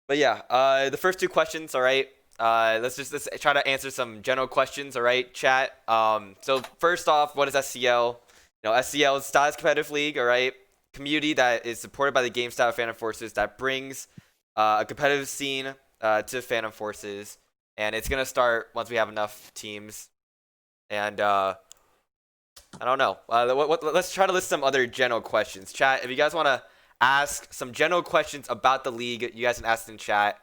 But yeah, the first two questions, all right. Let's try to answer some general questions, all right, chat. So first off, what is SCL? SCL is Stylis Competitive League, all right. Community that is supported by the game style Phantom Forces that brings a competitive scene to Phantom Forces, and it's gonna start once we have enough teams. And I don't know. Let's try to list some other general questions. Chat, if you guys want to ask some general questions about the league, you guys can ask in chat.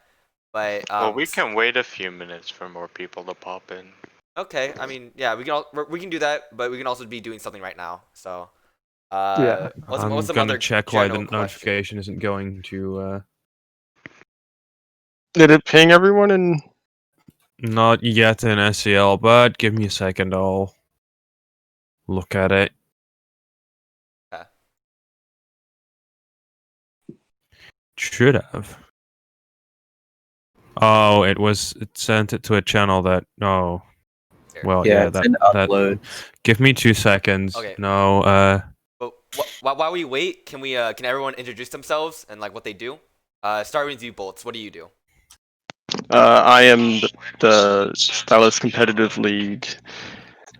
But Well, we can wait a few minutes for more people to pop in. okay. I mean, yeah, we can do that, but we can also be doing something right now. So, Yeah. what's some gonna other check why the general questions? notification isn't going to. Did it ping everyone in? Not yet in SCL, but give me a second. I'll look at it. Okay. Should have. Oh, it sent it to a channel that. Oh, Here. well, Yeah, yeah. it's That an that. upload. Give me 2 seconds. Okay. No. But while we wait, can everyone introduce themselves and like what they do? Start with you, Bolts. What do you do? I am the Stylis Competitive League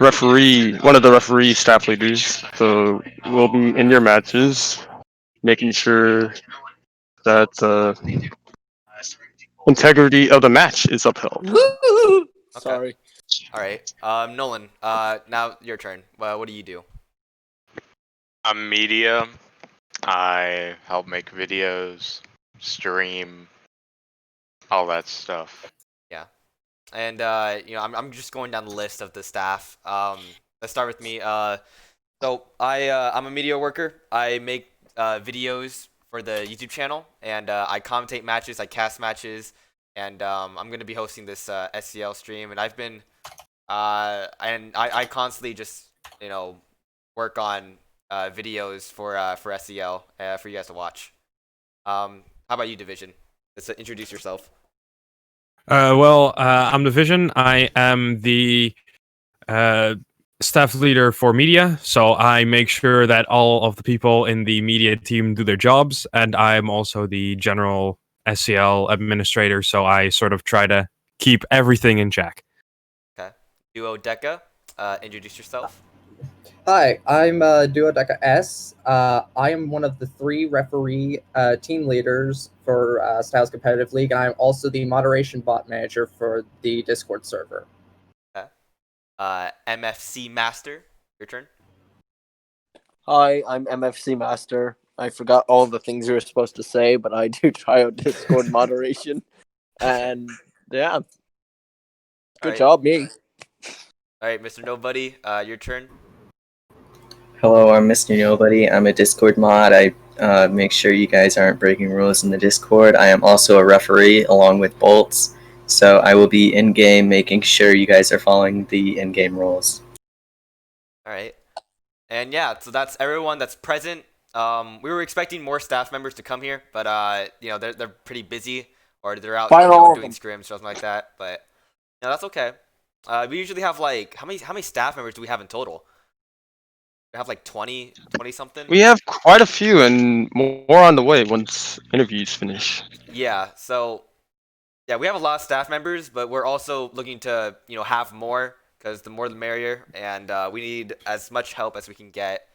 referee, one of the referee staff leaders. So we'll be in your matches, making sure that the integrity of the match is upheld. Okay. Sorry. All right. Nolan. Now your turn. What do you do? I'm media. I help make videos, stream, all that stuff. Yeah. And I'm just going down the list of the staff. Let's start with me. So I'm a media worker. I make videos for the YouTube channel, and I commentate matches, I cast matches, and I'm gonna be hosting this SCL stream. And I've been and I constantly just work on videos for SCL for you guys to watch. How about you, Division? Let's introduce yourself. I'm the Vision. I am the staff leader for media, so I make sure that all of the people in the media team do their jobs, and I'm also the general SCL administrator, so I sort of try to keep everything in check. Okay. Duo Deca, introduce yourself. Hi, I'm Duodeca S. I am one of the 3 referee team leaders for Styles Competitive League, and I'm also the moderation bot manager for the Discord server. Okay. MFC Master, your turn. Hi, I'm MFC Master. I forgot all the things you were supposed to say, but I do try out Discord moderation. And yeah, good job, me. All right, Mr. Nobody, your turn. Hello, I'm Mr. Nobody. I'm a Discord mod. I make sure you guys aren't breaking rules in the Discord. I am also a referee along with Bolts, so I will be in-game making sure you guys are following the in-game rules. All right. And yeah, so that's everyone that's present. We were expecting more staff members to come here, but they're pretty busy or they're out doing scrims or something like that. But that's okay. We usually have like how many staff members do we have in total? We have like 20 something. We have quite a few, and more on the way once interviews finish. Yeah. So yeah, we have a lot of staff members, but we're also looking to have more because the more the merrier, and we need as much help as we can get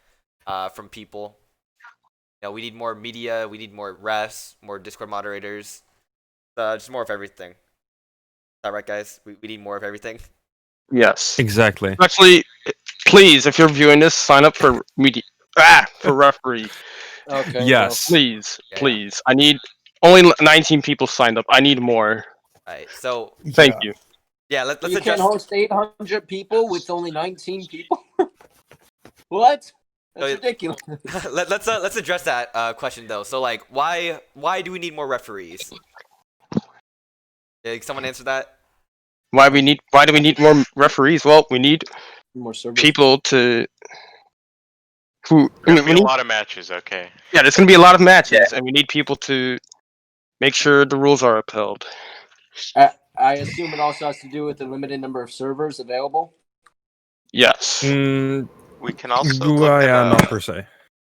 from people. We need more media, we need more refs, more Discord moderators, just more of everything. Is that right, guys? We need more of everything. Yes. Exactly. Actually, please, if you're viewing this, sign up for media. For referee. Okay. Yes. Please, Yeah. please. I need only 19 people signed up. I need more. All right. So Thank you. yeah, let's You adjust. can't host 800 people with only 19 people. What? That's ridiculous. let's address that question though. So like, why do we need more referees? Did someone answer that? Why do we need more referees? Well, we need More servers. people to who. There's gonna be a lot of matches, okay? Yeah, there's gonna be a lot of matches, and we need people to make sure the rules are upheld. I assume it also has to do with the limited number of servers available. Yes. We can also look at not per se.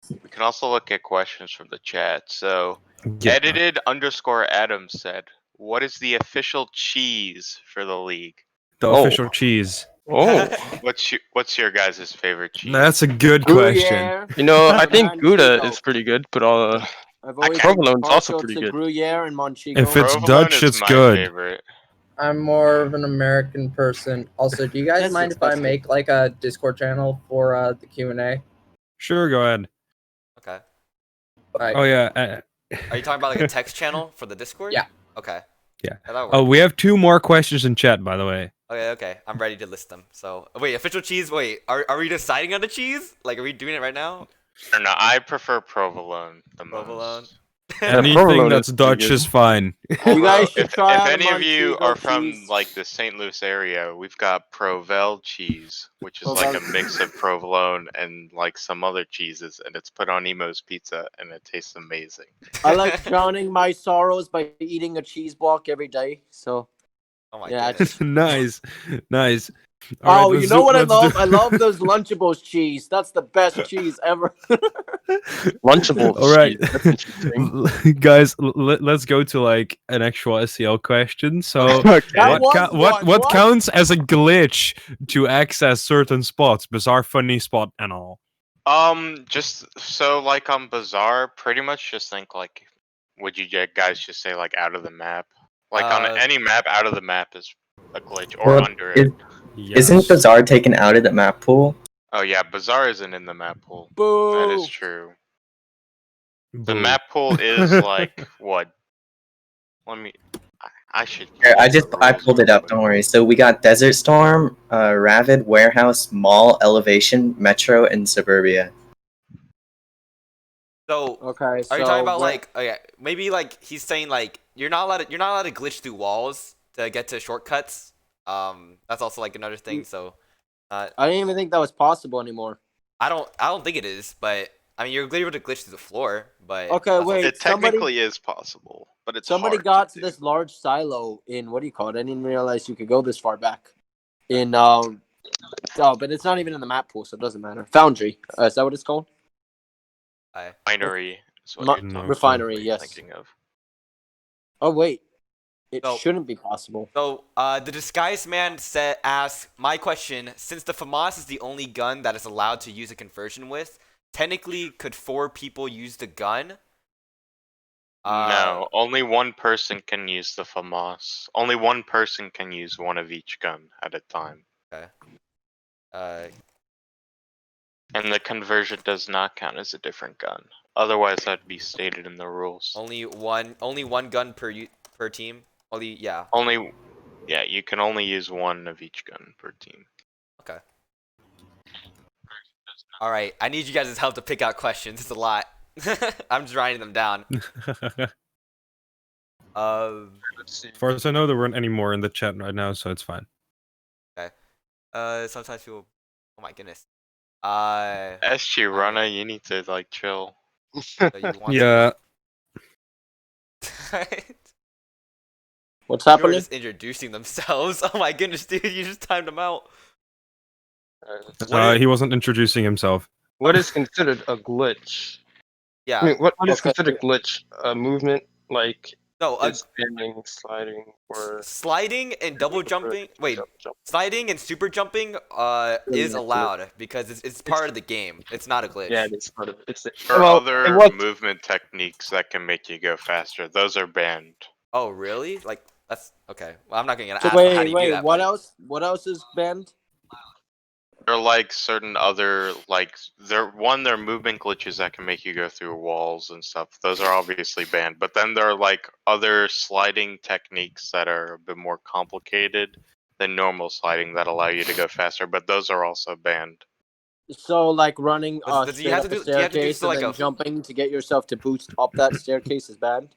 We can also look at questions from the chat. So, Yeah. edited_Adam said, "What is the official cheese for the league?" The Oh. official cheese. Oh, What's your guys' favorite cheese? That's a good question. Gruyere. you know, I think Manchego. Gouda is pretty good, but I've always can't- been Provolone's also partial pretty to good. Gruyere and Manchego. If it's Provolone Dutch, is it's my good. favorite. I'm more of an American person. Also, do you guys That's mind if I disgusting. make like a Discord channel for the Q&A? Sure, go ahead. Okay. Like, Oh yeah. Are you talking about like a text channel for the Discord? Yeah. Okay. Yeah. That'll work. Oh, we have 2 more questions in chat, by the way. Okay. I'm ready to list them. So, wait, official cheese. Wait, are we deciding on the cheese? Like, are we doing it right now? Or no, I prefer provolone the Provolone. most. Anything provolone that's is pretty Dutch good. is fine. You guys should if try if out a any of you Manchego are from cheese. like the St. Louis area, we've got Provel cheese, which is like a Provel. mix of provolone and like some other cheeses, and it's put on Emo's pizza, and it tastes amazing. I like drowning my sorrows by eating a cheese block every day. So Oh my yeah, goodness. nice. oh, you know what I love? I love those. those Lunchables cheese. That's the best cheese ever. Lunchables. All right, That's interesting. guys, let's go to like an actual SCL question. So, Okay. That was what what? counts as a glitch to access certain spots, bizarre, funny spot, and all? Just so like on Bazaar, pretty much just think like, would you guys just say like out of the map? Like on any map, out of the map is a glitch, or Well, under it. Isn't Bazaar taken out of the map pool? Oh yeah, Bazaar isn't in the map pool. Boo. That is true. The Boo. map pool is like what? Let me. I should. Here, pull the I rules pulled real it up. quick. Don't worry. So we got Desert Storm, Ravid, Warehouse, Mall, Elevation, Metro, and Suburbia. So, Okay, are you so talking about what- like, okay, maybe like he's saying like you're not allowed to glitch through walls to get to shortcuts. That's also like another thing. So, I didn't even think that was possible anymore. I don't think it is, but I mean you're able to glitch through the floor, but Okay, that's wait. also- It technically is possible, but it's Somebody hard got to do. this large silo in what do you call it? I didn't realize you could go this far back. In but it's not even in the map pool, so it doesn't matter. Foundry, is that what it's called? Refinery is what Ma- you're talking refinery, about, yes. Thinking of. Oh wait, it No. shouldn't be possible. So, the disguised man asks, my question, since the FAMAS is the only gun that is allowed to use a conversion with, technically, could 4 people use the gun? No, only one person can use the FAMAS. Only one person can use one of each gun at a time. Okay. And the conversion does not count as a different gun. Otherwise, that'd be stated in the rules. Only one gun per team? Yeah. Yeah, you can only use one of each gun per team. Okay. Alright, I need you guys' help to pick out questions. It's a lot. I'm just writing them down. As far as I know, there weren't any more in the chat right now, so it's fine. Sometimes people. Oh my goodness. SG Runner, you need to like chill. So you want Yeah. What's People are happening? just introducing themselves. Oh my goodness, dude! You just timed them out. He wasn't introducing himself. What is considered a glitch? Yeah. I mean, what is Okay. considered glitch? A movement like No. spinning, sliding, or Sliding and double jumping. Wait. jump. Sliding and super jumping is allowed because it's part of the game. It's not a glitch. Yeah, it's part of it. It's Or well, other it was- movement techniques that can make you go faster. Those are banned. Oh really? Like that's okay. Well, I'm not gonna ask So how do you wait, do that. what but- else? What else is banned? There are like certain other like they're movement glitches that can make you go through walls and stuff. Those are obviously banned. But then there are like other sliding techniques that are a bit more complicated than normal sliding that allow you to go faster. But those are also banned. So like running Does straight you have up to a do- do you have to do staircase so, and like, then a- jumping to get yourself to boost up that staircase is banned.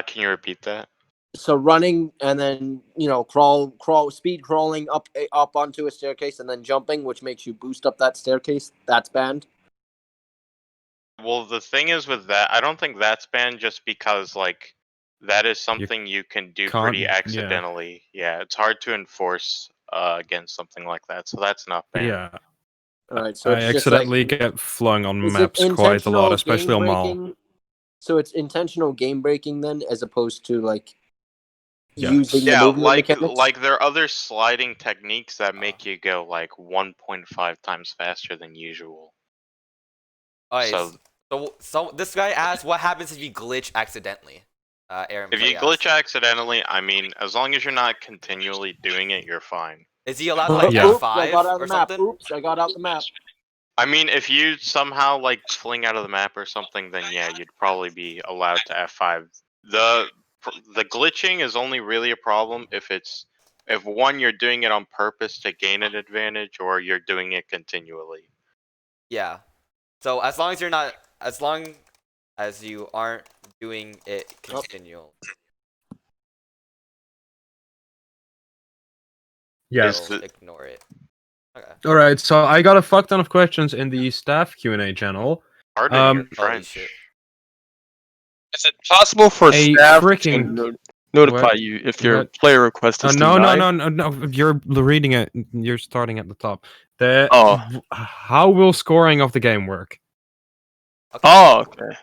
Can you repeat that? So running and then speed crawling up onto a staircase and then jumping, which makes you boost up that staircase, that's banned. Well, the thing is with that, I don't think that's banned just because like that is something you can do can't- pretty yeah. accidentally. Yeah, it's hard to enforce against something like that, so that's not banned. Yeah. All right, so I it's just like accidentally get flung on is it maps quite a lot, intentional especially on game Mall. breaking? So it's intentional game breaking then, as opposed to like Yes. using the Yeah, movement like mechanics. there are other sliding techniques that make you go like 1.5 times faster than usual. Alright, So so this guy asked, what happens if you glitch accidentally? Aaron if Play you asked. glitch accidentally, I mean, as long as you're not continually doing it, you're fine. Is he allowed to like Yeah. Oops, I got F5 out of or the map. something? Oops, I got out the map. I mean, if you somehow like fling out of the map or something, then yeah, you'd probably be allowed to F5. The glitching is only really a problem if one, you're doing it on purpose to gain an advantage, or you're doing it continually. Yeah. So as long as you aren't doing it continual. Yes. We'll ignore it. Okay. All right. So I got a fuck ton of questions in the staff Q&A channel. Pardon your Holy French. shit. Is it possible for A staff freaking- to notify what? you if your What? player request is No. denied? You're reading it. You're starting at the top. The Oh. How will scoring of the game work? Okay. Oh, okay.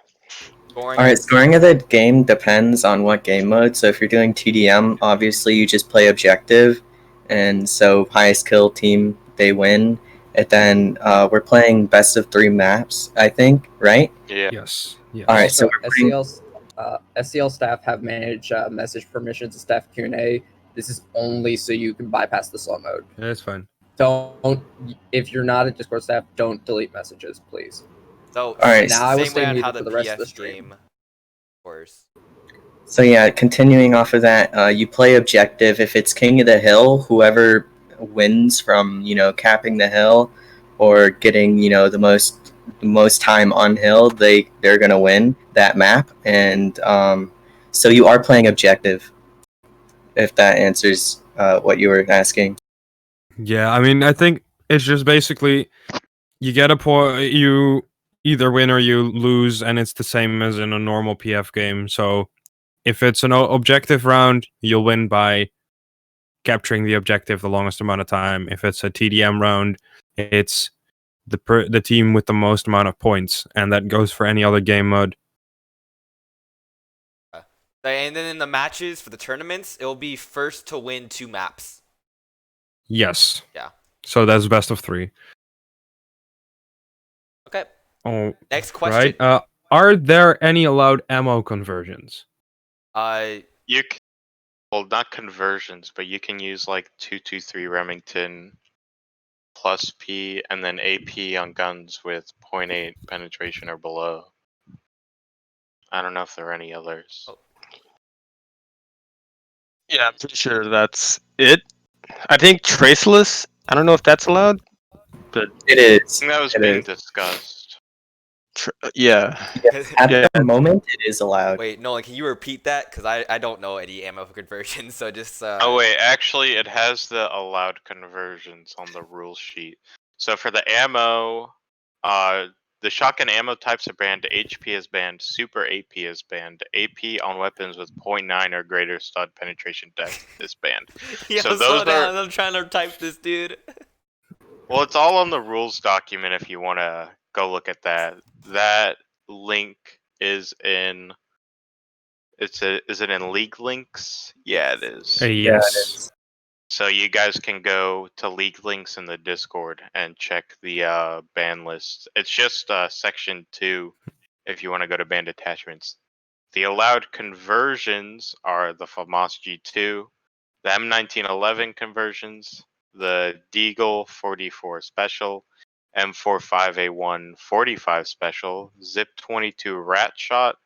Scoring. All right, scoring of the game depends on what game mode. So if you're doing TDM, obviously you just play objective, and so highest kill team they win. And then we're playing best of 3 maps, I think, right? Yeah. Yes. Yes. All right, so Also, we're playing, SCL staff have managed message permissions and staff Q&A. This is only so you can bypass the slow mode. That's fine. Don't, if you're not a Discord staff, don't delete messages, please. So Alright, Now I will same stay way on how muted the for the rest of PS the stream. stream works. So yeah, continuing off of that, you play objective. If it's King of the Hill, whoever wins from capping the hill or getting the most time on hill, they're gonna win that map. And so you are playing objective. If that answers what you were asking. Yeah, I mean, I think it's just basically you get a point, you either win or you lose, and it's the same as in a normal PF game. So if it's an objective round, you'll win by capturing the objective the longest amount of time. If it's a TDM round, it's the team with the most amount of points, and that goes for any other game mode. And then in the matches for the tournaments, it'll be first to win 2 maps. Yes. Yeah. So that's best of 3. Okay. Oh, Next question. right. Are there any allowed ammo conversions? You can, well, not conversions, but you can use like 223 Remington plus P and then AP on guns with 0.8 penetration or below. I don't know if there are any others. Oh. Yeah, I'm pretty sure that's it. I think traceless. I don't know if that's allowed, but It I is. think that was It being is. discussed. yeah. At Yeah. the moment, it is allowed. Wait, no, can you repeat that? Because I don't know any ammo conversions, so just... Oh wait, actually it has the allowed conversions on the rule sheet. So for the ammo, the shotgun ammo types are banned, HP is banned, super AP is banned, AP on weapons with 0.9 or greater stud penetration depth is banned. Yo, So slow those down, are- I'm trying to type this, dude. Well, it's all on the rules document if you want to go look at that. That link is in... is it in League Links? Yeah, it is. Yeah, it Yes. is. So you guys can go to League Links in the Discord and check the ban list. It's just section 2 if you want to go to banned attachments. The allowed conversions are the FAMAS G2, the M1911 conversions, the Deagle 44 Special, M45A1 45 Special, Zip 22 Rat Shot,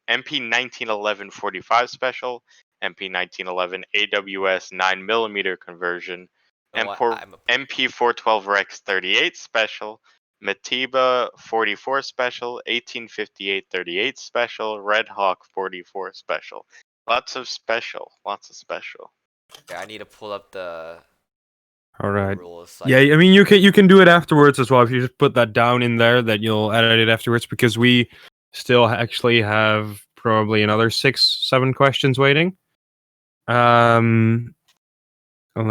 MP1911 45 Special, MP1911 AWS 9mm conversion, You know what? MP412 Rex 38 Special, Matiba 44 Special, 1858 38 Special, Red Hawk 44 Special. Lots of special. Okay, I need to pull up the All right. rules. So Yeah, I mean you can do it afterwards as well if you just put that down in there that you'll edit it afterwards because we still actually have probably another 6-7 questions waiting. Let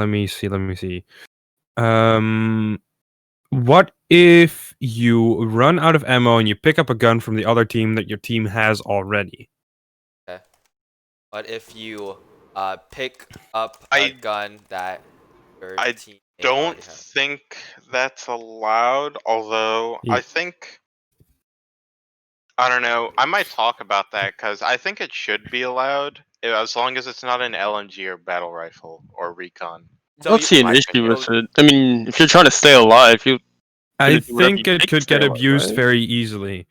me see. What if you run out of ammo and you pick up a gun from the other team that your team has already? Okay. What if you pick up a gun that your I team don't already has? think that's allowed, although Yeah. I think I don't know. I might talk about that because I think it should be allowed as long as it's not an LMG or battle rifle or recon. I So don't you, see an my issue opinion. with it. I mean, if you're trying to stay alive, you're I gonna do whatever you think it take to could stay get alive, abused right? very easily.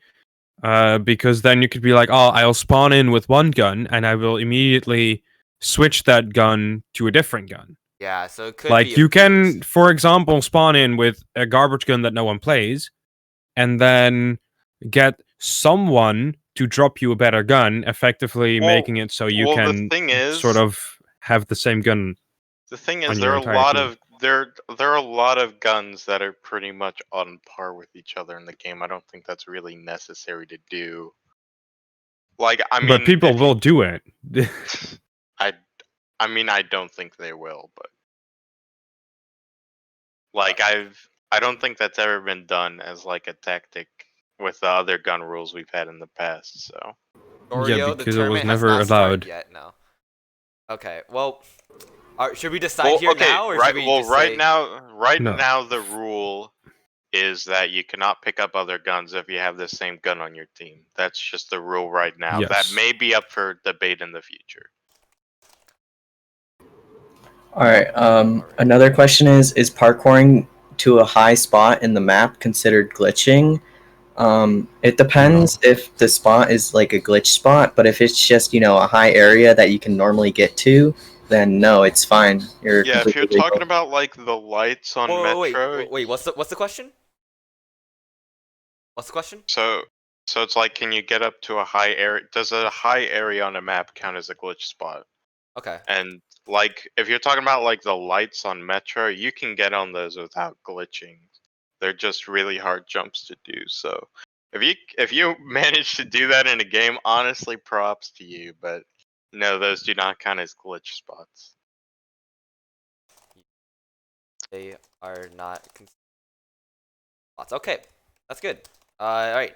Because then you could be like, oh, I'll spawn in with one gun and I will immediately switch that gun to a different gun. yeah, so it could Like be you can, abused. for example, spawn in with a garbage gun that no one plays, and then get someone to drop you a better gun, effectively Well- making it so you well, the can thing is- sort of have the same gun. The thing is, on there your are a entire lot team. of there are a lot of guns that are pretty much on par with each other in the game. I don't think that's really necessary to do. Like, I mean, But people if will do it. I, I mean, I don't think they will, but like, I don't think that's ever been done as like a tactic with the other gun rules we've had in the past. So Oreo, the because it was tournament has never not started allowed. yet. No. Okay. Well, should we decide here okay, now, or should we just right say? No. now, the rule is that you cannot pick up other guns if you have the same gun on your team. That's just the rule right now. That Yes. may be up for debate in the future. All right. Another question is parkouring to a high spot in the map considered glitching? It depends if the spot is like a glitch spot, but if it's just, a high area that you can normally get to, then no, it's fine. You're Yeah, if you're completely talking legal. about like the lights on Whoa, Metro, wait. What's the question? What's the question? so it's like, can you get up to a high area? Does a high area on a map count as a glitch spot? Okay. And like, if you're talking about like the lights on Metro, you can get on those without glitching. They're just really hard jumps to do. So if you manage to do that in a game, honestly, props to you. But no, those do not count as glitch spots. They are not. Okay, that's good. All right.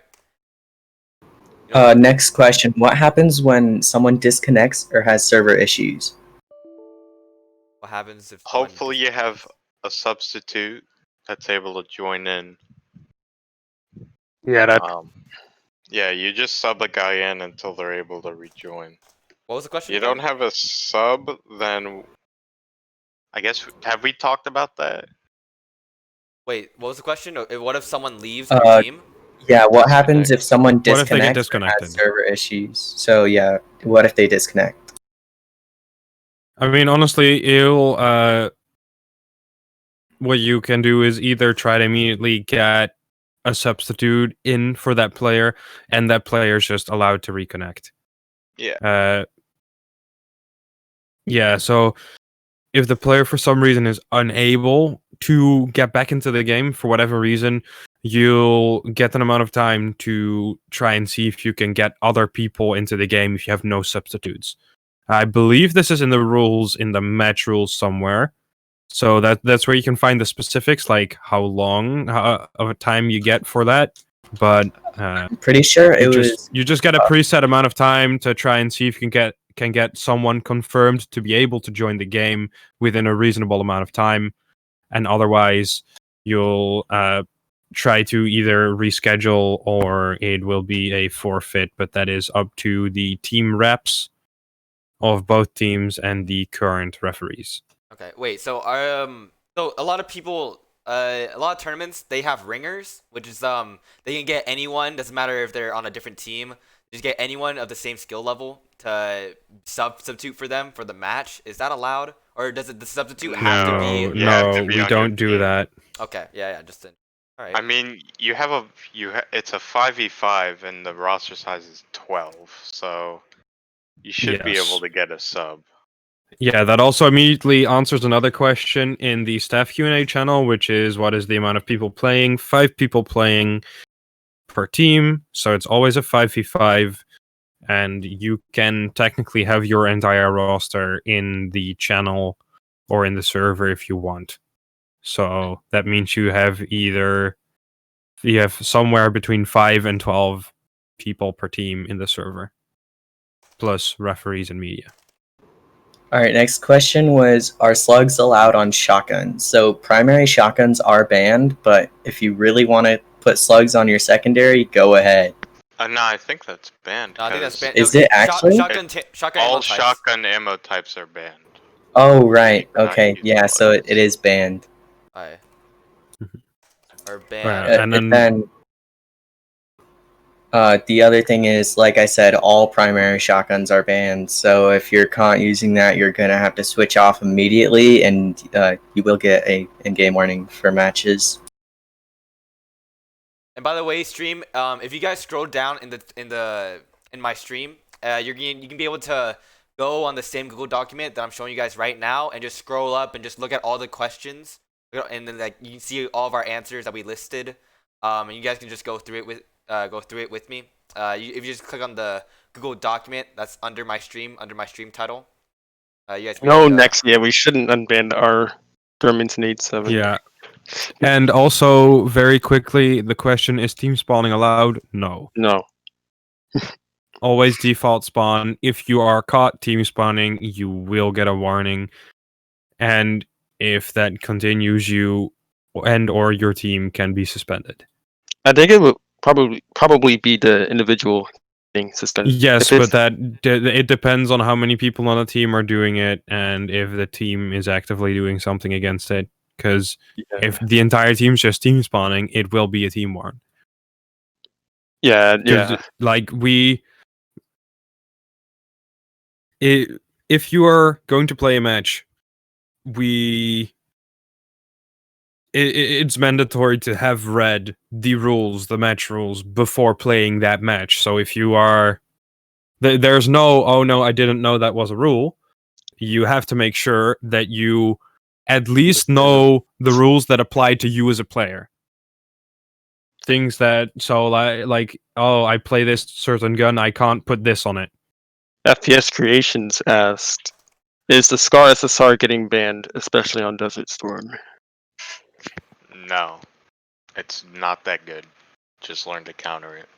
Next question. What happens when someone disconnects or has server issues? What happens if? someone Hopefully, you have a substitute that's able to join in. Yeah, that Yeah, you just sub a guy in until they're able to rejoin. What was the question? You again? don't have a sub, then I guess, have we talked about that? Wait, what was the question? What if someone leaves your team? Yeah, what happens if someone What if they get disconnects or has disconnected? server issues? So yeah, what if they disconnect? I mean, honestly, what you can do is either try to immediately get a substitute in for that player, and that player is just allowed to reconnect. Yeah. Yeah, so if the player for some reason is unable to get back into the game for whatever reason, you'll get an amount of time to try and see if you can get other people into the game if you have no substitutes. I believe this is in the rules, in the match rules somewhere. So that's where you can find the specifics, like how long of a time you get for that. But I'm pretty sure you just get a preset amount of time to try and see if you can get someone confirmed to be able to join the game within a reasonable amount of time, and otherwise you'll try to either reschedule or it will be a forfeit. But that is up to the team reps of both teams and the current referees. Okay, wait. So a lot of people, a lot of tournaments, they have ringers, which is they can get anyone. Doesn't matter if they're on a different team. Just get anyone of the same skill level to substitute for them for the match. Is that allowed, or does the substitute have to be? You have No, to be we on don't your do team. that. Okay, yeah, just in. All right. I mean, it's a 5v5 and the roster size is 12, so you should be Yes. able to get a sub. Yeah, that also immediately answers another question in the staff Q&A channel, which is what is the amount of people playing? 5 people playing per team, so it's always a 5v5, and you can technically have your entire roster in the channel or in the server if you want. So that means you have somewhere between 5 and 12 people per team in the server, plus referees and media. All right, next question was, are slugs allowed on shotguns? So primary shotguns are banned, but if you really want to put slugs on your secondary, go ahead. No, I think that's banned. No, I think that's 'cause banned. Is it actually? Shotgun ammo all types shotgun ammo types are banned. Oh, right. cannot Okay, use yeah, so slugs. it is banned. are Yeah, banned. and then- then the other thing is, like I said, all primary shotguns are banned. So if you're caught using that, you're gonna have to switch off immediately, and you will get a in-game warning for matches. And by the way, stream, if you guys scroll down in my stream, you can be able to go on the same Google document that I'm showing you guys right now, and just scroll up and just look at all the questions, and then like you can see all of our answers that we listed, and you guys can just go through it with me. If you just click on the Google document that's under my stream title, you guys. Can No, be able to- next, yeah, we shouldn't unban our Germans 7. Yeah. And also, very quickly, the question, is team spawning allowed? No. No. Always default spawn. If you are caught team spawning, you will get a warning. And if that continues, you and or your team can be suspended. I think it would probably be the individual thing suspended. Yes, If it's- but it depends on how many people on the team are doing it, and if the team is actively doing something against it. Because if the entire team's just team spawning, it will be a team warn. Yeah. Like if you are going to play a match, it's mandatory to have read the rules, the match rules, before playing that match. So if you are, there's no, oh no, I didn't know that was a rule. You have to make sure that you at least know the rules that apply to you as a player. Things that, so like, oh, I play this certain gun, I can't put this on it. FPS Creations asked, is the Scar SSR getting banned, especially on Desert Storm? No, it's not that good. Just learn to counter it.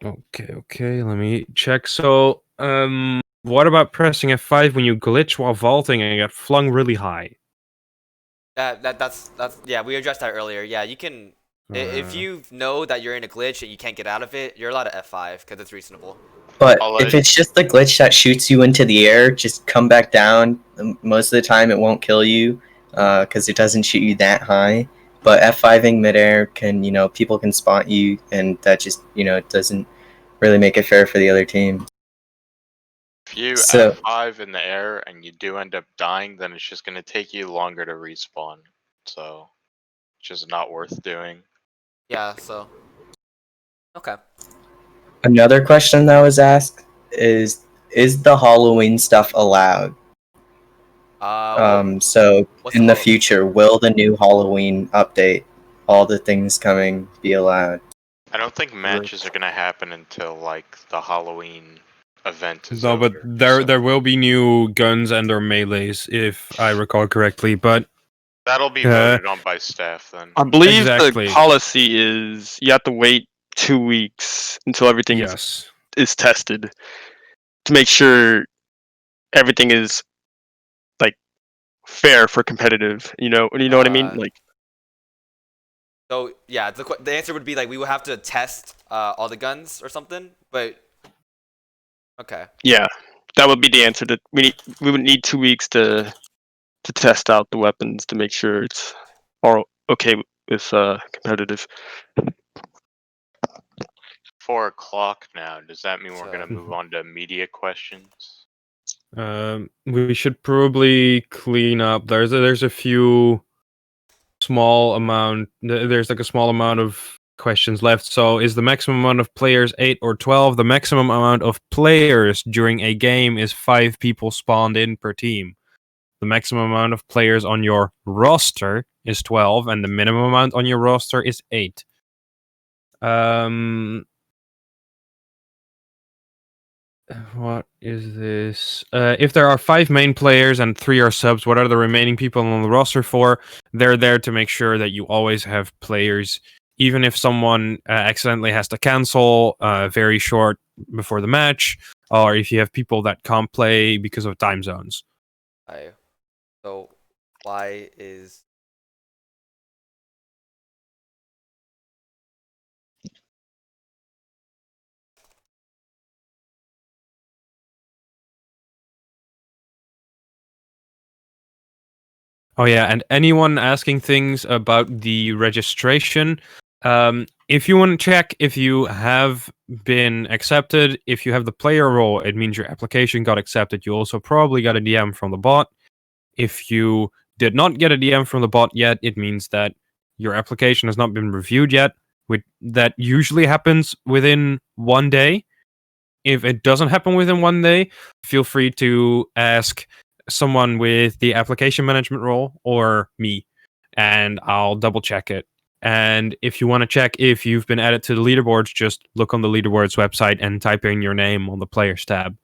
Okay, let me check. So, what about pressing F5 when you glitch while vaulting and get flung really high? That's yeah, we addressed that earlier. Yeah, you can if you know that you're in a glitch and you can't get out of it, you're allowed to F5 because it's reasonable. But if it's just the glitch that shoots you into the air, just come back down. Most of the time, it won't kill you because it doesn't shoot you that high. But F5ing midair can, people can spot you, and that just, it doesn't really make it fair for the other team. If you So- F5 in the air and you do end up dying, then it's just going to take you longer to respawn. So, it's just not worth doing. Yeah, so okay. Another question that was asked is the Halloween stuff allowed? So what's in the the future, will the new Halloween update, all the things coming, be allowed? I don't think matches are going to happen until like the Halloween event is No, over. but there will be new guns and or melees, if I recall correctly. But That'll be voted on by staff then. I believe Exactly. the policy is you have to wait 2 weeks until everything yes, is tested to make sure everything is like fair for competitive. You know what I mean? Like, So yeah, the answer would be like we would have to test all the guns or something. But okay. yeah, that would be the answer. That we would need 2 weeks to test out the weapons to make sure it's all okay with competitive. 4 o'clock now. Does that mean we're So- going to move on to media questions? we should probably clean up. There's a few small amount. There's like a small amount of questions left. So, is the maximum amount of players 8 or 12? The maximum amount of players during a game is 5 people spawned in per team. The maximum amount of players on your roster is 12, and the minimum amount on your roster is 8. What is this? If there are 5 main players and 3 are subs, what are the remaining people on the roster for? They're there to make sure that you always have players, even if someone accidentally has to cancel very short before the match, or if you have people that can't play because of time zones. So why is Oh yeah, and anyone asking things about the registration, if you want to check if you have been accepted, if you have the player role, it means your application got accepted. You also probably got a DM from the bot. If you did not get a DM from the bot yet, it means that your application has not been reviewed yet. That usually happens within 1 day. If it doesn't happen within 1 day, feel free to ask someone with the application management role or me, and I'll double check it. And if you want to check if you've been added to the leaderboards, just look on the leaderboards website and type in your name on the players tab.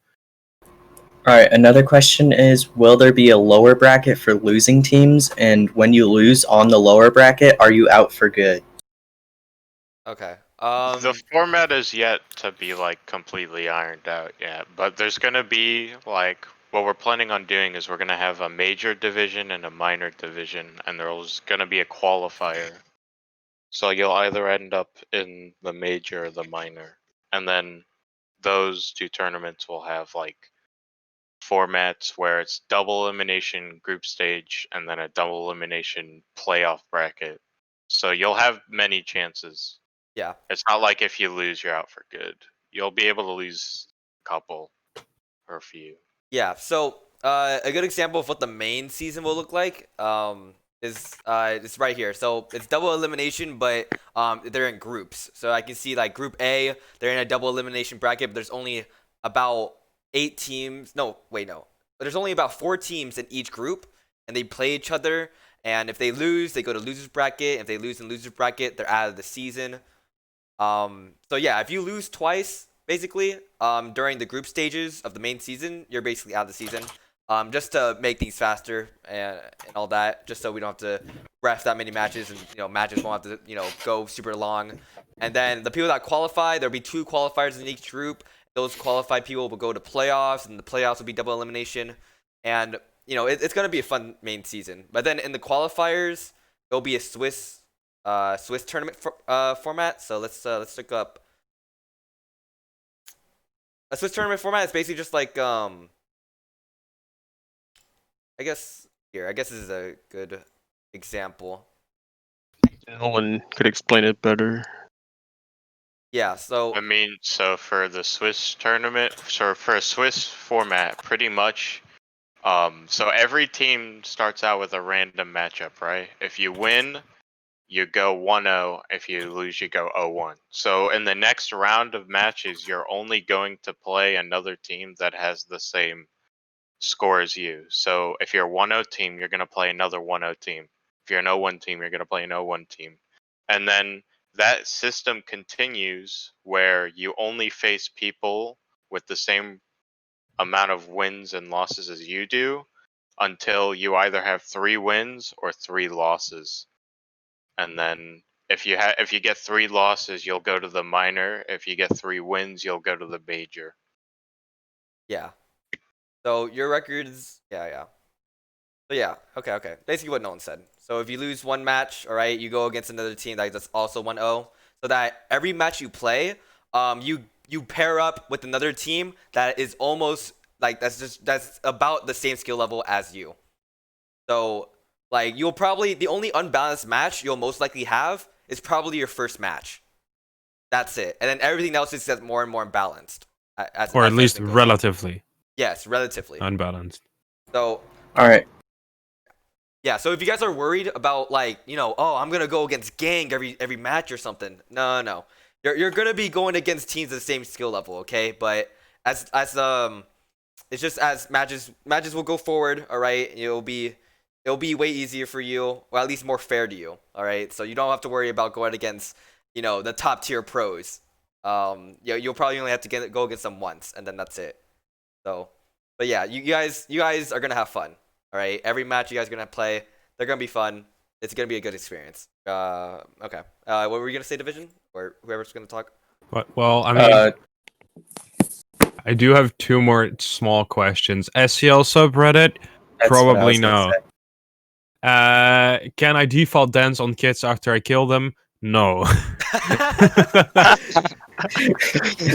All right, another question is, will there be a lower bracket for losing teams? And when you lose on the lower bracket, are you out for good? okay? The format is yet to be like completely ironed out yet, but there's gonna be like what we're planning on doing is we're gonna have a major division and a minor division, and there's gonna be a qualifier. So you'll either end up in the major or the minor, and then those 2 tournaments will have like formats where it's double elimination group stage and then a double elimination playoff bracket. So you'll have many chances. Yeah. It's not like if you lose, you're out for good. You'll be able to lose a couple or a few. Yeah. So a good example of what the main season will look like is it's right here. So it's double elimination, but they're in groups. So I can see like Group A, they're in a double elimination bracket, but there's only about 8 teams. No, wait, no. But there's only about 4 teams in each group, and they play each other. And if they lose, they go to losers bracket. If they lose in losers bracket, they're out of the season. So yeah, if you lose twice, basically, during the group stages of the main season, you're basically out of the season. Just to make things faster and all that, just so we don't have to ref that many matches, and matches won't have to go super long. And then the people that qualify, there'll be 2 qualifiers in each group. Those qualified people will go to playoffs, and the playoffs will be double elimination. And it's gonna be a fun main season. But then in the qualifiers, there'll be a Swiss tournament format. So let's look up a Swiss tournament format. It's basically just like I guess this is a good example. No one could explain it better. Yeah. So I mean, so for the Swiss tournament, so for a Swiss format, pretty much, so every team starts out with a random matchup, right? If you win, you go 1-0. If you lose, you go 0-1. So in the next round of matches, you're only going to play another team that has the same score as you. So if you're a 1-0 team, you're going to play another 1-0 team. If you're an 0-1 team, you're going to play an 0-1 team. And then that system continues where you only face people with the same amount of wins and losses as you do until you either have 3 wins or 3 losses. And then if you get 3 losses, you'll go to the minor. If you get 3 wins, you'll go to the major. yeah. So your records, yeah. So yeah, okay. Basically what Nolan said. So if you lose one match, all right, you go against another team that's also 1-0, so that every match you play, you pair up with another team that is almost like that's about the same skill level as you. So like you'll probably the only unbalanced match you'll most likely have is probably your first match. That's it, and then everything else is just more and more balanced. Or at least time goes on. relatively Yes, relatively. unbalanced. So All right. yeah, so if you guys are worried about like, oh, I'm gonna go against Gang every match or something. No. You're gonna be going against teams of the same skill level, okay? But as it's just as matches will go forward, all right? It'll be way easier for you, or at least more fair to you, all right? So you don't have to worry about going against, the top tier pros. Yeah, you'll probably only have to go against them once, and then that's it. So, but yeah, you guys are gonna have fun. All right, every match you guys are gonna play, they're gonna be fun. It's gonna be a good experience. Okay. What were you gonna say, Division, or whoever's gonna talk? Well, I mean, I do have 2 more small questions. SCL subreddit, That's what I probably was gonna no. Can I default dance on kids after I kill them? No.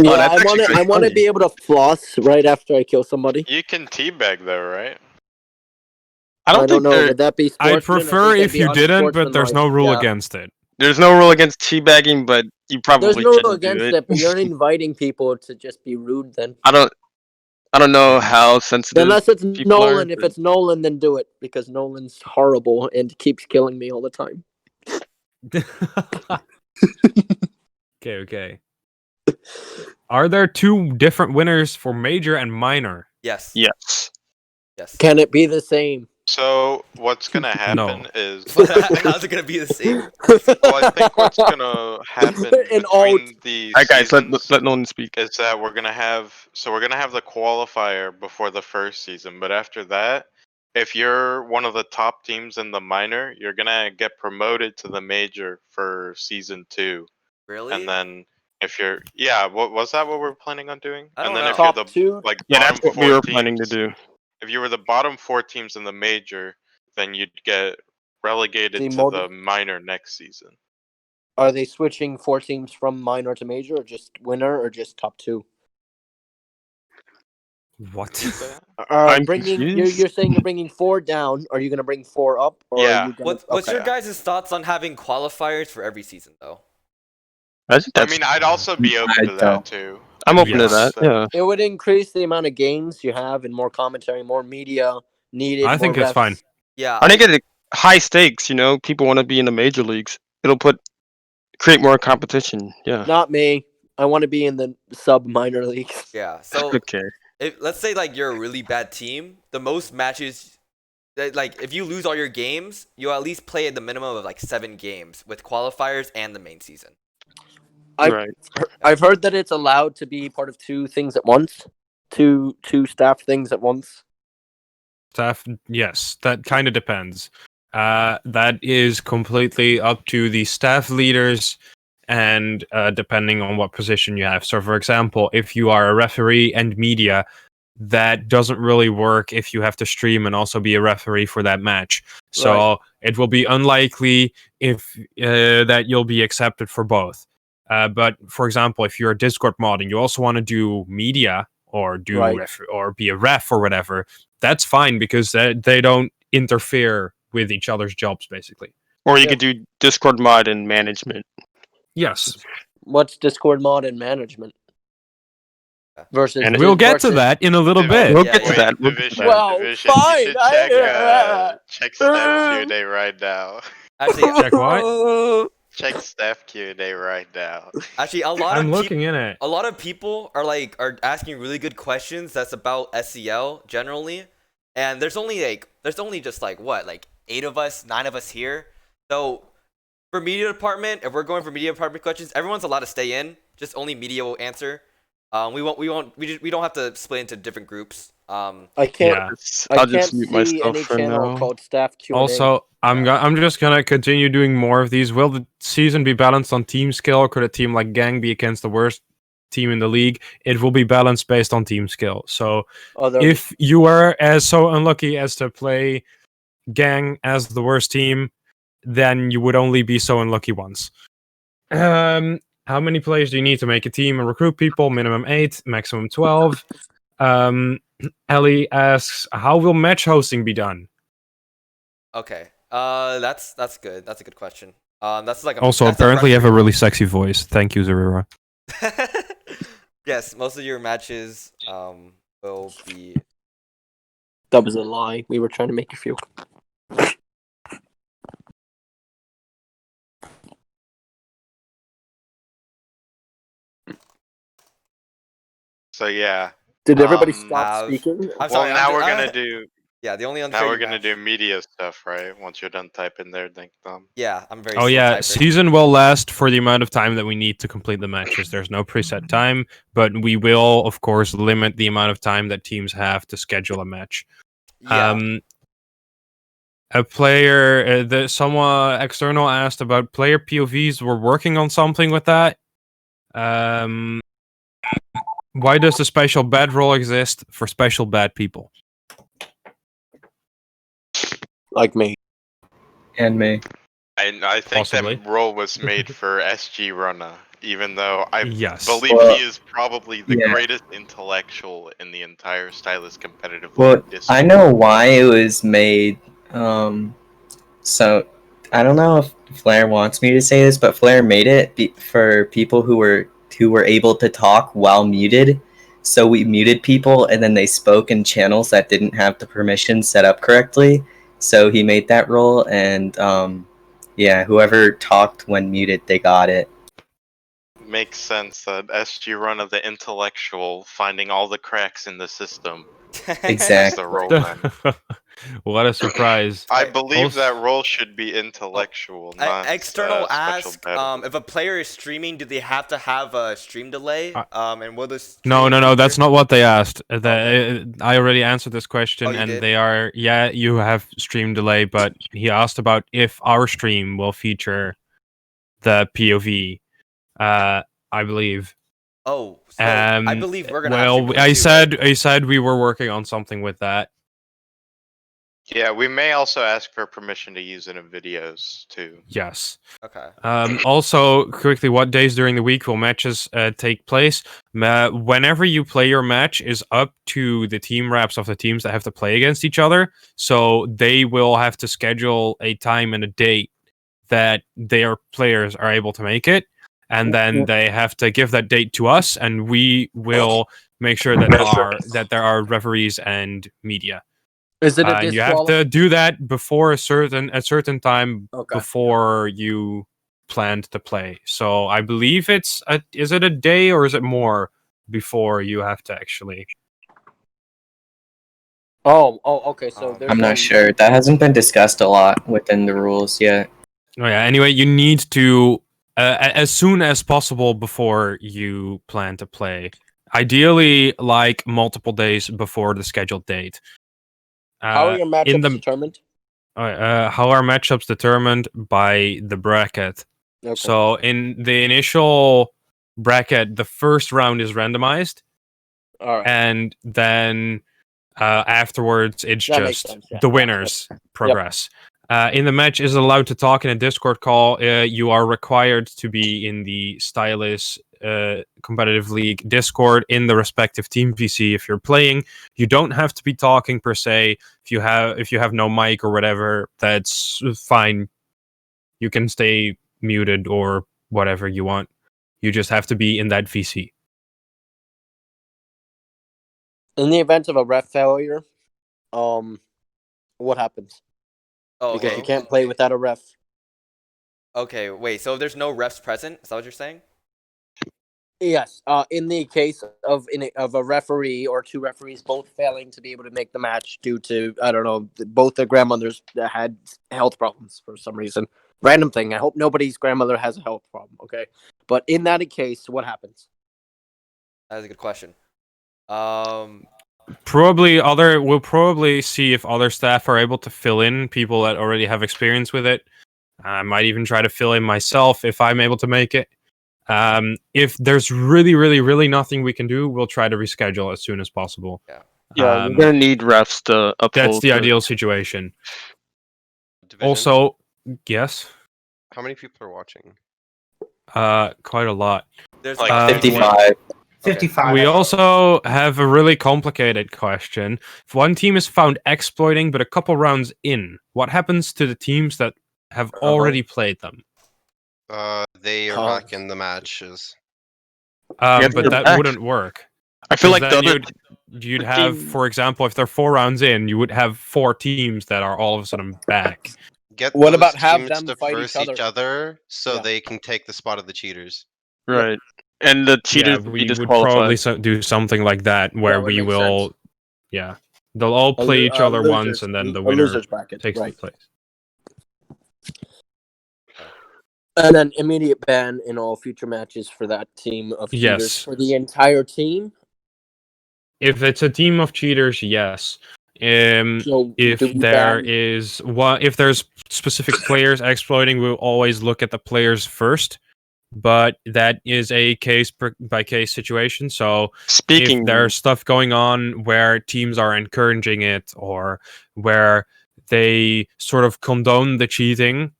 Yeah, I want to be able to floss right after I kill somebody. You can teabag though, right? I don't think know. Would that be I'd sportsman? I prefer think if that'd you be didn't, but there's no unsportsmanlike. rule Yeah. against it. there's no rule against teabagging, but you probably There's no rule shouldn't do against it. it, but you're inviting people to just be rude then. I don't know how sensitive Unless it's people are, Nolan. If but- it's Nolan, then do it because Nolan's horrible and keeps killing me all the time. Okay. Are there 2 different winners for major and minor? Yes. Yes. Yes. Can it be the same? So what's gonna happen No. is How's it gonna be the same? well, I think what's gonna happen In all- between the Alright, guys, seasons let Nolan speak. is that we're gonna have the qualifier before the first season, but after that, if you're one of the top teams in the minor, you're gonna get promoted to the major for season 2, Really? and then if you're what was that what we're planning on doing? I And don't then know. if you're Top the two? like Yeah, bottom that's what 4 we were planning to teams, do. if you were the bottom 4 teams in the major, then you'd get relegated The to mod- the minor next season. Are they switching 4 teams from minor to major, or just winner, or just top 2? What? I'm Bringing confused. you're saying you're bringing 4 down. Are you gonna bring 4 up, or Yeah. are you gonna? What's okay. your guys' thoughts on having qualifiers for every season, though? I think I that's. mean, I'd also be I open to that don't. too. I'm open to Yes. that. Yeah. It would increase the amount of games you have and more commentary, more media needed. I think more it's refs. fine. Yeah. I think it high stakes. People want to be in the major leagues. It'll create more competition. Yeah. Not me. I want to be in the sub minor leagues. Yeah. So Okay. let's say like you're a really bad team, the most matches, like if you lose all your games, you'll at least play at the minimum of like 7 games with qualifiers and the main season. Right. I've heard that it's allowed to be part of 2 things at once, two staff things at once. Staff, yes, that kind of depends. That is completely up to the staff leaders and depending on what position you have. So, for example, if you are a referee and media, that doesn't really work if you have to stream and also be a referee for that match. So it will be unlikely if that you'll be accepted for both. But for example, if you're a Discord mod and you also want to do media or do or be a ref or whatever, that's fine because they don't interfere with each other's jobs, basically. Or you could do Discord mod and management. Yes. What's Discord mod and management? Versus, And we'll get to that in a little bit. We'll Yeah, get to yeah. that. We'll get to Division, that. Well, division. fine, You should check staff Q&A right now. Actually, Check what? Check staff Q&A right now. actually, a lot I'm of looking in it. a lot of people are asking really good questions that's about SCL generally, and there's only just like 8 of us, 9 of us here. So for media department, if we're going for media department questions, everyone's allowed to stay in. Just only media will answer. We don't have to split into different groups. I can't. Yeah. I I'll can't just mute see myself any for channel now. called staff Q&A. Also, I'm just gonna continue doing more of these. Will the season be balanced on team skill, or could a team like Gang be against the worst team in the league? It will be balanced based on team skill. So if you were so unlucky as to play Gang as the worst team, then you would only be so unlucky once. How many players do you need to make a team and recruit people? Minimum 8, maximum 12. Ellie asks, how will match hosting be done? Okay. That's good. That's a good question. That's like Also, that's apparently you have a referee- really sexy voice. Thank you, Zarira. Yes, most of your matches will be. That was a lie. We were trying to make you feel. So yeah. Did everybody stop Mav. speaking? I'm sorry. Now I'm we're just- gonna do. Yeah, the only unfair. Now we're gonna do media stuff, right? Once you're done typing there, Dink Dom. Yeah, I'm very. Oh slow yeah, typer. season will last for the amount of time that we need to complete the matches. There's no preset time, but we will, of course, limit the amount of time that teams have to schedule a match. Yeah. A player, someone external asked about player POVs. We're working on something with that. Why does the special bad role exist for special bad people? Like me. And me. I think Possibly. that role was made for SG Runner, even though I Yes. believe Well, he is probably the yeah. greatest intellectual in the entire Stylis competitive Well, league Discord. I know why it was made. So I don't know if Flair wants me to say this, but Flair made it for people who were able to talk while muted. So we muted people, and then they spoke in channels that didn't have the permission set up correctly. So he made that rule, and yeah, whoever talked when muted, they got it. Makes sense that SG Runner, the intellectual, finding all the cracks in the system, is Exactly. the role then. What a surprise! I believe Also- that role should be intellectual, not External special ask, bad. if a player is streaming, do they have to have a stream delay? And will this? No, that's not what they asked. Okay. I already answered this question, Oh, you and did? they are, yeah, you have stream delay, but he asked about if our stream will feature the POV, I believe. Oh, so I believe we're gonna have stream Well, delay too, right? I said we were working on something with that. Yeah, we may also ask for permission to use it in videos too. Yes. Okay. Also, quickly, what days during the week will matches take place? Whenever you play your match is up to the team reps of the teams that have to play against each other. So they will have to schedule a time and a date that their players are able to make it. And then they have to give that date to us, and we will make sure that there are referees and media. Is it a And you have to do that before a certain time Okay. before you planned to play. So I believe is it a day or is it more before you have to actually? Oh, okay. So there's I'm not sure. That hasn't been discussed a lot within the rules yet. Oh yeah. Anyway, you need to as soon as possible before you plan to play. Ideally, like multiple days before the scheduled date. How are your matchups determined? How are matchups determined? By the bracket. Okay. So in the initial bracket, the first round is randomized, All right. and then afterwards it's That makes just sense, yeah. the winners progress. In the match is allowed to talk in a Discord call. You are required to be in the Stylis competitive league Discord in the respective team VC if you're playing. You don't have to be talking per se. If you have no mic or whatever, that's fine. You can stay muted or whatever you want. You just have to be in that VC. In the event of a ref failure, what happens? Oh, Because okay. you can't play without a ref. Okay, wait. So if there's no refs present, is that what you're saying? Yes. In the case of a referee or two referees both failing to be able to make the match due to, I don't know, both their grandmothers that had health problems for some reason. Random thing. I hope nobody's grandmother has a health problem. Okay. But in that case, what happens? That is a good question. We'll probably see if other staff are able to fill in people that already have experience with it. I might even try to fill in myself if I'm able to make it. If there's really nothing we can do, we'll try to reschedule as soon as possible. Yeah, we're gonna need refs to uphold. That's the ideal situation. Division? Also, yes. How many people are watching? Quite a lot. There's Like 55. 55. We also have a really complicated question. If one team is found exploiting, but a couple rounds in, what happens to the teams that have already played them? They are back in the matches. Yeah, But they're that back. wouldn't work. I feel like Then the other you'd have, for example, if they're 4 rounds in, you would have 4 teams that are all of a sudden back. Get What those about have teams them to fight verse each other? so Yeah. they can take the spot of the cheaters. right, and the cheaters Yeah, would we be would disqualified. probably do something like that where That would we make will, sense. yeah, They'll all play each other once, and then the winner losers bracket, takes right? the place. And then immediate ban in all future matches for that team of cheaters Yes. for the entire team. If it's a team of cheaters, yes. So If do we there ban- is if there's specific players exploiting, we'll always look at the players first. But that is a case by case situation. So Speaking, if there's stuff going on where teams are encouraging it, or where they sort of condone the cheating,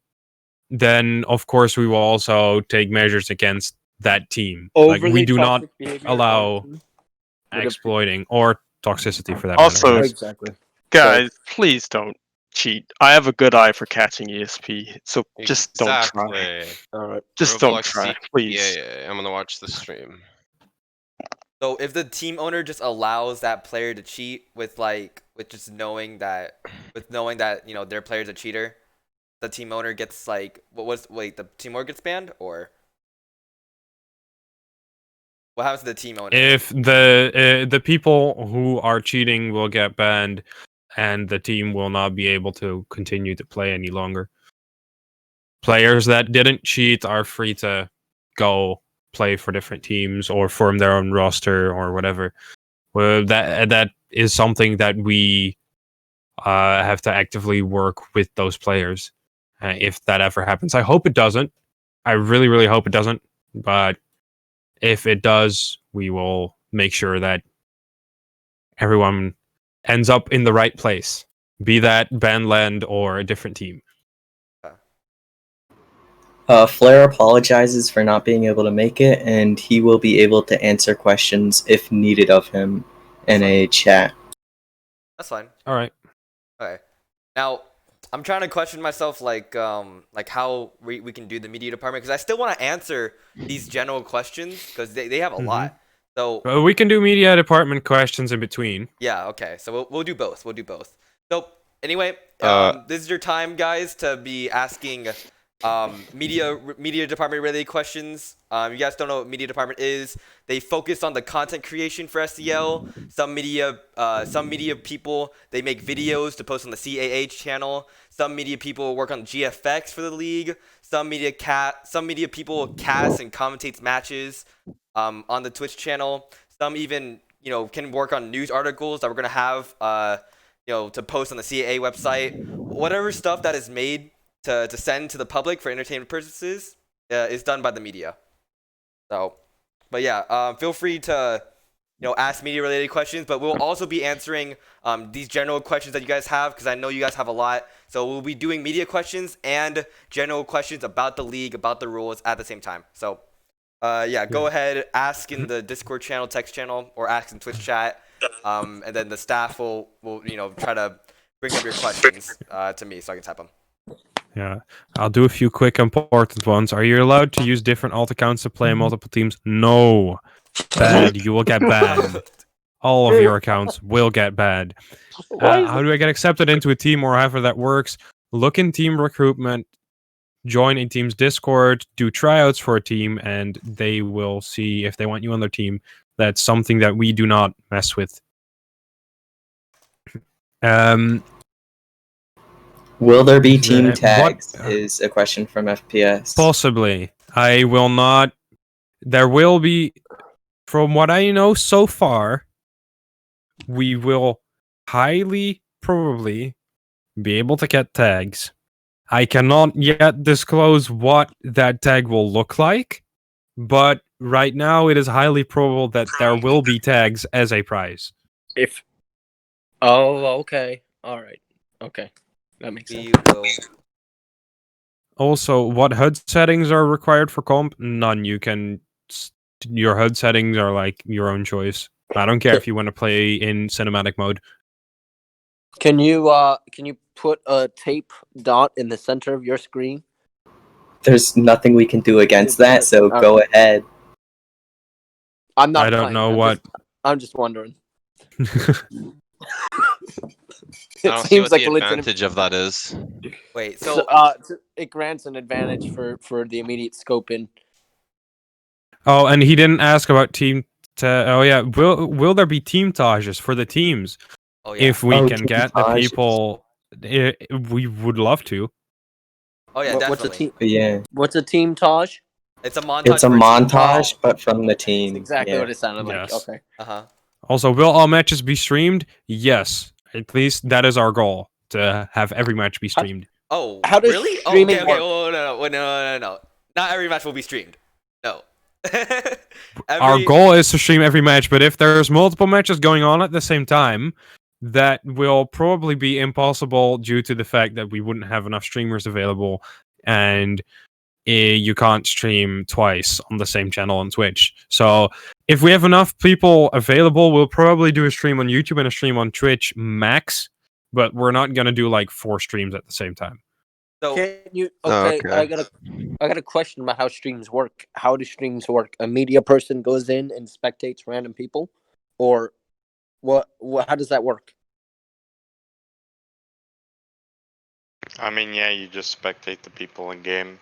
then of course we will also take measures against that team. Like, we overly do not toxic behavior allow would exploiting or toxicity for that Also- matter. exactly. guys, please don't cheat. I have a good eye for catching ESP, so just don't try. Exactly. All right. Just don't Roblox try, C- please. Yeah, I'm gonna watch the stream. So if the team owner just allows that player to cheat with just knowing that their player's a cheater, the team owner gets the team owner gets banned, or what happens to the team owner? If the people who are cheating will get banned, and the team will not be able to continue to play any longer. Players that didn't cheat are free to go play for different teams or form their own roster or whatever. Well, that is something that we have to actively work with those players. If that ever happens, I hope it doesn't. I really, really hope it doesn't. But if it does, we will make sure that everyone ends up in the right place, be that Bandland or a different team. Flair apologizes for not being able to make it, and he will be able to answer questions if needed of him in a chat. That's fine. All right. Okay. Now, I'm trying to question myself, like how we can do the media department, because I still want to answer these general questions because they have a lot. So Well, we can do media department questions in between. yeah, okay. So we'll do both. We'll do both. So anyway, this is your time, guys, to be asking media department related questions. You guys don't know what media department is. They focus on the content creation for SCL. Some media people, they make videos to post on the CAH channel. Some media people work on GFX for the league. Some media people cast and commentates matches on the Twitch channel. Some even can work on news articles that we're gonna have to post on the CAA website. Whatever stuff that is made to send to the public for entertainment purposes is done by the media. So, but yeah, feel free to ask media related questions, but we'll also be answering these general questions that you guys have, because I know you guys have a lot. So we'll be doing media questions and general questions about the league, about the rules at the same time. So go ahead, ask in the Discord channel, text channel, or ask in Twitch chat, and then the staff will try to bring up your questions to me so I can type them. Yeah, I'll do a few quick important ones. Are you allowed to use different alt accounts to play in multiple teams? No. Bad. You will get banned. All of your accounts will get banned. How do I get accepted into a team, or however that works? Look in team recruitment, join a team's Discord, do tryouts for a team, and they will see if they want you on their team. That's something that we do not mess with. Will there be team tags? Is a question from FPS. Possibly. I will not. There will be, from what I know so far, we will highly probably be able to get tags. I cannot yet disclose what that tag will look like, but right now it is highly probable that there will be tags as a prize. Okay. All right. Okay. That makes sense. We will. Also, what HUD settings are required for comp? None. Your HUD settings are like your own choice. I don't care if you want to play in cinematic mode. Can you put a tape dot in the center of your screen? There's nothing we can do against that, so go ahead. I'm not. I don't know what. I'm just wondering. I don't see what the advantage of that is. Wait, so it grants an advantage for the immediate scope in. Oh, and he didn't ask about team. Oh yeah, will there be team tages for the teams? Oh yeah. If we Oh, can get the montages. people, we would love to. Oh yeah, What's a definitely. team? But yeah, What's a team, Taj? It's a montage. it's a for a team. montage, Oh. but from the That's team. exactly yeah. what it sounded like. Yes. Okay. Uh huh. Also, will all matches be streamed? Yes. At least that is our goal, to have every match be streamed. Oh, How does really? Oh, streaming okay. work? Whoa, no. Not every match will be streamed. No. Our goal is to stream every match, but if there's multiple matches going on at the same time, that will probably be impossible due to the fact that we wouldn't have enough streamers available, and you can't stream twice on the same channel on Twitch. So if we have enough people available, we'll probably do a stream on YouTube and a stream on Twitch max, but we're not gonna do like 4 streams at the same time. So Can you? Oh, Okay, okay. I got a question about how streams work. How do streams work? A media person goes in and spectates random people, or what? How does that work? I mean, yeah, you just spectate the people in game,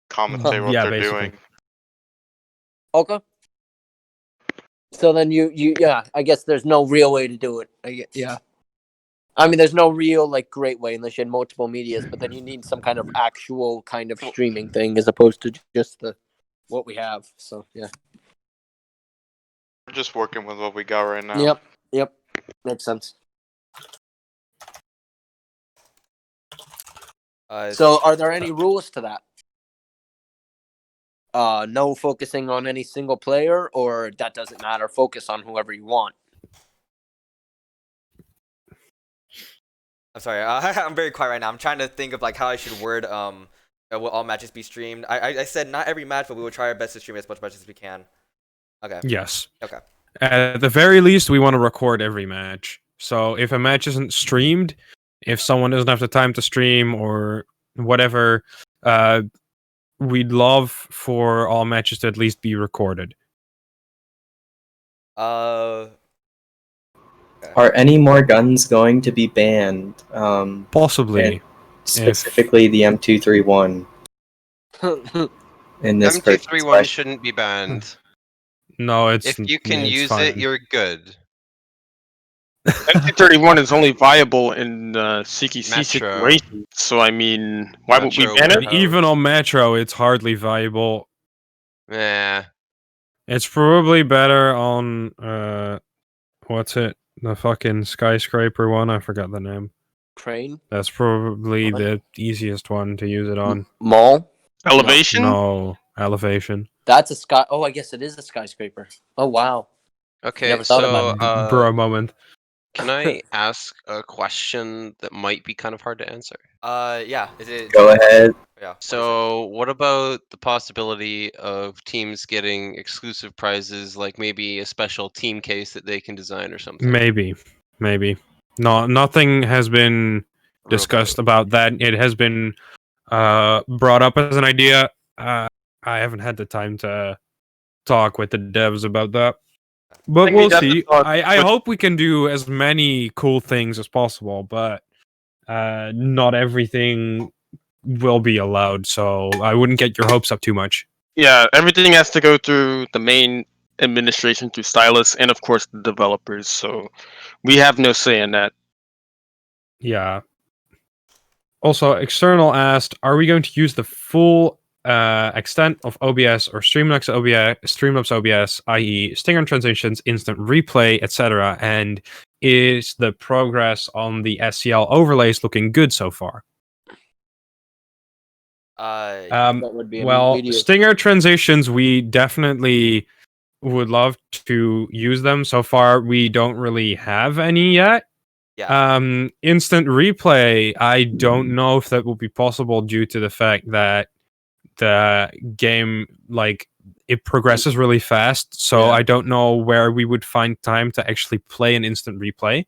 commentate what Yeah, they're basically. doing. Okay. So then yeah, I guess there's no real way to do it. Yeah. I mean, there's no real like great way unless you had multiple medias, but then you need some kind of actual kind of streaming thing as opposed to just what we have. So yeah. We're just working with what we got right now. Yep. Makes sense. So are there any rules to that? No focusing on any single player, or that doesn't matter. Focus on whoever you want. I'm sorry. I'm very quiet right now. I'm trying to think of like how I should word will all matches be streamed. I said not every match, but we will try our best to stream as much matches as we can. Okay. Yes. Okay. At the very least, we want to record every match. So if a match isn't streamed, if someone doesn't have the time to stream or whatever, we'd love for all matches to at least be recorded. Are any more guns going to be banned? Possibly. Specifically the M231 in this person's M231 question. shouldn't be banned. No, it's If you can it's use fine. it, you're good. M231 is only viable in CQC Metro. situations, so I mean, why would we Metro ban it? warehouse. Even on Metro, it's hardly viable. Yeah. It's probably better on what's it? The fucking skyscraper one. I forgot the name. Crane That's probably What? the easiest one to use it on. mall. Elevation? No, elevation. That's a sky. Oh, I guess it is a skyscraper. Oh wow. Okay, Never thought so about Bro, moment. can I ask a question that might be kind of hard to answer? Yeah. Is it? Go ahead. Yeah. So, what about the possibility of teams getting exclusive prizes, like maybe a special team case that they can design or something? Maybe. No, nothing has been discussed about that. It has been brought up as an idea. I haven't had the time to talk with the devs about that. But think we'll we'd have to see. talk I with- hope we can do as many cool things as possible, but not everything will be allowed, so I wouldn't get your hopes up too much. Yeah, everything has to go through the main administration, through Stylis, and of course the developers, so we have no say in that. Yeah. Also, External asked, are we going to use the full extent of OBS or Streamlabs OBS, i.e. stinger transitions, instant replay, etc.? And is the progress on the SCL overlays looking good so far? That would be Well, immediate. stinger transitions, we definitely would love to use them. So far, we don't really have any yet. Yeah. Instant replay, I don't know if that will be possible due to the fact that the game, like, it progresses really fast. So Yeah. I don't know where we would find time to actually play an instant replay.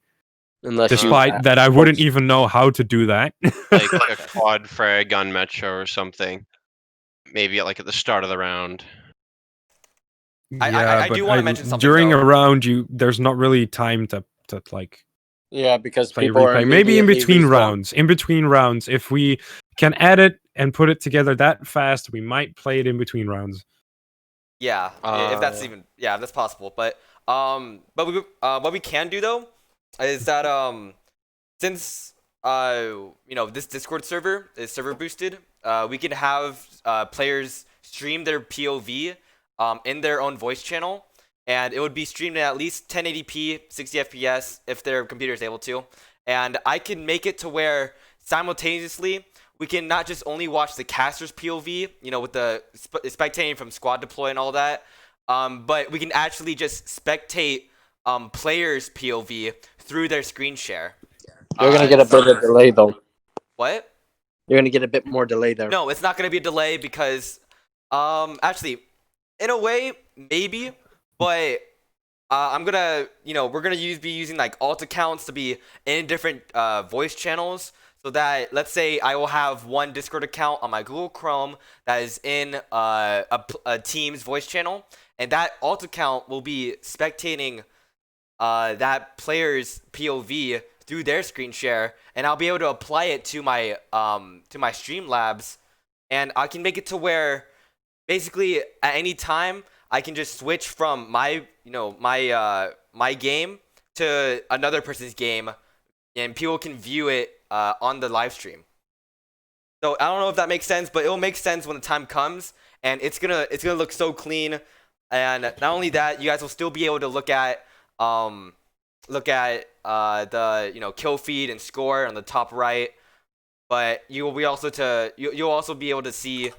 Unless Despite that, I wouldn't even know how to do that. Like a quad frag on Metro or something. Maybe at the start of the round. I but do wanna mention something, during though. a round, there's not really time to like Yeah, because play people are replay. Maybe in immediately between respawn. rounds. In between rounds, if we can edit and put it together that fast, we might play it in between rounds. Yeah. If that's even if that's possible. But what we can do though is that since this Discord server is server boosted, we can have players stream their POV in their own voice channel, and it would be streamed at least 1080p, 60 FPS if their computer is able to. And I can make it to where simultaneously we can not just only watch the caster's POV, with the spectating from squad deploy and all that, but we can actually just spectate players' POV through their screen share. You're gonna get a bit of delay though. What? You're gonna get a bit more delay there. No, it's not gonna be a delay because, actually, in a way, maybe, but I'm gonna, we're gonna be using like alt accounts to be in different voice channels, so that let's say I will have one Discord account on my Google Chrome that is in a team's voice channel, and that alt account will be spectating that player's POV through their screen share, and I'll be able to apply it to my Streamlabs, and I can make it to where basically at any time I can just switch from my game to another person's game, and people can view it on the live stream. So I don't know if that makes sense, but it'll make sense when the time comes, and it's gonna look so clean. And not only that, you guys will still be able to look at the kill feed and score on the top right, but you'll also be able to see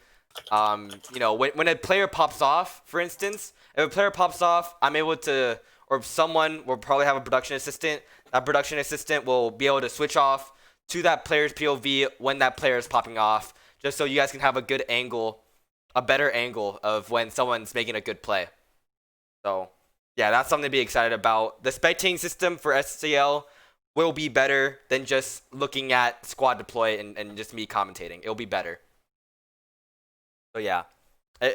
when a player pops off. For instance, if a player pops off, I'm able to, or someone will probably have a production assistant. That production assistant will be able to switch off to that player's POV when that player is popping off, just so you guys can have a good angle, a better angle of when someone's making a good play. So yeah, that's something to be excited about. The spectating system for SCL will be better than just looking at squad deploy and just me commentating. It'll be better. So yeah,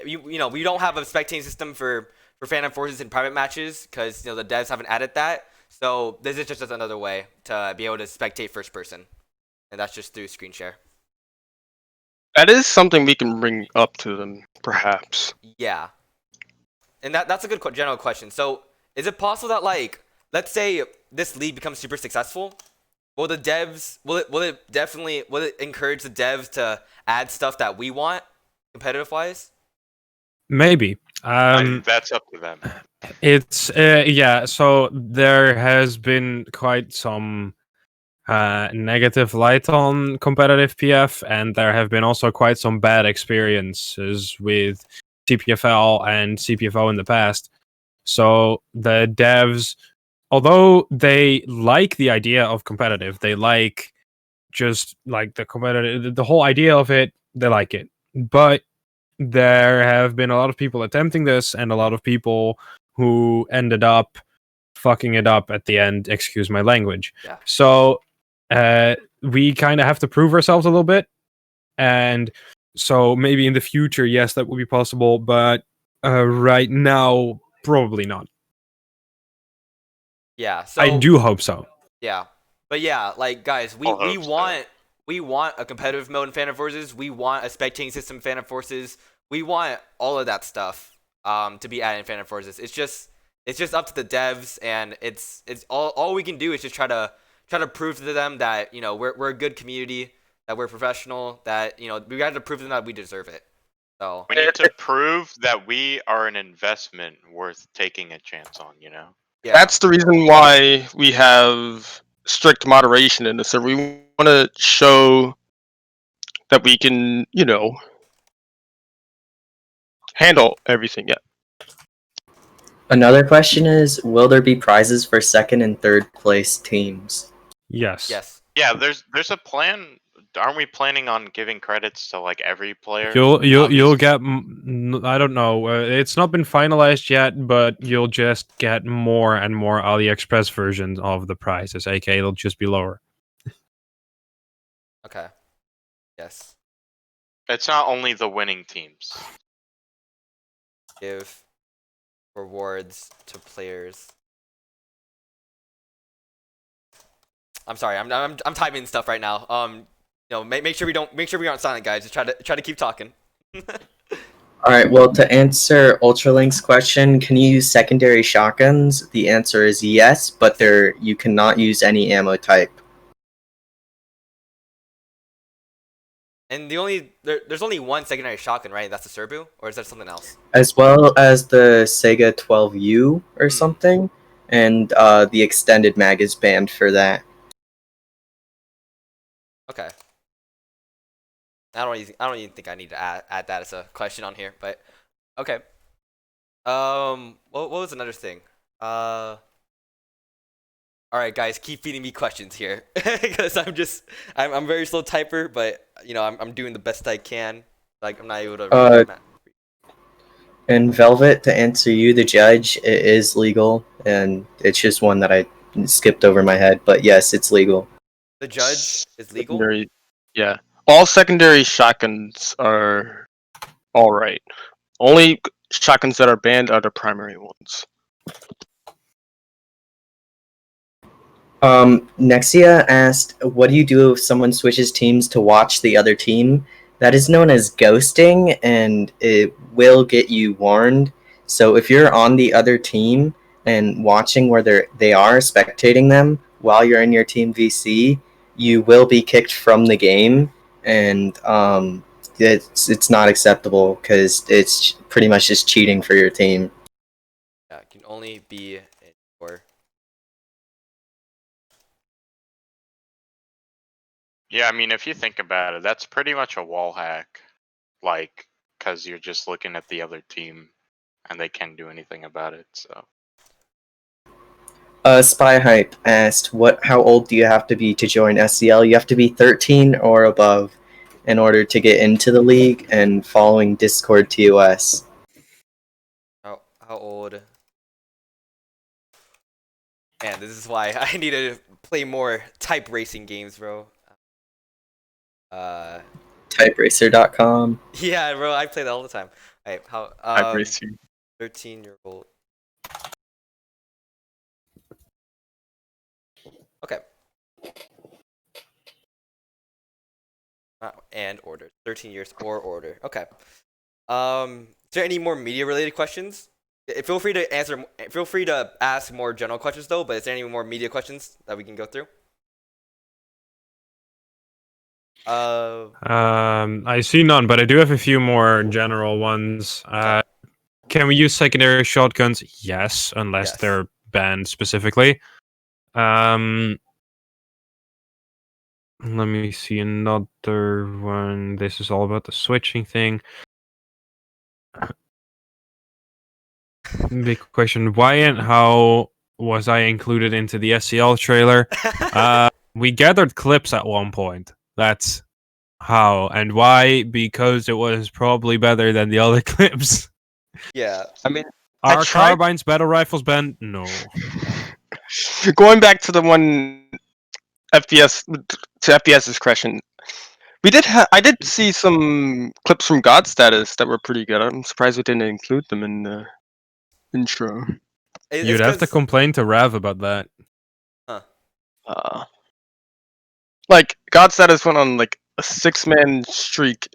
we don't have a spectating system for Phantom Forces in private matches because the devs haven't added that. So this is just another way to be able to spectate first person, and that's just through screen share. That is something we can bring up to them, perhaps. Yeah, and that's a good general question. So is it possible that, like, let's say this league becomes super successful, will it encourage the devs to add stuff that we want competitive wise? Maybe. That's up to them. It's so there has been quite some negative light on competitive PF, and there have been also quite some bad experiences with CPFL and CPFO in the past. So the devs, although they like the idea of competitive, they like just like the whole idea of it, they like it. But there have been a lot of people attempting this, and a lot of people who ended up fucking it up at the end. Excuse my language. Yeah. So we kind of have to prove ourselves a little bit, and so maybe in the future, yes, that would be possible, but right now, probably not. Yeah. So I do hope so. Yeah, but yeah, like guys, we want a competitive mode in Phantom Forces. We want a spectating system in Phantom Forces. We want all of that stuff to be added in Phantom Forces. It's just up to the devs, and it's all we can do is just try to prove to them that we're a good community, that we're professional, that we got to prove to them that we deserve it. So We need to prove that we are an investment worth taking a chance on. yeah, That's the reason why we have strict moderation in this. So we want to show that we can, handle everything. Yeah. Another question is, will there be prizes for second and third place teams? Yes. yes. Yeah, there's a plan. Aren't we planning on giving credits to like every player? You'll get. I don't know. It's not been finalized yet, but you'll just get more and more AliExpress versions of the prizes. aka, it'll just be lower. Okay. Yes. It's not only the winning teams. Give rewards to players. I'm sorry. I'm typing stuff right now. Make sure we aren't silent, guys. Just try to keep talking. All right. Well, to answer Ultralink's question, can you use secondary shotguns? The answer is yes, but you cannot use any ammo type. And there's only one secondary shotgun, right? That's the Serbu, or is that something else? As well as the Sega 12U or something, and the extended mag is banned for that. Okay. I don't even think I need to add that as a question on here, but okay. What was another thing? All right, guys, keep feeding me questions here because I'm very slow typer, but I'm doing the best I can. Like I'm not able to read that. And Velvet, to answer you, the judge, it is legal, and it's just one that I skipped over my head. But yes, it's legal. The judge is legal. Yeah, all secondary shotguns are all right. Only shotguns that are banned are the primary ones. Nexia asked, what do you do if someone switches teams to watch the other team? That is known as ghosting, and it will get you warned. So if you're on the other team and watching where they are, spectating them while you're in your team VC, you will be kicked from the game, and it's not acceptable because it's pretty much just cheating for your team. Yeah, it can only be for. Yeah, I mean, if you think about it, that's pretty much a wall hack. Like, because you're just looking at the other team and they can't do anything about it, so. Spy Hype asked, how old do you have to be to join SCL? You have to be 13 or above in order to get into the league and following Discord TOS. How old? Man, this is why I need to play more type racing games, bro. Typeracer.com. Yeah, bro, I play that all the time. Alright, how 13-year-old. Okay. And order. 13 years or order. Okay. Is there any more media related questions? Feel free to answer. Feel free to ask more general questions though. But is there any more media questions that we can go through? I see none, but I do have a few more general ones. Can we use secondary shotguns? Yes, unless Yes. they're banned specifically. Let me see another one. This is all about the switching thing. Big question: why and how was I included into the SCL trailer? We gathered clips at one point. That's how and why. Because it was probably better than the other clips. Yeah. I mean, Are tried- carbines battle rifles banned? No. Going back to the one FPS to FPS's question, I did see some clips from God Status that were pretty good. I'm surprised we didn't include them in the intro. You'd have to complain to Rav about that. Like God Status went on like a 6-man streak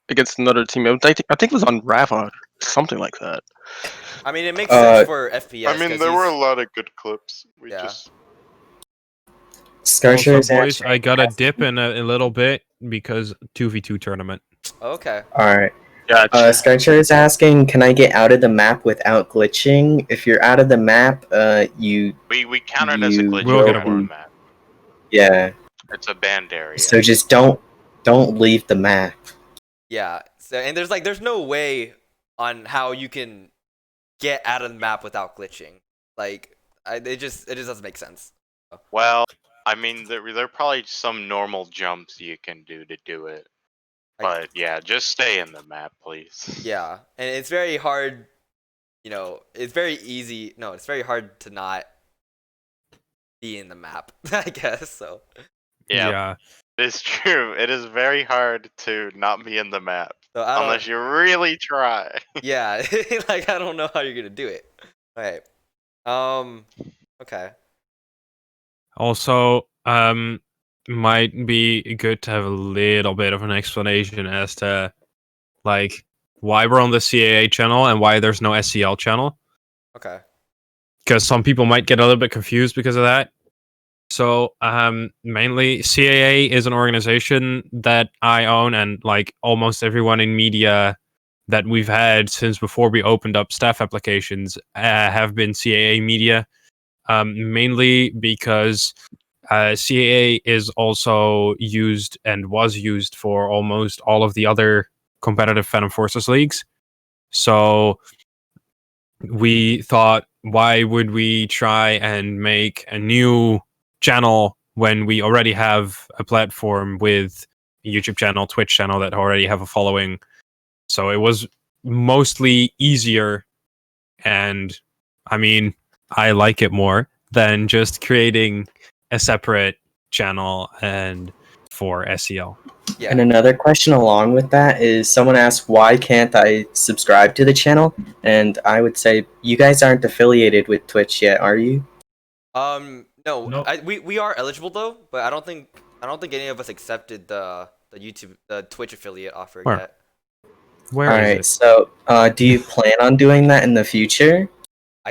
against another team. I think it was on Rava, something like that. I mean, it makes sense for FPS. I mean, there were a lot of good clips. We just. Also, boys, I got a dip in a little bit because 2v2 tournament. Okay. Alright. Gotcha. Skycher is asking, can I get out of the map without glitching? If you're out of the map, we count it as a glitch. We'll get a warning map. Yeah. It's a banned area. So just don't leave the map. Yeah. So and there's no way on how you can get out of the map without glitching. Like it just doesn't make sense. Well, I mean, there are probably some normal jumps you can do to do it. But yeah, just stay in the map, please. Yeah, and it's very hard. It's very easy. No, it's very hard to not be in the map. I guess so. Yeah. It's true. It is very hard to not be in the map unless you really try. Yeah, like I don't know how you're gonna do it. All right. Okay. Also, might be good to have a little bit of an explanation as to, like, why we're on the CAA channel and why there's no SCL channel, Okay. because some people might get a little bit confused because of that. So, mainly CAA is an organization that I own, and like almost everyone in media that we've had since before we opened up staff applications have been CAA media, mainly because CAA is also used and was used for almost all of the other competitive Phantom Forces leagues. So we thought, why would we try and make a new channel when we already have a platform with a YouTube channel, Twitch channel that already have a following? So it was mostly easier, and I mean, I like it more than just creating a separate channel and for SEL. Yeah. And another question along with that is someone asked, why can't I subscribe to the channel? And I would say, you guys aren't affiliated with Twitch yet, are you? No. Nope. We are eligible though, but I don't think any of us accepted the Twitch affiliate offer Where? yet. Where is Alright, it? so do you plan on doing that in the future?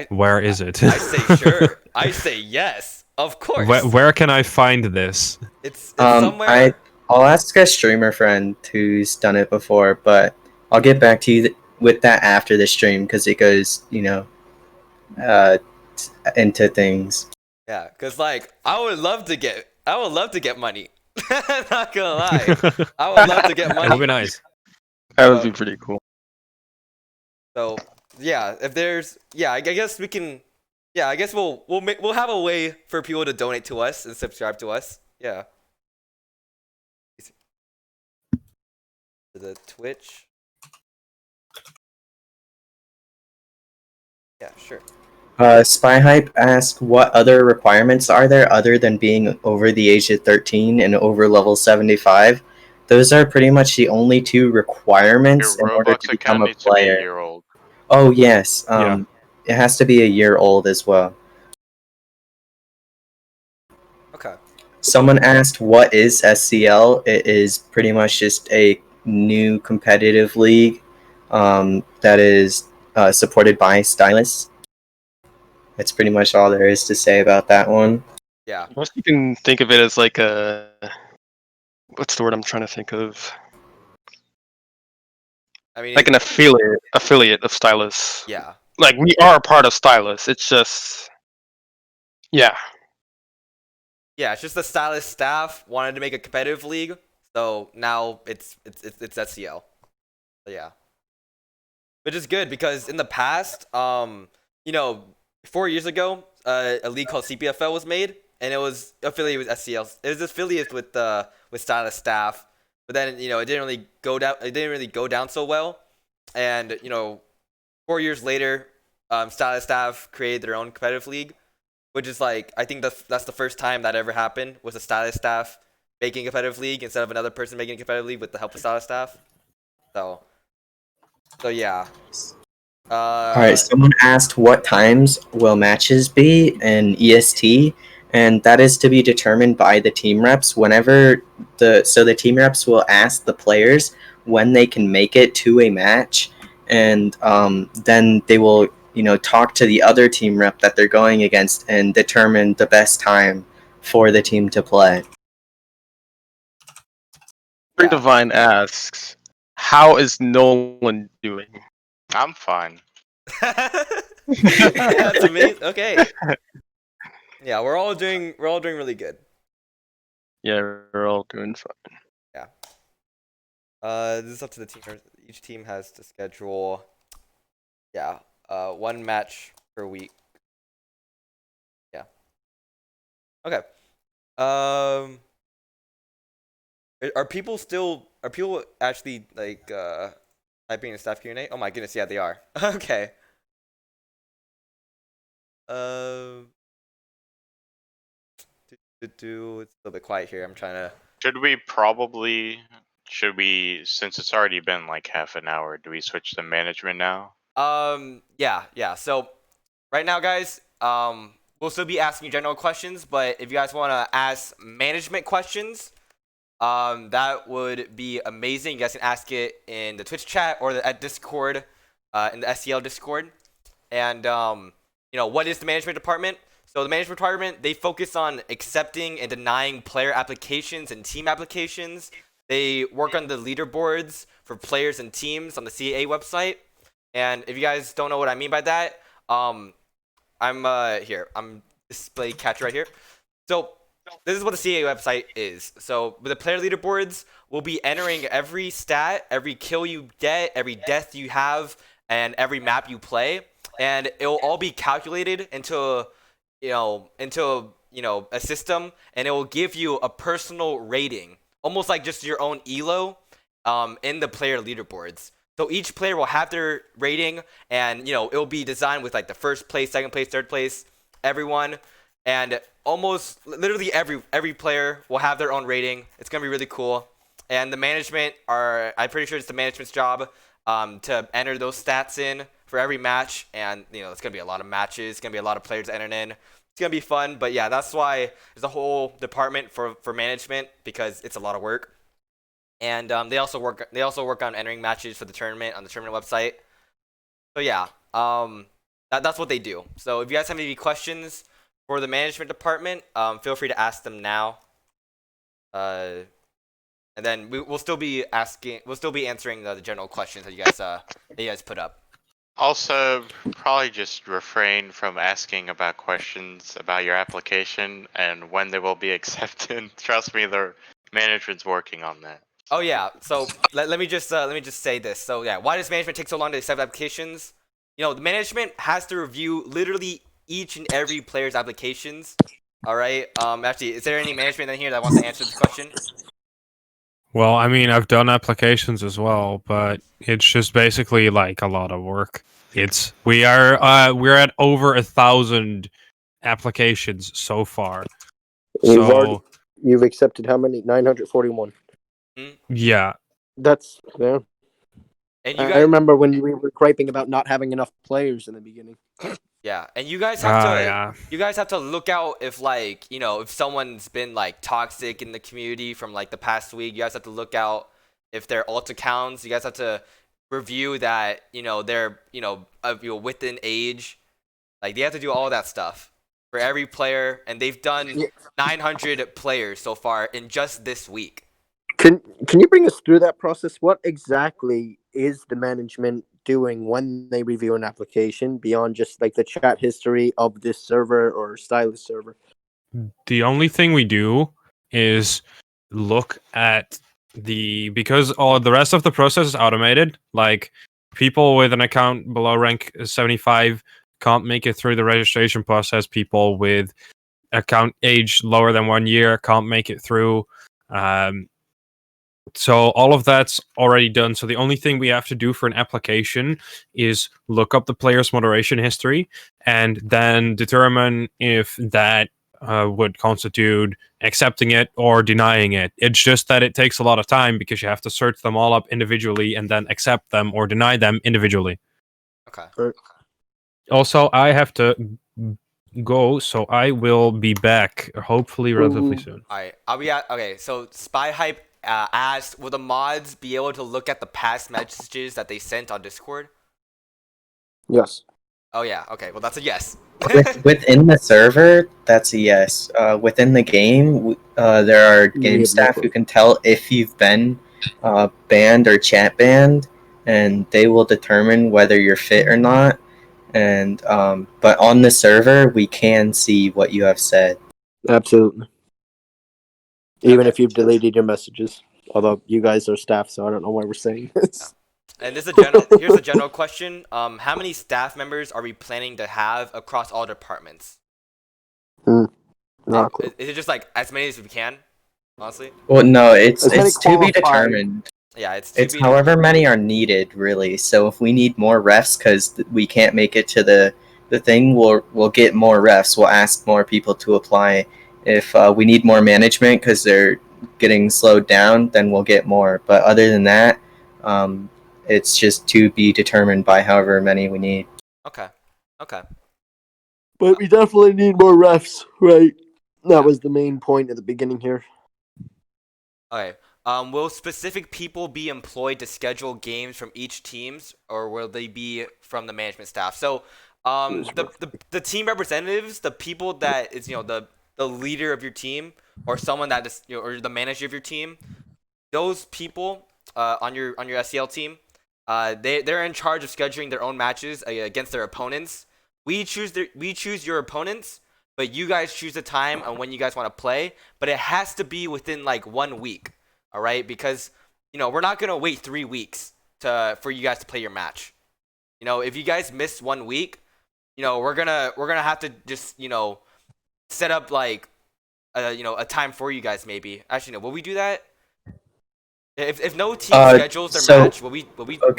Where is it? I say sure. I say yes. Of course. Where can I find this? It's somewhere. I'll ask a streamer friend who's done it before, but I'll get back to you with that after the stream because it goes, into things. Yeah, cause like I would love to get money. Not gonna lie, I would love to get That would money. be nice. That would be pretty cool. So yeah, if there's I guess we can. Yeah, I guess we'll have a way for people to donate to us and subscribe to us. Yeah. To the Twitch. Yeah, sure. Spy Hype asked, what other requirements are there other than being over the age of 13 and over level 75? Those are pretty much the only two requirements Your in order Roblox to become account a needs to be a player. year old. Oh, yes. Yeah. It has to be a year old as well. Okay. Someone asked, what is SCL? It is pretty much just a new competitive league that is supported by Stylis. That's pretty much all there is to say about that one. Yeah. I guess you can think of it as like a, what's the word I'm trying to think of? I mean, Like an affiliate of Stylus. yeah. Like we are a part of Stylus. It's just, yeah. Yeah, it's just the Stylis staff wanted to make a competitive league, so now it's SCL. So yeah, which is good because in the past, 4 years ago, a league called CPFL was made, and it was affiliated with SCL. It was affiliated with Stylis staff, but then it didn't really go down. It didn't really go down so well, and 4 years later, Stylis staff created their own competitive league. Which is like, I think that's the first time that ever happened, was a Stylis staff making a competitive league instead of another person making a competitive league with the help of Stylis staff. So yeah. Alright, someone asked what times will matches be in EST, and that is to be determined by the team reps. The team reps will ask the players when they can make it to a match, and then they will talk to the other team rep that they're going against and determine the best time for the team to play. Yeah. Divine asks, how is Nolan doing? I'm fine. That's amazing. Okay. Yeah, we're all doing really good. Yeah, we're all doing fine. Yeah. This is up to the team. Each team has to schedule, one match per week. Yeah. Okay. Are people actually like typing in staff Q&A? Oh my goodness, yeah, they are. Okay. It's a little bit quiet here. I'm trying to. Should we, since it's already been like half an hour, do we switch to management now? Yeah. So right now, guys, we'll still be asking general questions, but if you guys want to ask management questions, that would be amazing. You guys can ask it in the Twitch chat or at Discord, in the SCL Discord. And what is the management department? So the management department, they focus on accepting and denying player applications and team applications. They work on the leaderboards for players and teams on the CAA website. And if you guys don't know what I mean by that, I'm display catcher right here. So this is what the CAA website is. So with the player leaderboards, we'll be entering every stat, every kill you get, every death you have, and every map you play, and it will all be calculated into a system, and it will give you a personal rating, almost like just your own elo, in the player leaderboards. So each player will have their rating, and it will be designed with like the first place, second place, third place, everyone, and almost literally every player will have their own rating. It's gonna be really cool, and I'm pretty sure it's the management's job to enter those stats in for every match, and it's gonna be a lot of matches. It's gonna be a lot of players entering in. It's gonna be fun, but yeah, that's why there's a whole department for management, because it's a lot of work. And they also work on entering matches for the tournament on the tournament website. So yeah, that's what they do. So if you guys have any questions for the management department, feel free to ask them now. And then we'll still be answering the general questions that you guys put up. Also, probably just refrain from asking about questions about your application and when they will be accepted. Trust me, the management's working on that. Oh yeah. So let me just say this. So yeah, why does management take so long to accept applications? The management has to review literally each and every player's applications. All right. Actually, is there any management in here that wants to answer this question? Well, I mean, I've done applications as well, but it's just basically like a lot of work. We're at over 1,000 applications so far. You've accepted how many? 941. Yeah. That's And I remember when we were griping about not having enough players in the beginning. Yeah, and you guys have to look out if if someone's been like toxic in the community from like the past week. You guys have to look out if their alt accounts. You guys have to review that they're within age. Like they have to do all that stuff for every player, and they've done 900 players so far in just this week. Can you bring us through that process? What exactly is the management doing when they review an application beyond just like the chat history of this server or Stylis server? The only thing we do is look at because all the rest of the process is automated. Like people with an account below rank 75 can't make it through the registration process. People with account age lower than 1 year can't make it through. So all of that's already done. So the only thing we have to do for an application is look up the player's moderation history and then determine if that would constitute accepting it or denying it. It's just that it takes a lot of time because you have to search them all up individually and then accept them or deny them individually. Okay. Also, I have to go, so I will be back hopefully relatively soon. All right, okay. So Spy Hype asked, will the mods be able to look at the past messages that they sent on Discord? Yes. Oh yeah. Okay. Well, that's a yes. Within the server, that's a yes. Within the game, there are game staff who can tell if you've been banned or chat banned, and they will determine whether you're fit or not. And but on the server, we can see what you have said. Absolutely. Even if you've deleted your messages. Although you guys are staff, so I don't know why we're saying this. And here's a general question. How many staff members are we planning to have across all departments? Not cool. Is it just like as many as we can? Honestly. Well, no, it's to be determined. Yeah, it's however many are needed, really. So if we need more refs because we can't make it to the thing, we'll get more refs. We'll ask more people to apply. If we need more management because they're getting slowed down, then we'll get more. But other than that, it's just to be determined by however many we need. Okay. But we definitely need more refs, right? That was the main point at the beginning here. Okay. Will specific people be employed to schedule games from each teams, or will they be from the management staff? So, the team representatives, the people that is the leader of your team, or someone that is or the manager of your team, those people on your SCL team, they're in charge of scheduling their own matches against their opponents. We choose your opponents, but you guys choose the time on when you guys want to play. But it has to be within like 1 week, all right? Because we're not gonna wait 3 weeks for you guys to play your match. If you guys miss 1 week, we're gonna have to just set up like a time for you guys maybe. Actually, no, will we do that? If no team schedules their match, will we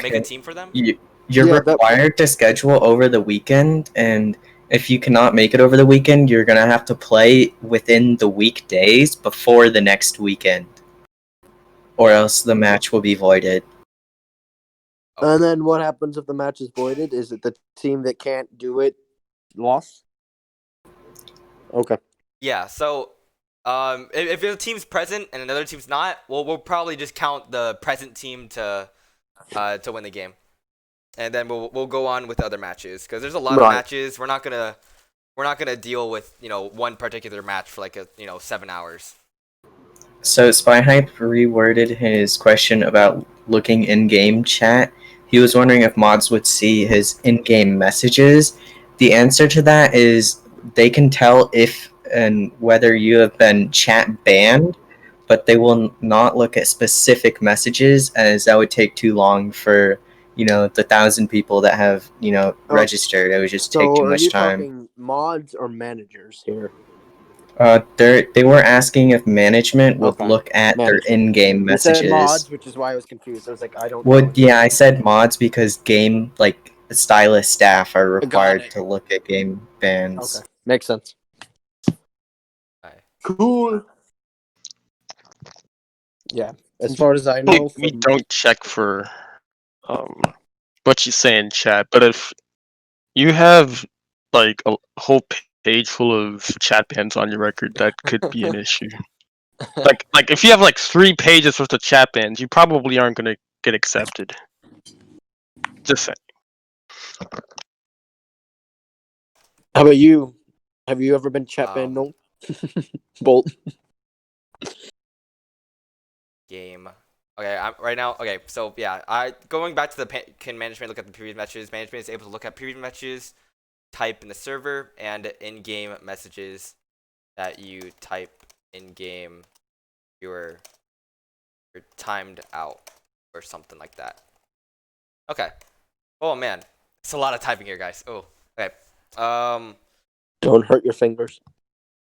make a team for them? You're Yeah, required to schedule over the weekend, and if you cannot make it over the weekend, you're gonna have to play within the weekdays before the next weekend, or else the match will be voided. And then what happens if the match is voided? Is it the team that can't do it lost? Okay. Yeah. So, if the team's present and another team's not, we'll probably just count the present team to win the game, and then we'll go on with other matches because there's a lot of matches. We're not gonna deal with one particular match for like 7 hours. So SpyHype reworded his question about looking in-game chat. He was wondering if mods would see his in-game messages. The answer to that is they can tell if and whether you have been chat banned, but they will not look at specific messages, as that would take too long for the 1,000 people that have registered. It would just take too much time. So are you talking mods or managers here? They were asking if management would look at their in-game messages. You said mods, which is why I was confused. I was like, I don't. Yeah, I said mods because game Stylis staff are required to look at game bans. Okay, makes sense. Cool. Yeah, as far as I know, we don't check for what you say in chat, but if you have like a whole page full of chat bans on your record, that could be an issue. like if you have like 3 pages worth of chat bans, you probably aren't gonna get accepted. Just saying. How about you? Have you ever been chat banned? No. Bolt. Game. Okay, right now. Okay, so yeah, going back to can management look at the previous matches? Management is able to look at previous matches, type in the server, and in-game messages that you type in-game. You're timed out or something like that. Okay. Oh man, it's a lot of typing here, guys. Oh, okay. Don't hurt your fingers.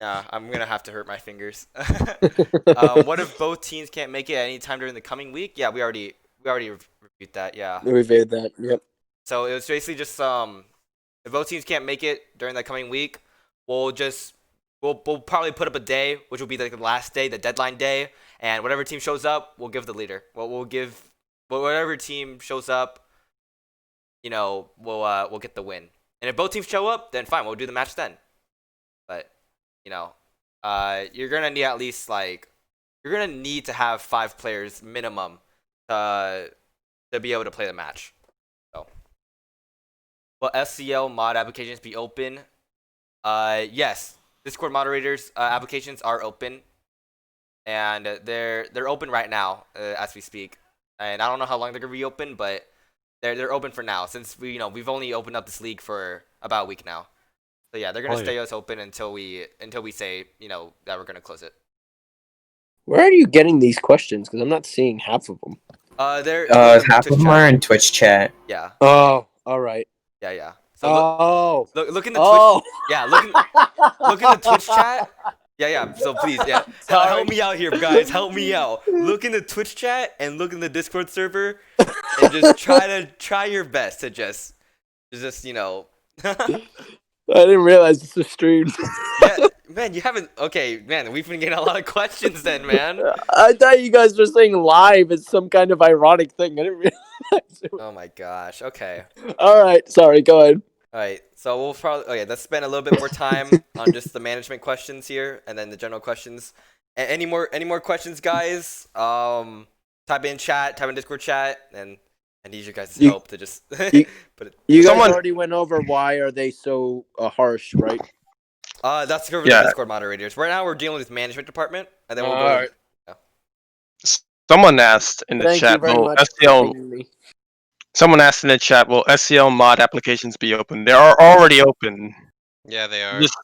Yeah, I'm gonna have to hurt my fingers. What if both teams can't make it at any time during the coming week? Yeah, we already reviewed that. Yeah. We reviewed that. Yep. So it was basically just if both teams can't make it during the coming week, we'll probably put up a day, which will be like the last day, the deadline day, and whatever team shows up, we'll give the leader. We'll give whatever team shows up, we'll get the win. And if both teams show up, then fine, we'll do the match then. But you're gonna need at least you're gonna need to have 5 players minimum to be able to play the match. So, will SCL mod applications be open? Yes, Discord moderators applications are open, and they're open right now as we speak. And I don't know how long they're gonna be open, but they're open for now since we've only opened up this league for about a week now. So yeah, they're gonna stay us open until we say that we're gonna close it. Where are you getting these questions? Because I'm not seeing half of them. They're half of them are in Twitch chat. Yeah. Oh, all right. Yeah. So look in the Twitch. Yeah, look in the Twitch chat. Yeah. So please, help me out here, guys. Help me out. Look in the Twitch chat and look in the Discord server, and just try your best to just I didn't realize this was streamed. Yeah, man, you haven't. Okay, man, we've been getting a lot of questions then, man. I thought you guys were saying live is some kind of ironic thing. I didn't realize. Oh my gosh. Okay. All right. Sorry. Go ahead. All right. So we'll probably let's spend a little bit more time on just the management questions here, and then the general questions. Any more questions, guys? Type in chat, type in Discord chat, and I need your guys' help to just you- put it. You guys Someone- already went over why are they so harsh, right? That's over Yeah. the Discord moderators. Right now we're dealing with management department, and then we'll go. Alright. Someone asked in the Thank you chat, very will much for SCL entertaining me. Someone asked in the chat, will SCL mod applications be open? They are already open. Yeah, they are. Just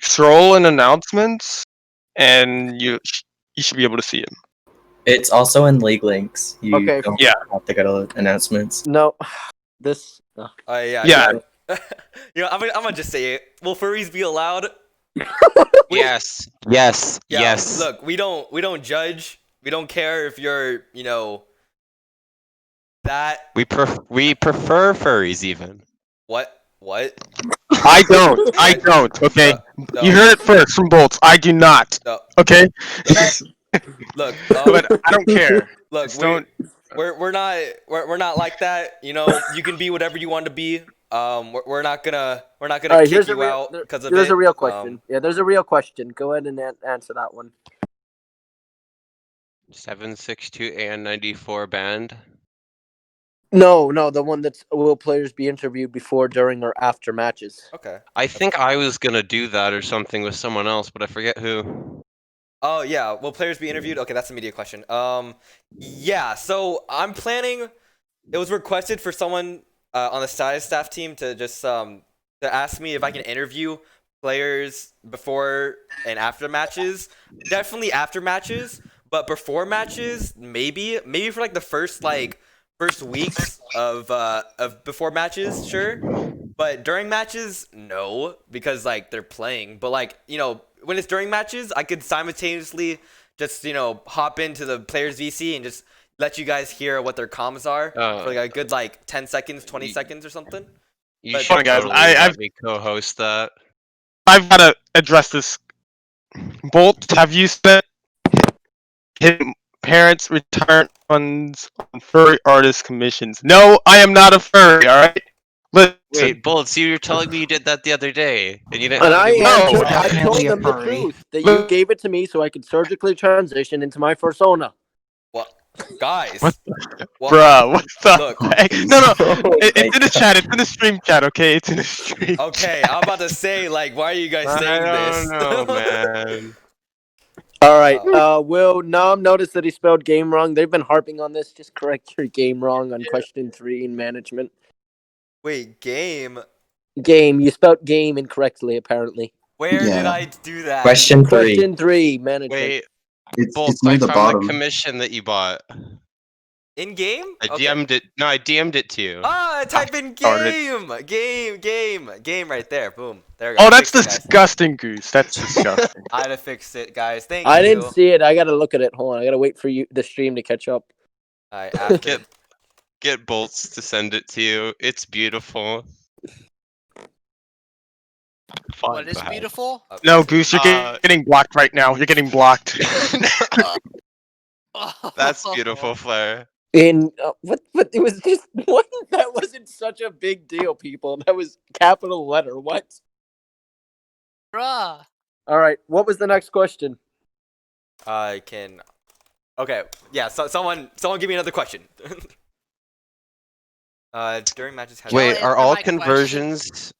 scroll in announcements, and you should be able to see it. It's also in league links. You Okay. don't Yeah. have to go to announcements. No, this. Yeah. Yeah. You know, I'm gonna just say it. Will furries be allowed? Yes. Yes. Yeah, Yes. Look, we don't judge. We don't care if you're, that. We prefer furries even. What? I don't. Okay, No. you heard it first from Bolts. I do not. No. Okay, Look, but I don't care. look, Just don't. we're not like that. You know, you can be whatever you want to be. We're not gonna Alright, kick you out because of it. There's a real question. Yeah, there's a real question. Go ahead and answer that one. 762 and 94 band. No, the one that's will players be interviewed before, during, or after matches? Okay. I think I was gonna do that or something with someone else, but I forget who. Oh yeah, will players be interviewed? Okay, that's a media question. Yeah. So I'm planning. It was requested for someone on the Stylis staff team to just to ask me if I can interview players before and after matches. Definitely after matches, but before matches, maybe for like the first weeks of before matches, sure. But during matches, no, because like they're playing. But like, when it's during matches, I could simultaneously just, hop into the players VC and just let you guys hear what their comms are for like a good 10 seconds, 20 seconds or something. You But- should Hold on, guys. totally I've- let me co-host that. I've got to address this. Bolt, have you spent him parents' retirement funds on furry artist commissions? No, I am not a furry. All right. Listen. Wait, Bullets, you were telling me you did that the other day, and you didn't. And have I any No. money. answered. I Definitely told a them the furry. truth that you gave it to me so I could surgically transition into my persona. What, guys? What What- Bruh, what the Look. heck? No, Oh it's my in the chat. It's in the stream chat. Okay, it's in the stream. Okay, I'm about to say why are you guys saying I this? don't know, man. All right. Will Nom noticed that he spelled game wrong. They've been harping on this. Just correct your game wrong on question 3 in management. Wait, game? Game. You spelled game incorrectly, apparently. Where did Yeah. I do that? Question 3. Question 3, management. Wait, It's Bolts, near I the found bottom. the commission that you bought. In game? I DM'd it. No, I DM'd it to you. Ah, type in darn it. game right there. Boom. There we go. Oh, that's Fixed it, guys. disgusting, Goose. That's disgusting. I had to fix it, guys. Thank you. I didn't see it. I gotta look at it. Hold on. I gotta wait for the stream to catch up. Alright, after. Get Bolts to send it to you. It's beautiful. What is beautiful? No, Goose, you're getting blocked right now. You're getting blocked. That's beautiful, Flair. In what? It was just what? That wasn't such a big deal, people. That was capital letter. What? Bruh. All right. What was the next question? I can. Okay, yeah. So someone give me another question. During matches. Has Wait, answer are all my question? conversions?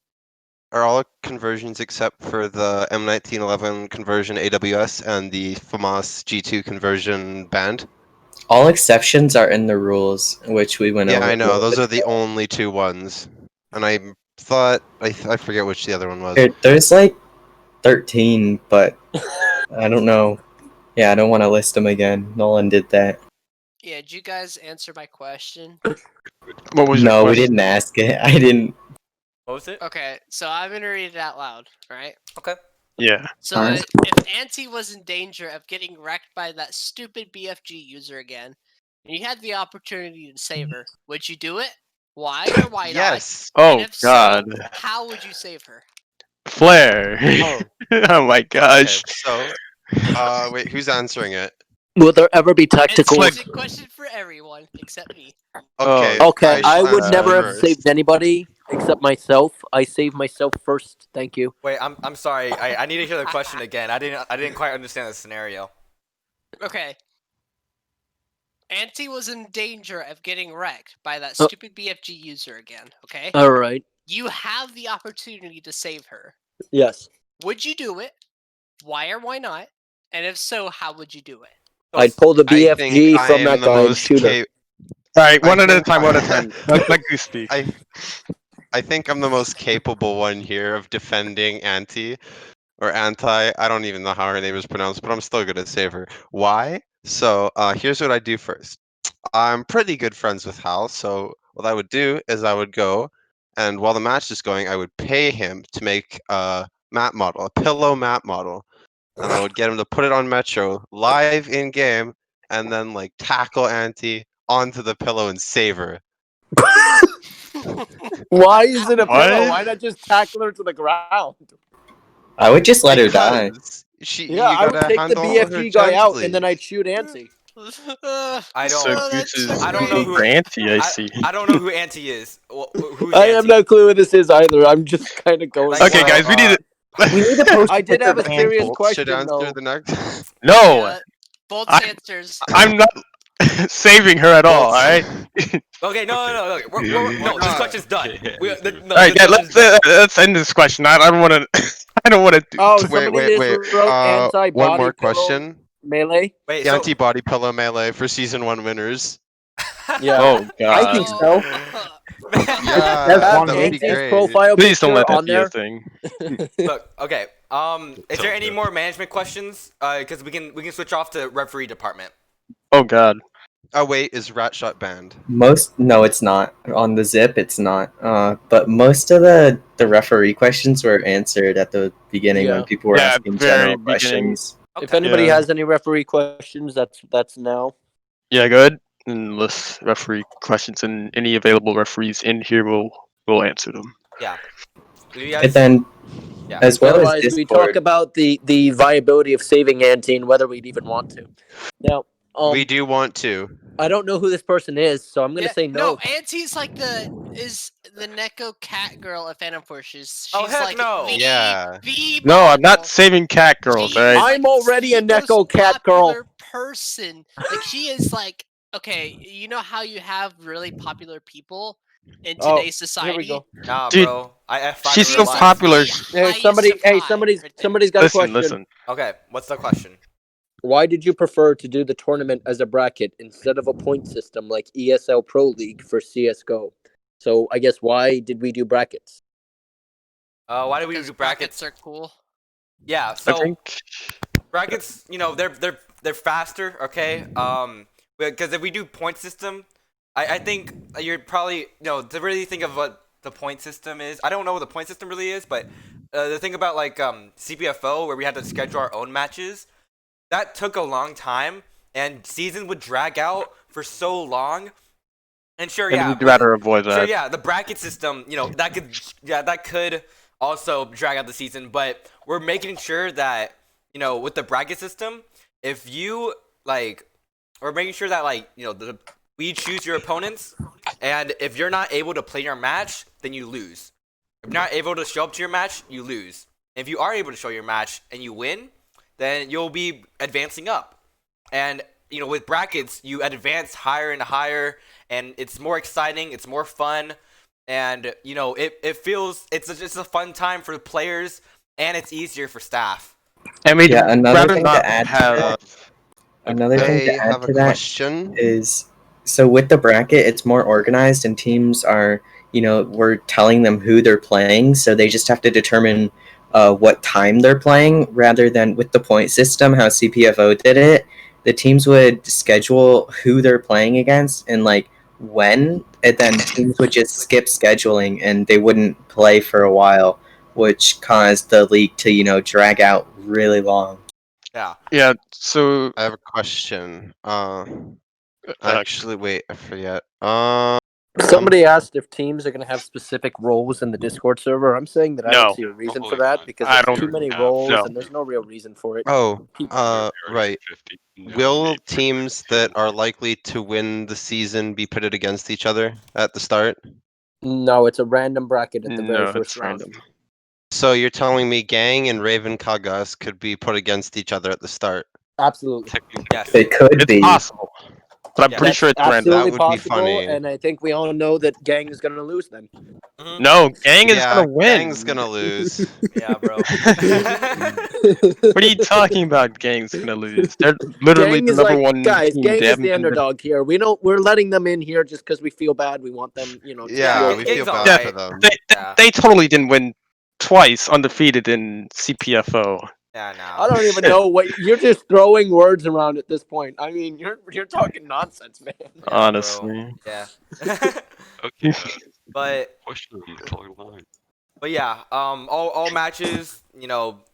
Are all conversions except for the M1911 conversion AWS and the FAMAS G2 conversion banned? All exceptions are in the rules, which we went over. Yeah, I a know. little Those bit are the ago. only two ones. And I thought I forget which the other one was. There's 13, but I don't know. Yeah, I don't want to list them again. Nolan did that. Yeah, did you guys answer my question? What was your No, we question? didn't ask it. I didn't. What was it? Okay, so I'm gonna read it out loud, right? Okay. Yeah. So Alright. if Auntie was in danger of getting wrecked by that stupid BFG user again, and you had the opportunity to save her, would you do it? Why or why Yes. not? Oh And if so, God, how would you save her? Flare. Oh. Oh my gosh. Okay, so, wait, who's answering it? Will there ever be It's tactical? a question for everyone except me. Okay. Okay, I shall would answer never have first. saved anybody. Except myself. I save myself first. Thank you. Wait, I'm sorry. I need to hear the question again. I didn't quite understand the scenario. Okay. Auntie was in danger of getting wrecked by that Oh. stupid BFG user again, okay? All right. You have the opportunity to save her. Yes. Would you do it? Why or why not? And if so, how would you do it? I'd pull the I think BFG I from am that the guy and most shoot her. All right, I one at a think time. I- One at a time. Let Goose speak. I think I'm the most capable one here of defending anti or anti. I don't even know how her name is pronounced, but I'm still gonna save her. Why? So here's what I do first. I'm pretty good friends with Hal, so what I would do is I would go and while the match is going, I would pay him to make a map model, a pillow map model. And I would get him to put it on Metro live in game and then like tackle Auntie onto the pillow and save her. Why is it a pillow? What? Why not just tackle her to the ground? I would just let her die. Because Yeah, you I would gotta take the handle her BFG guy out and gently. then I'd shoot Auntie. I So don't. Goose is I don't know who for Auntie, I see. I don't know who Auntie is. Who's I Auntie? have no clue who this is either. I'm just kind of going. Like, Okay, well, guys, we need to. We need to post I a did picture have of a serious Auntie. Bolt should question answer though. the next. No, Yeah, both I- answers. I'm not saving her at all. All Bolts. right. Okay, no. Okay, no, this question's done. No, All right, this yeah. question's done. Let's end this question. I don't want to. I don't want to. Oh, Wait, somebody wait, just wait. wrote anti-body One more pillow question. melee. Wait, so Anti-body pillow melee for season 1 winners. Yeah. Oh God. I think so. Yeah, That's that one would be Auntie's great. profile Please don't picture let that on be a there. thing. look, okay. Is there any more management questions? Because we can switch off to referee department. Oh God. Oh wait, is Rat Shot banned? No, it's not. On the zip, it's not. But most of the referee questions were answered at the beginning Yeah. when people were Yeah, asking very general beginning. questions. If Okay. anybody Yeah. has any referee questions, that's now. Yeah, good. And list referee questions and any available referees in here will answer them. Yeah. Do you And guys? then, Yeah. as well Otherwise, as we talk Discord, about the viability of saving Auntie and whether we'd even want to. Now, We do want to. I don't know who this person is, so I'm gonna Yeah, say no. Auntie's like the Neko cat girl of Phantom Force. She's Oh, heck like no. Yeah. the No, I'm not model. saving cat girls. She's All right. I'm already a the most Neko cat girl. popular person. Like she is like okay, you know how you have really popular people in Oh, today's society. Here we go. Nah, Dude, bro. I F5 she's in so real life. popular. Hey, somebody's got a Listen, question. listen. Okay, what's the question? Why did you prefer to do the tournament as a bracket instead of a point system like ESL Pro League for CS:GO? So I guess why did we do brackets? Why do we Because do brackets? are cool. Yeah. I So think brackets, they're faster. Okay. Because if we do point system, I think you're probably to really think of what the point system is. I don't know what the point system really is, but the thing about like CPFO where we had to schedule our own matches, that took a long time, and season would drag out for so long. And sure, and yeah, we'd rather avoid that. sure, yeah, the bracket system, that could also drag out the season, but we're making sure that with the bracket system, if you we're making sure that we choose your opponents, and if you're not able to play your match, then you lose. If you're not able to show up to your match, you lose. If you are able to show your match and you win, then you'll be advancing up. And with brackets, you advance higher and higher, and it's more exciting, it's more fun, and it feels it's just a fun time for the players, and it's easier for staff. And we'd Yeah, another rather thing not to add to have. that- another thing to I add have to a that question. is so with the bracket, it's more organized, and teams are we're telling them who they're playing, so they just have to determine what time they're playing, rather than with the point system how CPFO did it. The teams would schedule who they're playing against and when, and then teams would just skip scheduling and they wouldn't play for a while, which caused the league to drag out really long. Yeah. Yeah. So I have a question. Actually, wait, I forget. Somebody asked if teams are going to have specific roles in the Discord server. I'm saying that I No. don't see a reason for that because I there's don't too many have- roles no. and there's no real reason for it. Oh, People- right. Will teams that are likely to win the season be pitted against each other at the start? No, it's a random bracket at the very No, first it's round. random. So you're telling me Gang and Raven Kagas could be put against each other at the start? Absolutely. Yes. It could It's be. possible, but I'm Yeah. pretty That's sure it's random. absolutely That would be possible, funny. and I think we all know that Gang is going to lose then. Mhm. No, Gang is Yeah, gonna win. Gang's gonna lose. Yeah, bro. What are you talking about? Gang's gonna lose. They're literally Gang the is number like, one guys, team. Gang They is haven't the been underdog here. We're letting them in here just because we feel bad. We want them, to Yeah, feel we okay. feel Gang's bad for alright. them. Yeah. They totally didn't win twice undefeated in CPFO. Yeah, no. I don't even know what you're just throwing words around at this point. I mean, you're talking nonsense, man. Yeah, bro. Honestly. Yeah. Okay. But Question on the clock line. But yeah, all matches,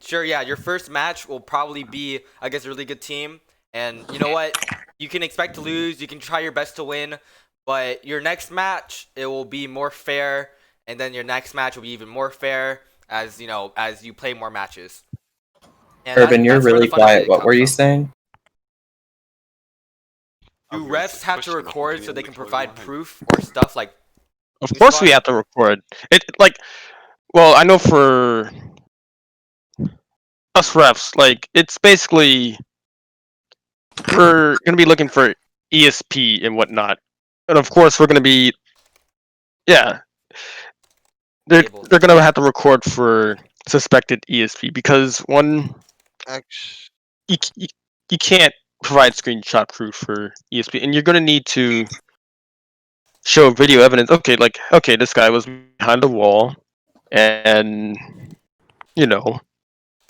sure, yeah, your first match will probably be against a really good team, and you know what, you can expect to lose, you can try your best to win, but your next match it will be more fair, and then your next match will be even more fair as as you play more matches. And Urban, you're that's where the really fun of quiet. it What were comes you from. saying? Do I'm gonna refs say have to question record on so they the can clock provide line. proof or stuff like? Of course we spotting? have to record. Well, I know for us refs, it's basically we're gonna be looking for ESP and whatnot. And of course we're gonna be they're Tables. they're gonna have to record for suspected ESP because one Actually, you can't provide screenshot proof for ESP, and you're gonna need to show video evidence. Okay, this guy was behind a wall, and you know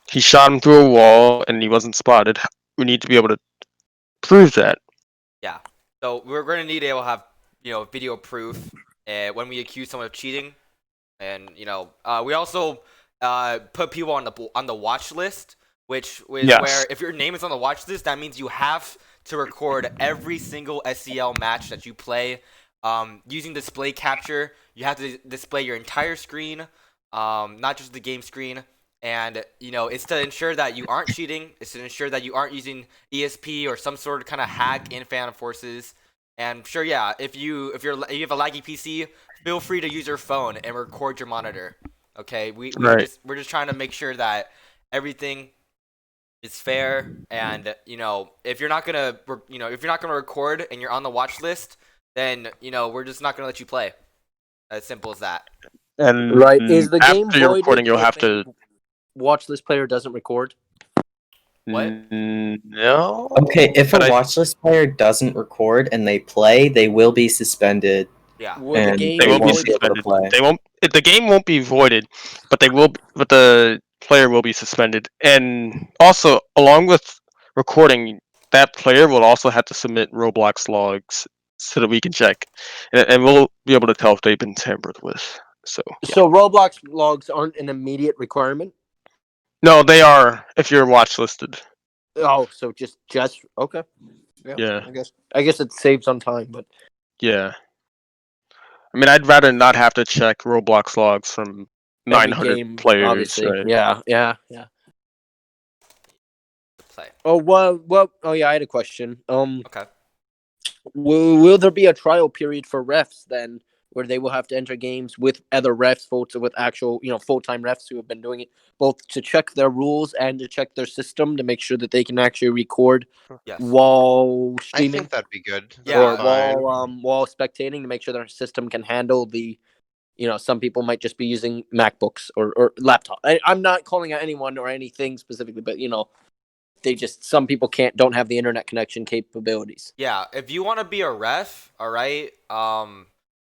he shot him through a wall, and he wasn't spotted. We need to be able to prove that. Yeah. So we're going to need to have video proof when we accuse someone of cheating, and we also put people on the watch list, which is Yes. where if your name is on the watch list, that means you have to record every single SCL match that you play. Using display capture, you have to display your entire screen, not just the game screen. And it's to ensure that you aren't cheating. It's to ensure that you aren't using ESP or some sort of kind of hack in Fan Forces. And sure, yeah, if you have a laggy PC, feel free to use your phone and record your monitor. Okay, we're Right. just trying to make sure that everything is fair. And if you're not gonna record and you're on the watch list, then we're just not gonna let you play. As simple as that. And Right? Is the game after you're voided recording, you'll if have a to. watch list player doesn't record? What? No. Okay, if But a I- watchlist player doesn't record and they play, they will be suspended. Yeah. Will the And game They they will be won't be able to suspended. play. They won't. The game won't be voided, but but the player will be suspended. And also, along with recording, that player will also have to submit Roblox logs so that we can check, and we'll be able to tell if they've been tampered with. So yeah. So Roblox logs aren't an immediate requirement. No, they are if you're watch listed. Oh, so just okay. Yeah. I guess it saves on time, but Yeah. I mean, I'd rather not have to check Roblox logs from every 900 game, players. obviously. Right? Yeah. Play. Oh well. Oh yeah, I had a question. Okay. Will there be a trial period for refs then, where they will have to enter games with other refs, with actual full-time refs who have been doing it, both to check their rules and to check their system to make sure that they can actually record Yes. while I streaming think that'd be good. Yeah. or That'd be fine. while spectating to make sure their system can handle the. Some people might just be using MacBooks or laptop. I'm not calling out anyone or anything specifically, but some people don't have the internet connection capabilities. Yeah, if you want to be a ref, all right,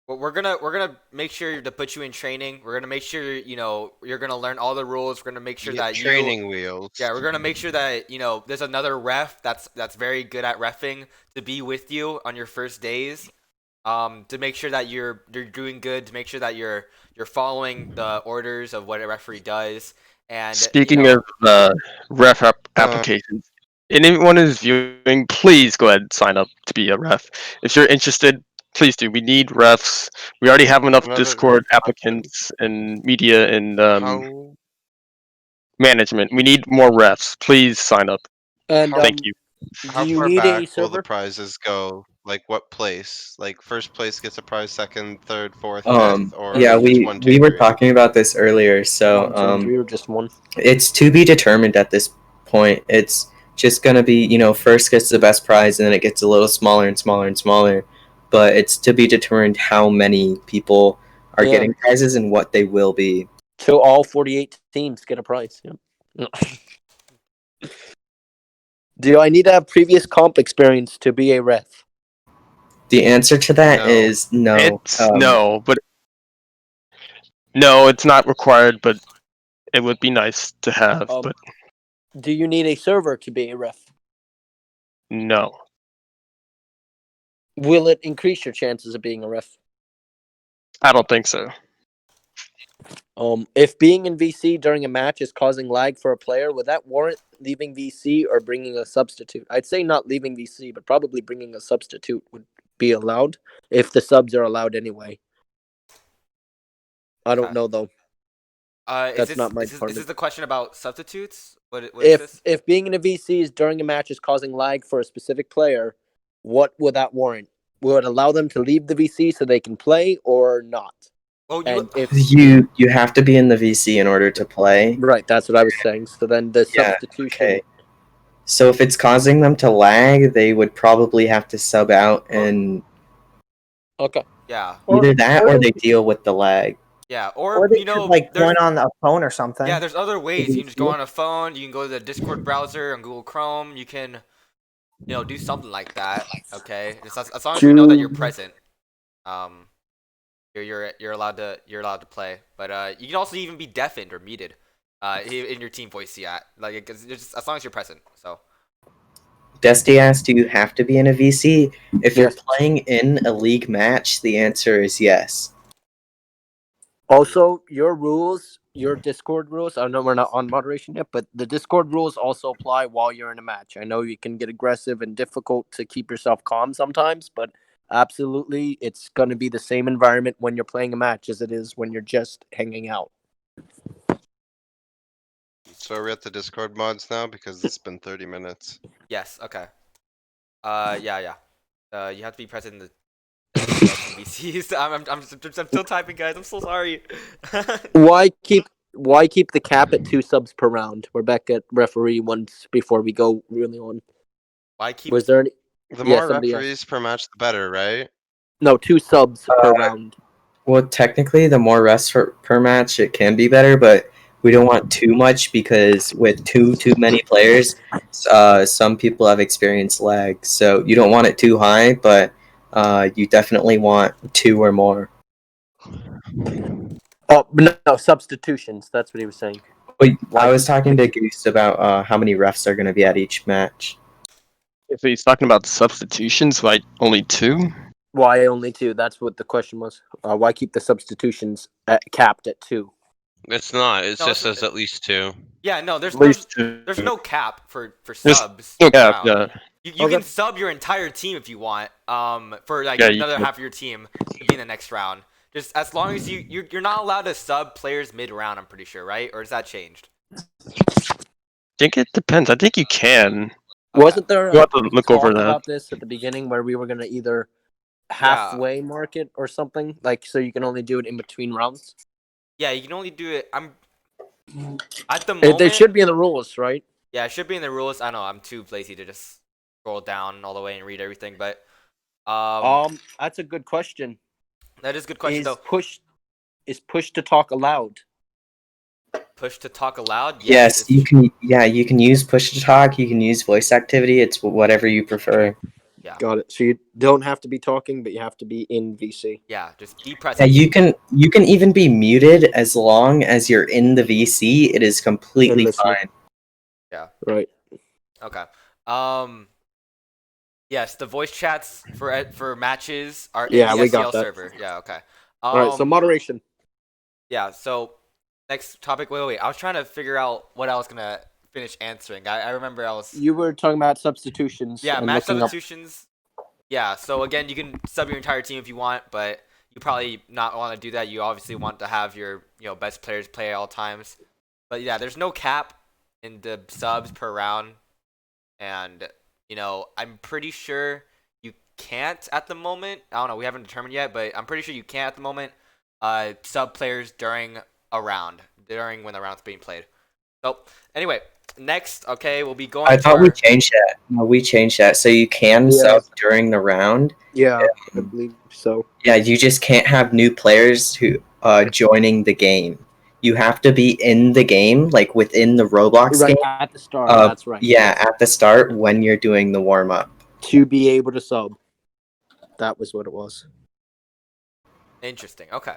we're gonna make sure to put you in training. We're gonna make sure you're gonna learn all the rules. We're gonna make sure that Training wheels. Yeah, we're gonna make sure that there's another ref that's very good at refing to be with you on your first days. To make sure that you're doing good, to make sure that you're following the orders of what a referee does. And Speaking of ref applications, anyone who's viewing, please go ahead and sign up to be a ref. If you're interested, please do. We need refs. We already have enough Another Discord question. applicants and media and How management. We need more refs. Please sign up. And Thank you. do how you far need a back will the server? prizes go? Like what place? Like first place gets a prize, second, third, fourth, Um, fifth, or yeah, just we one, two, we were three? talking about this earlier, so 1, 2, and 3, or just one? it's to be determined at this point. It's just gonna be, first gets the best prize, and then it gets a little smaller and smaller and smaller. But it's to be determined how many people are Yeah. getting prizes and what they will be. So all 48 teams get a prize. Yeah. Do I need to have previous comp experience to be a ref? The answer to that No. is no. It's no, it's not required, but it would be nice to have. But Do you need a server to be a ref? no, Will it increase your chances of being a ref? I don't think so. If being in VC during a match is causing lag for a player, would that warrant leaving VC or bringing a substitute? I'd say not leaving VC, but probably bringing a substitute would be allowed if the subs are allowed anyway. I don't know though. That's not my Is department. this the question about substitutes? What is this? If being in a VC is during a match is causing lag for a specific player, what would that warrant? Will it allow them to leave the VC so they can play or not? Oh, And if You have to be in the VC in order to play. right, that's what I was saying. So then the Yeah, substitution. okay. So if it's causing them to lag, they would probably have to sub out and Okay. Yeah. either that or they deal with the lag. Yeah, Or they could like join on a phone or something. Yeah, there's other ways. You can just go on a phone. You can go to the Discord browser on Google Chrome. You can, do something like that. Okay, just as long as we know that you're present, you're allowed to play. But you can also even be deafened or muted, in your team voice chat. Like just as long as you're present. So. Dusty asked, "Do you have to be in a VC?" If you're playing in a league match, the answer is yes. Also, your rules, your Discord rules, I know we're not on moderation yet, but the Discord rules also apply while you're in a match. I know you can get aggressive and difficult to keep yourself calm sometimes, but absolutely, it's going to be the same environment when you're playing a match as it is when you're just hanging out. So are we at the Discord mods now? Because it's been 30 minutes. Yes. Okay. Yeah. You have to be present in the VCs. I'm still typing, guys. I'm so sorry. Why keep the cap at 2 subs per round? We're back at referee once before we go really on. Why keep? Was there any? The Yeah, more somebody referees else. per match, the better, right? No, 2 subs per round. Well, technically, the more rests per match, it can be better, but we don't want too much because with too many players, some people have experienced lag. So you don't want it too high, but you definitely want 2 or more. Oh, no, substitutions. That's what he was saying. But I was talking to Goose about how many refs are going to be at each match. If he's talking about substitutions, like only 2. Why only 2? That's what the question was. Why keep the substitutions capped at 2? It's not. It No, just says at least 2. Yeah, no, there's At least there's no cap for There's subs. no cap, around. yeah. You can sub your entire team if you want. For like Yeah, you another can. half of your team to be in the next round. Just as long as you're not allowed to sub players mid round. I'm pretty sure, right? Or has that changed? I think it depends. I think you can. Wasn't there We'll have to look talk over that. about this at the beginning where we were going to either halfway mark it or something? Like, so you can only do it in between rounds? Yeah, you can only do it. At the moment. They should be in the rules, right? Yeah, it should be in the rules. I know I'm too lazy to just scroll down all the way and read everything, but that's a good question. That is a good question though. Is push to talk allowed? Push to talk aloud? Yes, you can. Yeah, you can use push to talk. You can use voice activity. It's whatever you prefer. Yeah. Got it. So you don't have to be talking, but you have to be in VC. Yeah, just be Yeah, present. you can even be muted as long as you're in the VC. It is completely fine. Yeah. Right. Okay. Yes, the voice chats for matches are in the we SCL got that. server. Yeah. Okay. All right. So moderation. Yeah. So next topic. Wait. I was trying to figure out what I was gonna finish answering. I remember I was. You were talking about substitutions. Yeah, and match looking up- substitutions. Yeah. So again, you can sub your entire team if you want, but you probably not want to do that. You obviously want to have your best players play at all times. But yeah, there's no cap in the subs per round, and I'm pretty sure you can't at the moment. I don't know. We haven't determined yet, but I'm pretty sure you can't at the moment. Sub players during a round, during when the round's being played. So anyway, next, okay, we'll be going. I to thought we our- changed that. No, we changed that. So you can sub during the round. Yeah, I believe so. Yeah, you just can't have new players who joining the game. You have to be in the game, like within the Roblox Right game. at the start. That's right. Yeah, at the start when you're doing the warm up. To be able to sub. That was what it was. Interesting. Okay.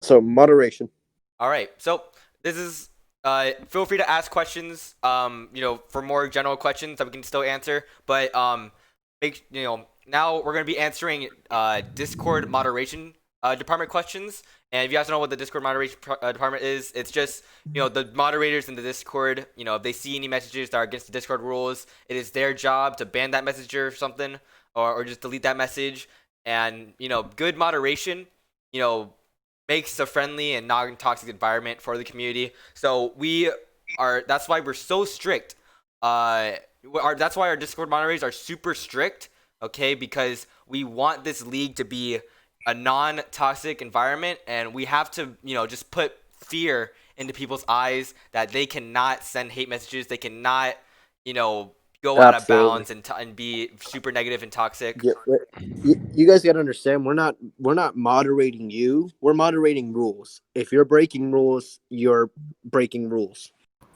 So moderation. All right. So this is. Feel free to ask questions. For more general questions that we can still answer. But now we're gonna be answering Discord moderation department questions. And if you guys don't know what the Discord moderation department is, it's just the moderators in the Discord. If they see any messages that are against the Discord rules, it is their job to ban that message or something, or just delete that message. And good moderation, makes a friendly and non-toxic environment for the community. So that's why we're so strict. That's why our Discord moderators are super strict, okay? Because we want this league to be a non-toxic environment, and we have to, just put fear into people's eyes that they cannot send hate messages. They cannot, go out of bounds and be super negative and toxic. Yeah, you guys gotta understand, we're not moderating you. We're moderating rules. If you're breaking rules, you're breaking rules.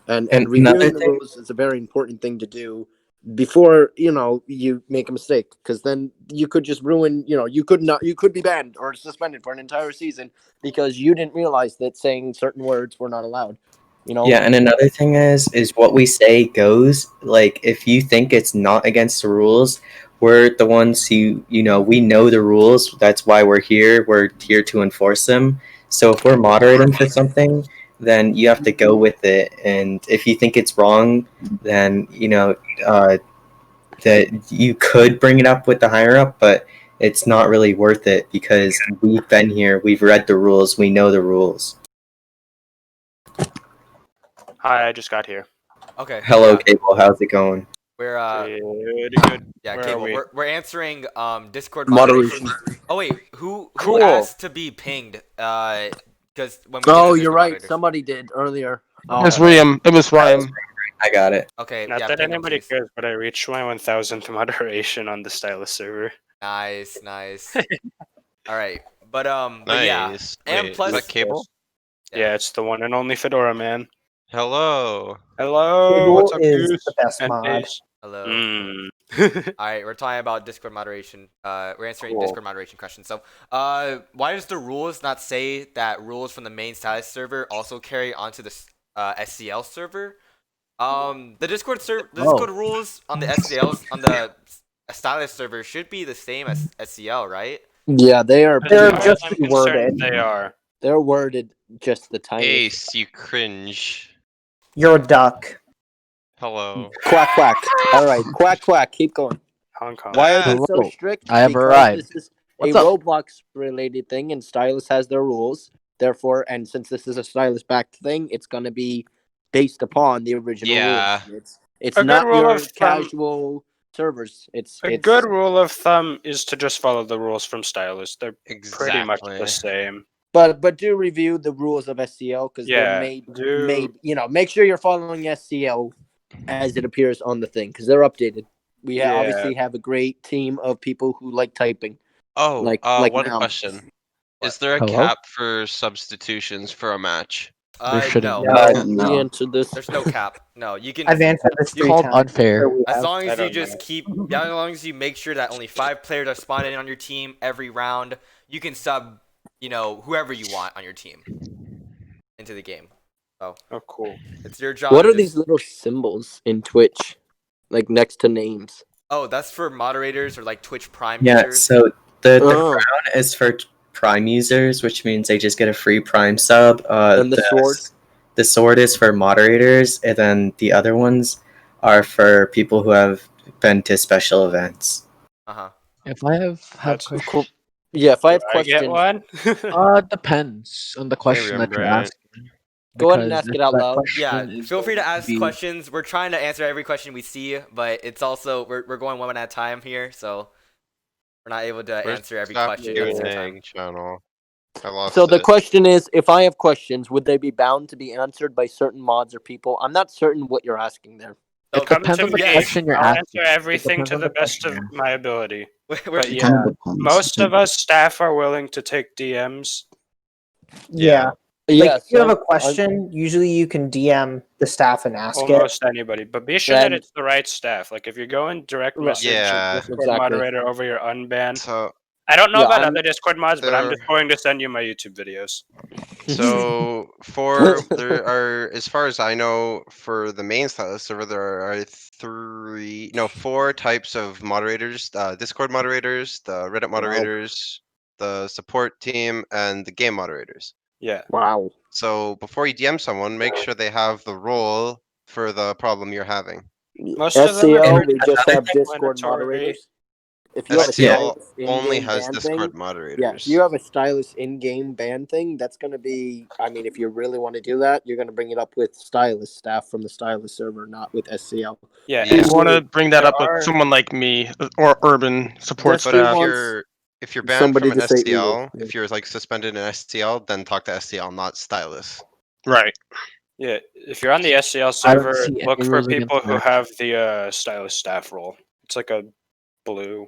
And reviewing the rules is a very important thing to do before you make a mistake, because then you could just ruin. You could be banned or suspended for an entire season because you didn't realize that saying certain words were not allowed. Yeah, and another thing is what we say goes. Like, if you think it's not against the rules, we're the ones who, we know the rules. That's why we're here. We're here to enforce them. So if we're moderating for something, then you have to go with it. And if you think it's wrong, then, that you could bring it up with the higher up, but it's not really worth it because we've been here. We've read the rules. We know the rules. Hi, I just got here. Okay. Hello, Cable. How's it going? We're Pretty good. Yeah, Where Cable. are we? We're answering Discord Moderation. Oh wait, who Cool. asked to be pinged? Because when we did the Oh, Discord you're right. moderators. Somebody did earlier. It was William. It was Ryan. I got it. Okay. Not yeah, that ping them, anybody please. cares, but I reached my 1,000th moderation on the Stylis server. Nice. All right, but yeah, Nice. and Wait, plus is that Cable? Yeah, it's the one and only Fedora man. Hello. Hello. Cable What's up, is Goose? the best And mod. Ace. hello. Mm. All right, we're talking about Discord moderation. We're answering Cool. Discord moderation questions. So, why does the rules not say that rules from the main Stylis server also carry onto the SCL server? The Discord rules on the SCLs on the Stylis server should be the same as SCL, right? Yeah, they are. They're As far as just I'm concerned, worded. they are. They're worded just the tiniest. Ace, you cringe. You're a duck. Hello. Quack quack. All right, quack quack. Keep going. Hong Kong. Why are they Ah. so Hello. strict? I have Because arrived. this is What's a up? Roblox related thing, and Stylus has their rules. Therefore, and since this is a Stylus backed thing, it's gonna be based upon the original Yeah. rules. It's A good not rule your of thumb- casual servers. It's A good rule of thumb is to just follow the rules from Stylis. They're pretty much Exactly. the same. But do review the rules of SCL because Yeah, they're made. Make sure you're following SCL as it appears on the thing because they're updated. We Yeah. obviously have a great team of people who like typing. Oh, like one now. question. Is there a Hello? cap for substitutions for a match? There shouldn't No. be. We No. answered this. There's no cap. No, you can. I've answered this It's 3 called times. unfair. Sure we As have. long I as you don't just know. keep, as long as you make sure that only 5 players are spawned in on your team every round, you can sub, whoever you want on your team into the game. So Oh, cool. it's your job. What to are just- these little symbols in Twitch, like next to names? Oh, that's for moderators or like Twitch Prime Yeah, users. so the Oh. crown is for Prime users, which means they just get a free Prime sub. And the sword? The sword is for moderators, and then the other ones are for people who have been to special events. If I have That's questions, cool. Yeah, if I have I get questions, one. depends on the question that you're Right. asking. Go ahead and because ask if it out that loud. question Yeah, is feel free to going ask be- questions. We're trying to answer every question we see, but it's also we're going one at a time here, so we're not able to Where's answer every Stop question at the same Q&A time. channel. I lost So the it. question is, if I have questions, would they be bound to be answered by certain mods or people? I'm not certain what you're asking there. So, It depends on the yes. question you're I'll asking. answer everything depends to on the the best question of you're my ability. We're- But It yeah, kinda depends. most of us staff are willing to take DMs. Yeah. Like, Yeah, if you have so a question, usually you can DM the staff and ask it. Almost anybody, but be sure that And- it's the right staff. Like if you're going direct Right. message Yeah. a Discord Exactly. moderator over your unban. So I don't know Yeah, about I'm- other Discord mods, but I'm there- just going to send you my YouTube videos. So for there are, as far as I know, for the main Stylus server, there are 4 types of moderators: Discord moderators, the Reddit moderators, the support team, and the game moderators. Yeah. Wow. So before you DM someone, make sure they have the role for the problem you're having. Most of them are SCL, pretty we just have Discord self-explanatory. moderators. If you have a SCL Stylus only in-game has ban Discord thing, moderators. yeah, if you have a Stylus in-game ban thing, that's going to be, I mean, if you really want to do that, you're going to bring it up with Stylus staff from the Stylus server, not with SCL. Yeah, You want to actually, bring that there up with are- someone like me or Urban support That's But who staff. wants if you're banned somebody from an to say SCL, Uber. if you're like suspended in SCL, then talk to SCL, not Stylus. Right. Yeah, if you're on the SCL I don't server, see any look for rules people against who match. have the Stylus staff role. It's like a blue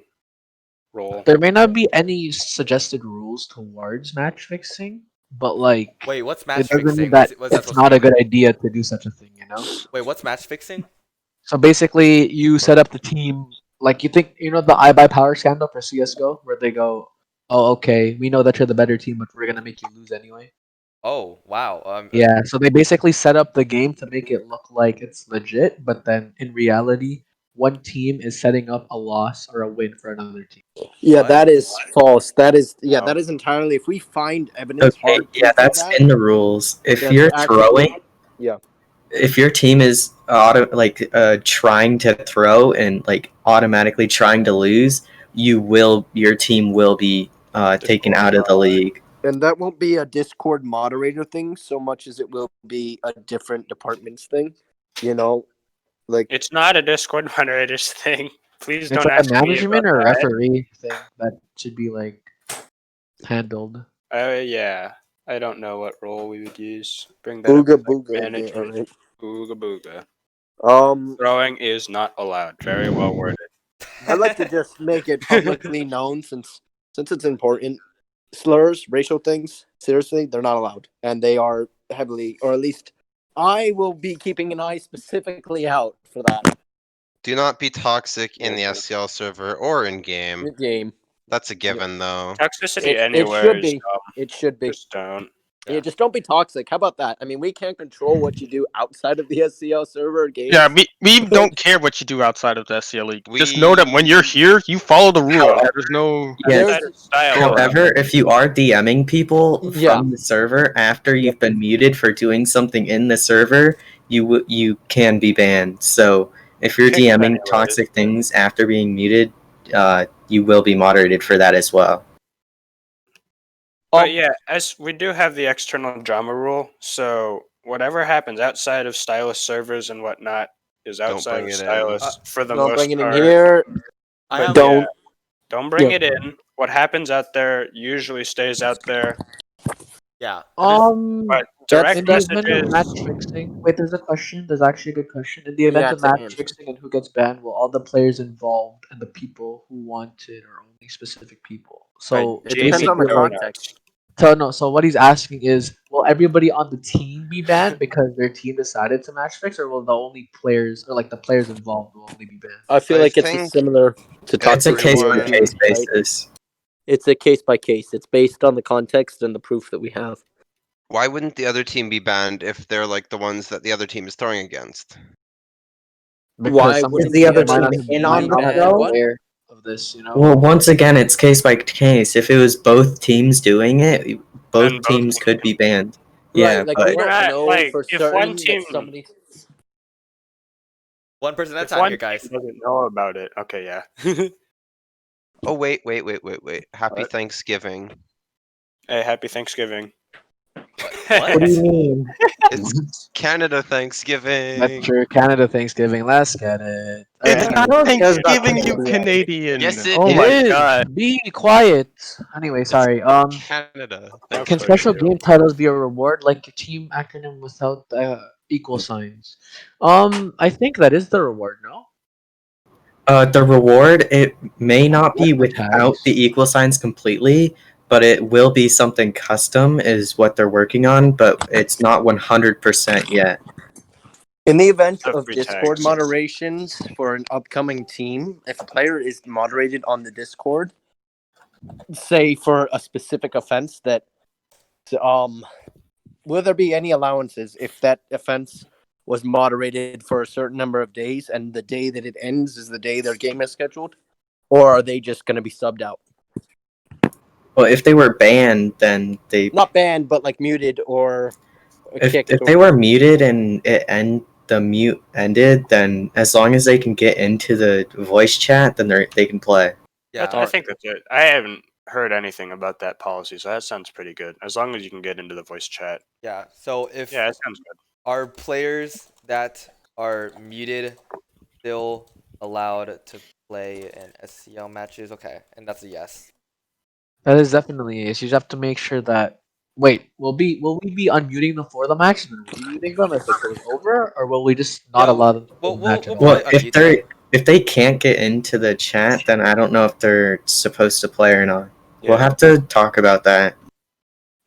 role. There may not be any suggested rules towards match fixing, but like Wait, what's it match doesn't mean fixing? that What's that it's supposed to not a mean? good idea to do such a thing, you know? Wait, what's match fixing? So basically you set up the team like you think you know the I buy power scandal for CSGO where they go, oh okay, we know that you're the better team, but we're gonna make you lose anyway. Oh, wow. Yeah, so they basically set up the game to make it look like it's legit, but then in reality, one team is setting up a loss or a win for another team. Yeah, What? that is false. That is, yeah, Oh. that is entirely, if we find evidence, Okay, hard yeah, proof of that's that, in the rules. If that's you're actively- throwing, yeah. if your team is trying to throw and like automatically trying to lose, your team will be taken out of the league. And that won't be a Discord moderator thing so much as it will be a different department's thing. You know, like It's not a Discord moderator's thing. Please It's don't like a ask me about management or a that. referee thing that should be like handled. Yeah. I don't know what role we would use. Bring that booga up with, booga. management. Right? Booga booga. Throwing is not allowed. Very well worded. I'd like to just make it publicly known since it's important. Slurs, racial things, seriously, they're not allowed, and they are heavily, or at least I will be keeping an eye specifically out for that. Do not be toxic in the SCL server or in game. Game. That's a given, though. Toxicity It anywhere should is be. It should be. Just don't. Yeah, just don't be toxic. How about that? I mean, we can't control what you do outside of the SCL server game. Yeah, we don't care what you do outside of the SCL League. Just know that when you're here, you follow the rules. There's no. Yes. However, if you are DMing people Yeah. from the server after you've been muted for doing something in the server, you can be banned. So if you're Kicked DMing anyways. toxic things after being muted, you will be moderated for that as well. But yeah, as we do have the external drama rule, so whatever happens outside of Stylus servers and whatnot is outside bring of it in. Stylus for the Don't most bring it in part. here. But Don't. yeah, don't bring Yeah. it in. What happens out there usually stays out there. Yeah. But direct in the event of messages. match fixing, wait, there's a question. There's actually a good question. In the event Yeah, of to match answer. fixing and who gets banned, will all the players involved and the people who want it, or only specific people? So It depends on the basically, like, context. so what he's asking is, will everybody on the team be banned because their team decided to match fix, or will the only players or like the players involved will only be banned? I feel I like it's think similar to It's a toxic case by PvP, case right? basis. It's a case by case. It's based on the context and the proof that we have. Why wouldn't the other team be banned if they're like the ones that the other team is throwing against? Why some wouldn't people the other might team not in might on not the have throw? been aware of this, you know. Well, once again, it's case by case. If it was both teams doing it, Then both both teams could be banned. Yeah, Right, like but we don't We're not, know like, for if certain one team- that somebody. One person at a If time one here, guys. team doesn't know about it, okay, yeah. Oh wait. Happy What? Thanksgiving. Hey, happy Thanksgiving. What do you mean? It's Canada Thanksgiving. That's true. Canada Thanksgiving. Let's get it. It's Alright, not don't care about Thanksgiving, you Canada. Canadian. Yes, it oh it my is. god. Be quiet. Anyway, sorry. Canada. Can special game titles be a reward like a team acronym without equal signs? I think that is the reward. No. The reward, it may not be without Tags. the equal signs completely, but it will be something custom is what they're working on, but it's not 100% yet. In the event Stuff of free Discord tags. moderations for an upcoming team, if a player is moderated on the Discord, say for a specific offense that will there be any allowances if that offense was moderated for a certain number of days and the day that it ends is the day their game is scheduled? Or are they just going to be subbed out? Well, if they were banned, then they Not banned, but like muted or kicked. if they were muted and the mute ended, then as long as they can get into the voice chat, then they can play. Yeah. I think that's it. I haven't heard anything about that policy, so that sounds pretty good. As long as you can get into the voice chat. Yeah. So if Yeah, that sounds good. are players that are muted still allowed to play in SCL matches? Okay, and that's a yes. That is definitely a yes. You just have to make sure that. Wait, will we be unmuting them for the match and then remuting them if it goes over, or will we just not Yeah, allow them to play we'll- the match we'll at all? Well, probably unmute them. if they can't get into the chat, then I don't know if they're supposed to play or not. We'll Yeah. have to talk about that.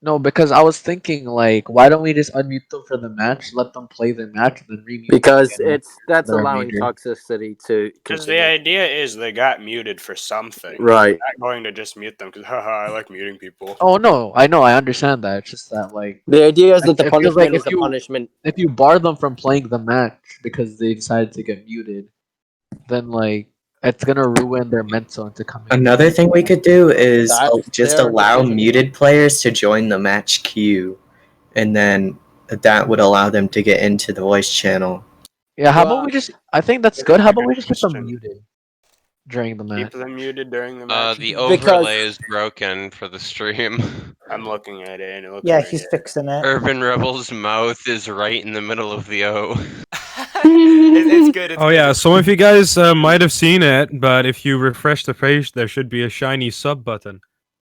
No, because I was thinking like, why don't we just unmute them for the match, let them play the match, and then remute them Because again that's they're allowing muted. toxicity to Because the continue. idea is they got muted for something. Right. We're not going to just mute them because, haha, I like muting people. Oh no, I know, I understand that. It's just that like The idea is that the it feels punishment like is a punishment. if you bar them from playing the match because they decided to get muted, then like it's gonna ruin their mental into coming. Another thing we could do is That's just their allow decision. muted players to join the match queue, and then that would allow them to get into the voice channel. Yeah, how about we just? I think that's good. How about we just keep them Question. muted during the match? Keep them muted during the match. The Because- overlay is broken for the stream. I'm looking at it and it looks Yeah, weird. he's fixing it. Urban Rebel's mouth is right in the middle of the O. It's good. It's Oh good. yeah, some of you guys might have seen it, but if you refresh the page, there should be a shiny sub button.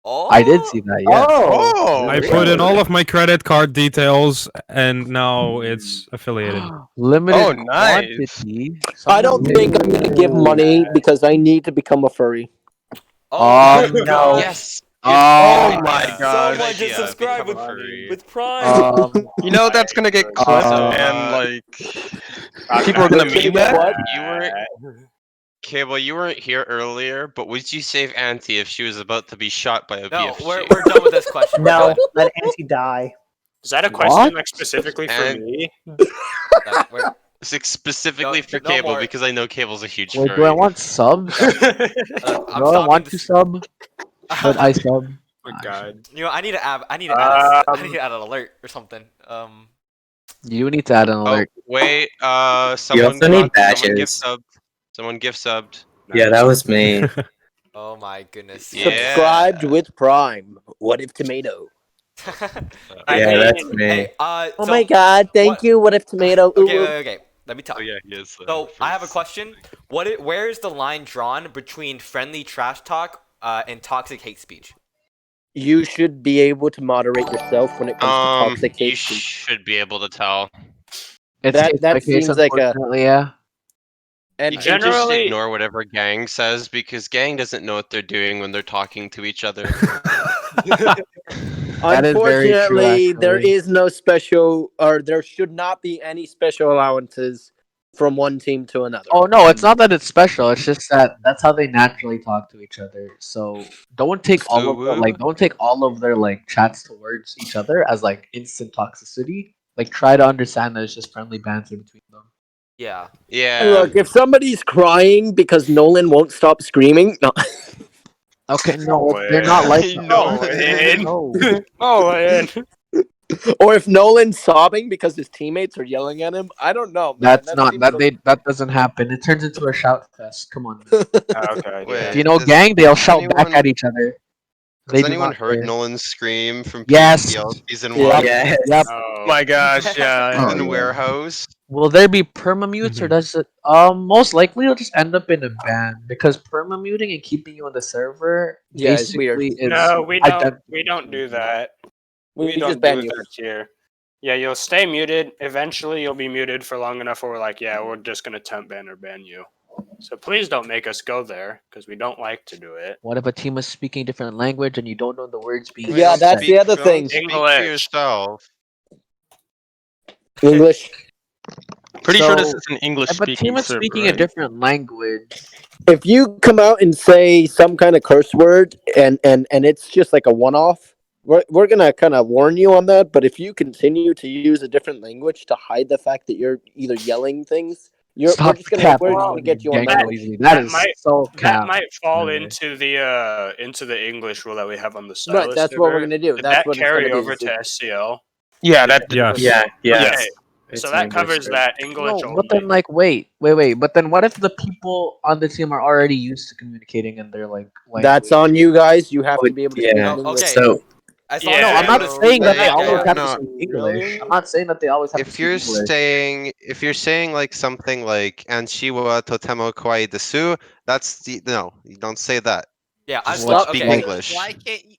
Oh, I did see that. Yeah. Oh, I put in all of my credit card details, and now it's affiliated. Limited Oh, nice. quantity. I don't think I'm going to give money because I need to become a furry. Oh, No. gosh. Yes. Oh my god. Someone just idea, subscribed become with, a furry. with Prime. You know that's gonna get clipped and like people are gonna You meme know that. what? You weren't. Cable, you weren't here earlier, but would you save Auntie if she was about to be shot by a No, BFG? we're done with this question. We're No, done. let Auntie die. Is that a question What? like specifically for And- me? No, we're- Specifically No- for no Cable more. because I know Cable's a huge Wait, furry. do I want subs? I'm Do I stopping want to this. sub? Should I sub? Oh my god. You know, I need to add. I need to add. I need Um, to add an alert or something. You need to add an Oh alert. wait, someone also need someone gift badges. subbed. Someone gift subbed. Yeah, that was me. Oh my goodness. Yeah. Subscribed with Prime. What if tomato? Yeah, that's me. Hey, Oh so my god, thank what- you. What if tomato? Ooh, Okay, ooh. okay. Let me talk. Oh yeah, he is. So I have a question. Where is the line drawn between friendly trash talk and toxic hate speech? You should be able to moderate yourself when it comes to toxic You hate speech. should be able to tell. It's That- case that by case, seems like a- unfortunately, yeah. And You can just Generally- ignore whatever gang says because gang doesn't know what they're doing when they're talking to each other. That is very true, unfortunately, there actually. is no special, or there should not be any special allowances from one team to another. Oh no, it's not that it's special. It's just that that's how they naturally talk to each other. So don't take all of their, Woo-woo. don't take all of their like chats towards each other as like instant toxicity. Like try to understand that it's just friendly banter between them. Yeah. Yeah. Look, if somebody's crying because Nolan won't stop screaming, no. Okay, no, way. they're not like that. No way. No. Oh man. or if Nolan's sobbing because his teammates are yelling at him, I don't know. Man. That's That not seems that a- they that doesn't happen. It turns into a shout fest. Come on. Okay. Wait. If you know Does gang, they'll shout back anyone- at each other. They Has do anyone not heard care. Nolan scream from Yes. PSPL season Yeah. 1? Yes. Yep. Oh my gosh, yeah. In Oh, yeah. warehouse. Will there be permamutes or Mhm. does it? Most likely it'll just end up in a ban because permamuting and keeping you on the server Yeah, it's weird. basically is No, we identical don't to do it. that. We We just don't ban do you. that here. Yeah, you'll stay muted. Eventually, you'll be muted for long enough where we're like, yeah, we're just gonna temp ban or ban you. So please don't make us go there because we don't like to do it. What if a team is speaking a different language and you don't know the words being Wait, Yeah, don't that's said? the other don't thing. Speak for English. yourself. English. Pretty sure this So, is an English if a team speaking is server, speaking a right? different language, If you come out and say some kind of curse word and it's just like a one-off, we're gonna kind of warn you on that. But if you continue to use a different language to hide the fact that you're either yelling things, we're stop just gonna capping get you on gang ban. noisy. That is might so that cap. might fall Really. into the English rule that we have on the Right, Stylis that's what we're server. gonna do. Did That's that what it's carry gonna be. over to SCL? Yeah, that Yes. Yeah. Yes. Okay, It's so an that English covers server. that English No, only. but then like wait. But then what if the people on the team are already used to communicating in their like That's language? on you guys. You have Oh, to be able to speak yeah. in English. Okay. So As long Yeah, as No, you're I'm able not to saying speak that they it, always yeah. have to no. speak English. Really? I'm not saying that they always have to If speak you're English. saying like something like Anshiwa Totemo Kawaii Desu, no, you don't say that. Yeah, Just as long speak okay. English.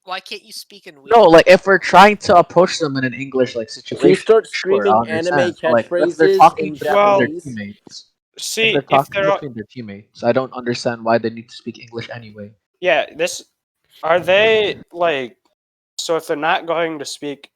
Why can't you speak in No, Weeb? like if we're trying to approach them in an English like If situation, you start sure, I screaming anime understand. But like if they're catchphrases talking in between their Japanese, teammates, if see they're if talking they're between their teammates, I don't understand why they need to speak English anyway. yeah this are they like so if they're not going to speak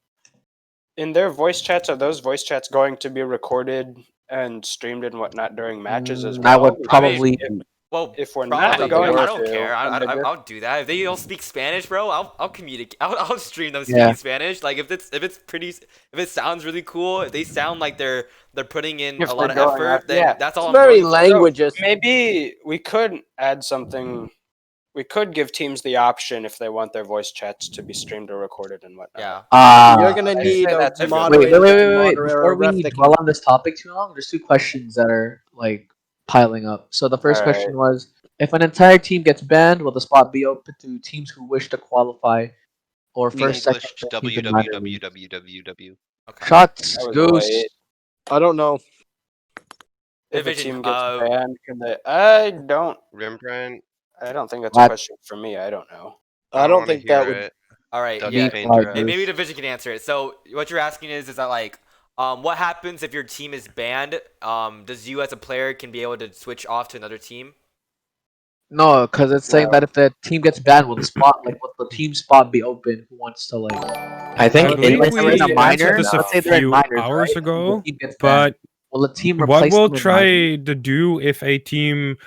in their voice chats, are those voice chats going to be recorded and streamed and whatnot during matches as I well? would Because I mean, probably well, if we're probably. not going I worst. don't to, care. then they're I'll do that. If they don't speak Spanish, bro, I'll communicate. I'll stream them Yeah. speaking Spanish. Like if it's pretty, if it sounds really cool, if they sound like they're putting in if a they're lot of going effort, out, then yeah. that's it's all I'm very going for. So languages. maybe we could add something. We could give teams the option if they want their voice chats to be streamed or recorded and whatnot. Yeah. You're gonna I'd need say a that's a good moderator that can moderate or Before a ref we that dwell can. on this topic too long, there's two questions that are like piling up. So the first Alright. question was, if an entire team gets banned, will the spot be open to teams who wish to qualify or first, second, English third teams in minor leagues? www. Okay. Shots, That was Goose. late. I don't know. If a Division, team gets banned, can they? I don't Rembrandt, think that's a What? question for me. I don't know. I don't wanna think hear that would. it. All right. That's Yeah. dangerous. Maybe Division can answer it. So what you're asking is that like, what happens if your team is banned? Does you as a player can be able to switch off to another team? No, because it's saying that if the team gets banned, will the team spot be open? Who wants to like? I think I in believe They're in a we minor. answered this a Let's say they're in few minors, hours right? And the ago, team gets banned. but Will the team what replace we'll them in try minors? to do if a team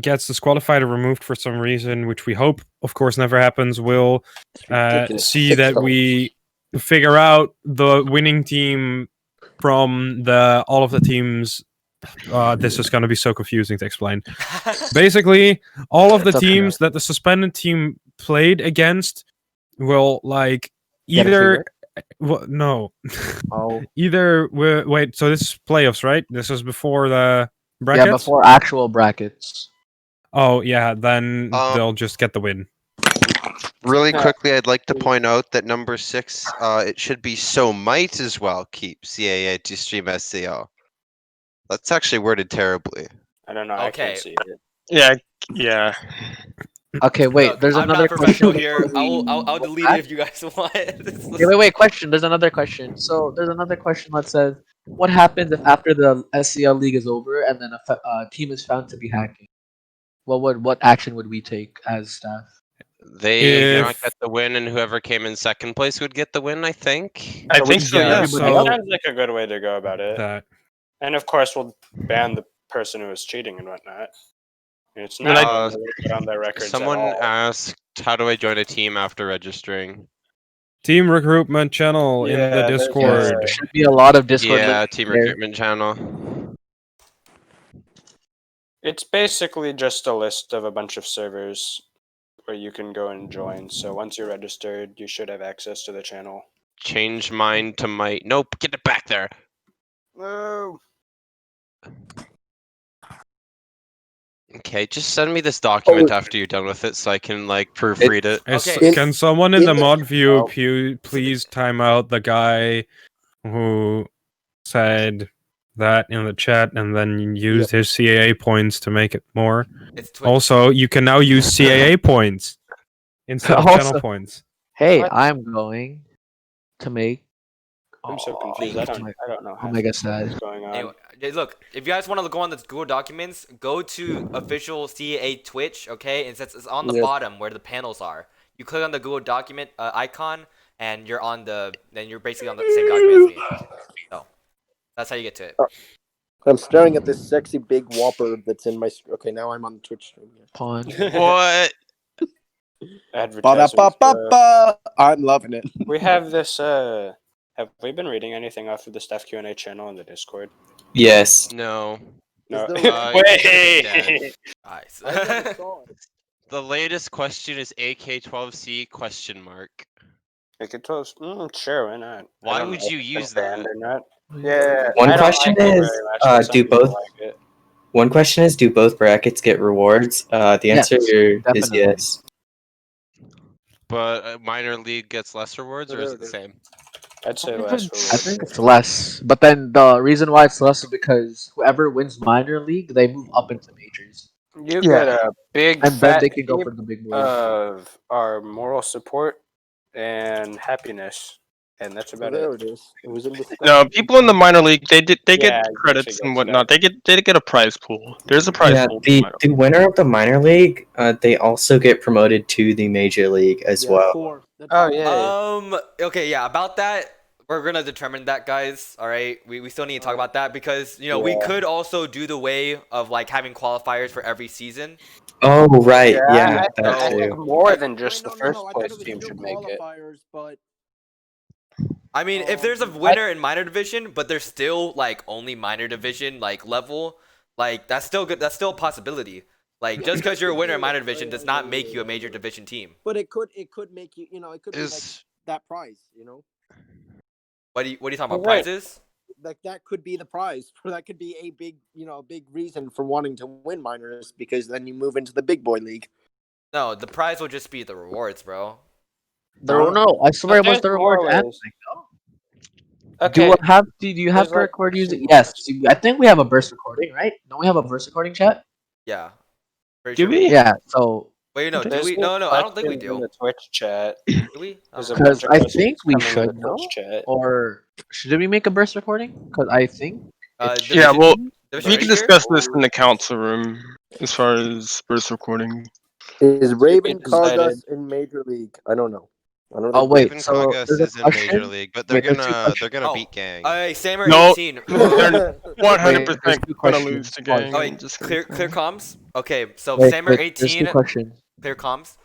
gets disqualified or removed for some reason, which we hope, of course, never happens, we'll ridiculous. see 6 that goals. we figure out the winning team from all of the teams. This is going to be so confusing to explain. Basically, all of the It's okay. teams that the suspended team played against will like Get a free either. win? Well, no. Oh. Either wait. So this is playoffs, right? This is before the Yeah, brackets. before actual brackets. Oh yeah, then they'll just get the win. Really quickly, I'd like to point out that number 6, it should be so might as well keep CAA to stream SCL. That's actually worded terribly. I don't know. I can't Okay. see it. Yeah. Okay, wait. Look, There's I'm another not professional question. here. before I'll we go delete it back. if you guys want. Wait. Question. There's another question. So there's another question that says, what happens if after the SCL league is over and then a team is found to be hacking? What action would we take as staff? They If- not get the win, and whoever came in second place would get the win. I think. I think so. Yeah, Yeah. so- That sounds like a good way to go about it. that And of course, we'll ban the person who is cheating and whatnot. It's Then not I- put on their records Someone at all. asked, "How do I join a team after registering?" team recruitment channel in the Yeah, there's Discord. There should be a lot of Discord Yeah, links team there. recruitment channel. It's basically just a list of a bunch of servers where you can go and join. So once you're registered, you should have access to the channel. Change mine to might. Nope, get it back there. No. Okay, just send me this document Oh. after you're done with it, so I can like proofread it. Okay. Can someone in the mod view Oh. please time out the guy who said that in the chat and then used his CAA points to make it more? It's Twitch. Also, you can now use CAA points instead of channel Also, points. hey, What? I'm going to make. I'm so Oh, confused. I my- don't know Oh half my god, the stuff that's sad. going on. Anyway, look, if you guys want to go on the Google Documents, go to official CAA Twitch, okay? And since it's on the Yep. bottom where the panels are, you click on the Google Document icon, and you're basically on the same document as me. So that's how you get to it. I'm staring at this sexy big whopper that's in my. Okay, now I'm on the Twitch stream. Pawn. What? Advertisements. Ba-da-ba-ba-ba! I'm loving it. We have this. Have we been reading anything off of the staff Q&A channel in the Discord? Yes. No. No. there- You gotta be dead. Wait. Nice. I never saw it. The latest question is AK-12C question mark. Like it was, sure, why not? I Why don't would know you if it's use banned that? or not. Yeah. One I don't question like it is, very much, but some do people both like it. One question is, do both brackets get rewards? The Yes, answer here is definitely. yes. But minor league gets less rewards, Oh, or is there it the it is. same? I'd say I less rewards. think it's less. But then the reason why it's less is because whoever wins minor league, they move up into majors. You Yeah. get a big And then fat they can go heap for the big boys. of our moral support and happiness, and that's Oh, about there it. it is. It was in the. No, people in the minor league, they get Yeah, credits actually and gets whatnot. They get a prize pool. There's a prize Yeah, pool. in minor the winner of the minor league, they also get promoted to the major league as Yeah, well. 4. That's Oh right. yeah. Okay, yeah, about that, we're gonna determine that, guys. All right, we still need to talk about that because we Yeah. could also do the way of like having qualifiers for every season. Oh, right. Yeah, I that think too. more than just Wait, the no, first I thought place it was team still should make it. qualifiers, but I mean, if there's a winner in minor division, but there's still like only minor division like level, like that's still good. That's still a possibility. Like just because you're a winner in minor division does not make you a major division team. but it could make you. It could be like Is that prize. What are you talking about? Right. Prizes? Like that could be the prize. That could be a big, a big reason for wanting to win minors because then you move into the big boy league. No, the prize will just be the rewards, bro. No, I swear it was there's the more reward. ways. Do Okay. do you have There's to like record two using? more. Yes, I think we have a burst recording, right? Don't we have a burst recording chat? Yeah. Pretty Do sure we? Yeah. So Wait, no, do There's we? no No, I don't think we questions in do. the Twitch chat. Do we? There's a because bunch of I questions think we coming in should the know, Twitch chat. or should we make a burst recording? Because I think it Division, Yeah, well, division we can leader? discuss this in the council room as far as burst recording. Is Raven decided. Kargas in Major League? I don't know. I don't Oh think wait, Raven so Kagas there's a is in Major question. League, but they're Wait, there's two gonna questions. beat Gang. Hey, Samer No, 18. they're Wait, 100% there's two gonna questions. lose to Gang. Oh I'm wait, just clear gonna say. comms. Okay, so Wait, Samer there's two 18. questions. Clear comms.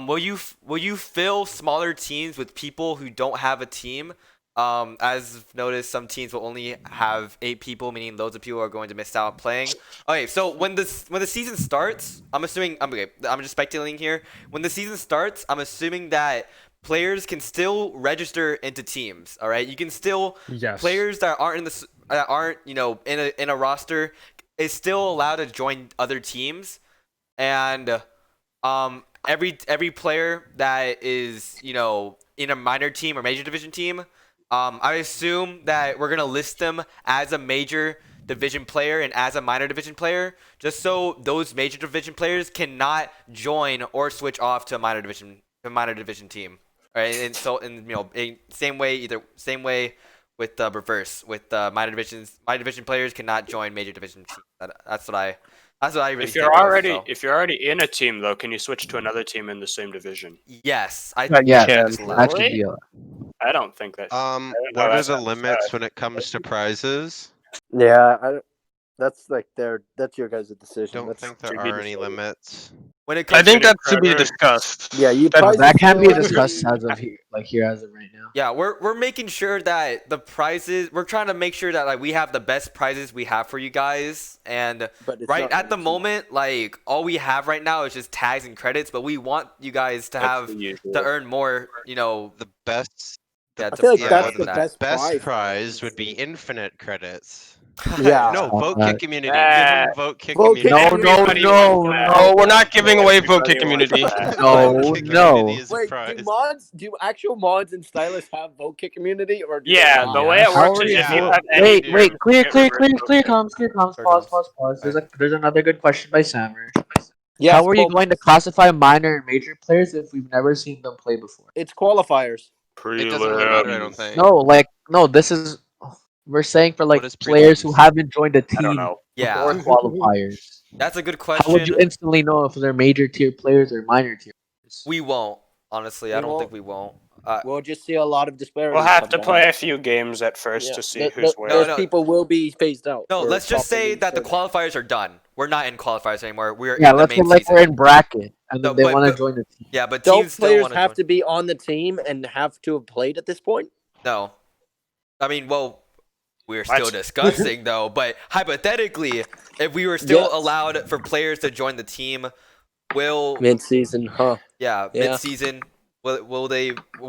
Will you fill smaller teams with people who don't have a team? As I've noticed, some teams will only have 8 people, meaning loads of people are going to miss out playing. Okay, so when the season starts, I'm just speculating here. When the season starts, I'm assuming that players can still register into teams. All right, you can still Yes. players that aren't in a roster is still allowed to join other teams, and every player that is in a minor team or major division team, I assume that we're gonna list them as a major division player and as a minor division player, just so those major division players cannot join or switch off to a minor division team. All right, and so same way with reverse with minor division players cannot join major division teams. That's what I really If think. if you're already in a team though, can you switch to another team in the same division? Yes, Yeah, think you Yeah, can. that's allowed. that should be allowed. I don't think that. Um, I don't know, what are that's the not limits bad. when it comes to prizes? Yeah, that's like that's your guys' decision. Don't That's think there to be are any decided. limits. When it I comes think to that's to be discussed. yeah. You That- prizes That can still be have to discussed be- as of here as of right now. yeah, we're making sure that the prizes, we're trying to make sure that like we have the best prizes we have for you guys, and But it's right not at the guaranteed. moment, like all we have right now is just tags and credits, but we want you guys to That's have the usual. to earn more, The best yeah, I feel like earn that's more the than that. best prize. prize would be infinite credits. Yeah. No, vote kit community. Give him vote kit Vote Kit community. No, no, Everybody no, wants that. Oh, no. we're not giving away vote Everybody kit wants community. that. No, Vote kit no. community is a Wait, prize. do actual mods in Stylus have vote kit community, or do they Yeah, not? the way it How works are is you if you vote? have any Wait, clear, get clear, reverse clear, vote clear kit. comms, clear comms. Here Pause, comes. pause, pause. Right. There's another good question by Sammer. Yes, How are you Bolt. going to classify minor and major players if we've never seen them play before? It's qualifiers. It doesn't really matter, I don't think. No, this is we're saying for like What is players who prelims? haven't joined a I don't team know. before Yeah, qualifiers. that's a good How would you question. instantly know if they're major tier players or minor tier players? We won't. Honestly, I We don't think won't. we won't. We'll just see a lot of disparities. We'll have to sometimes. play a few games at first Yeah. to see who's No, where. no. People will be phased out. No, or let's just say properly that the sorted. qualifiers are done. We're not in qualifiers anymore. We're Yeah, in the let's say main like season. we're in bracket and then No, they but- want to but- join the team. Yeah, but Don't teams still players want to have join. to be on the team and have to have played at this point? No. I mean, well, we're still What? discussing though, but hypothetically, if we were still Yes. allowed for players to join the team, will Mid-season, huh? yeah, Yeah. mid-season, will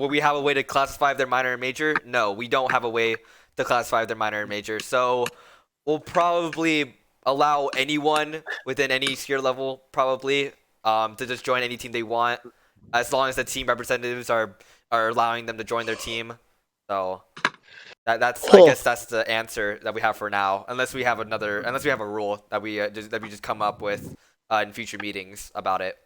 we have a way to classify if they're minor and major? No, we don't have a way to classify if they're minor and major. So we'll probably allow anyone within any tier level probably to just join any team they want, as long as the team representatives are allowing them to join their team. So that's I guess that's the answer that we have for now, unless we have a rule that we just come up with in future meetings about it.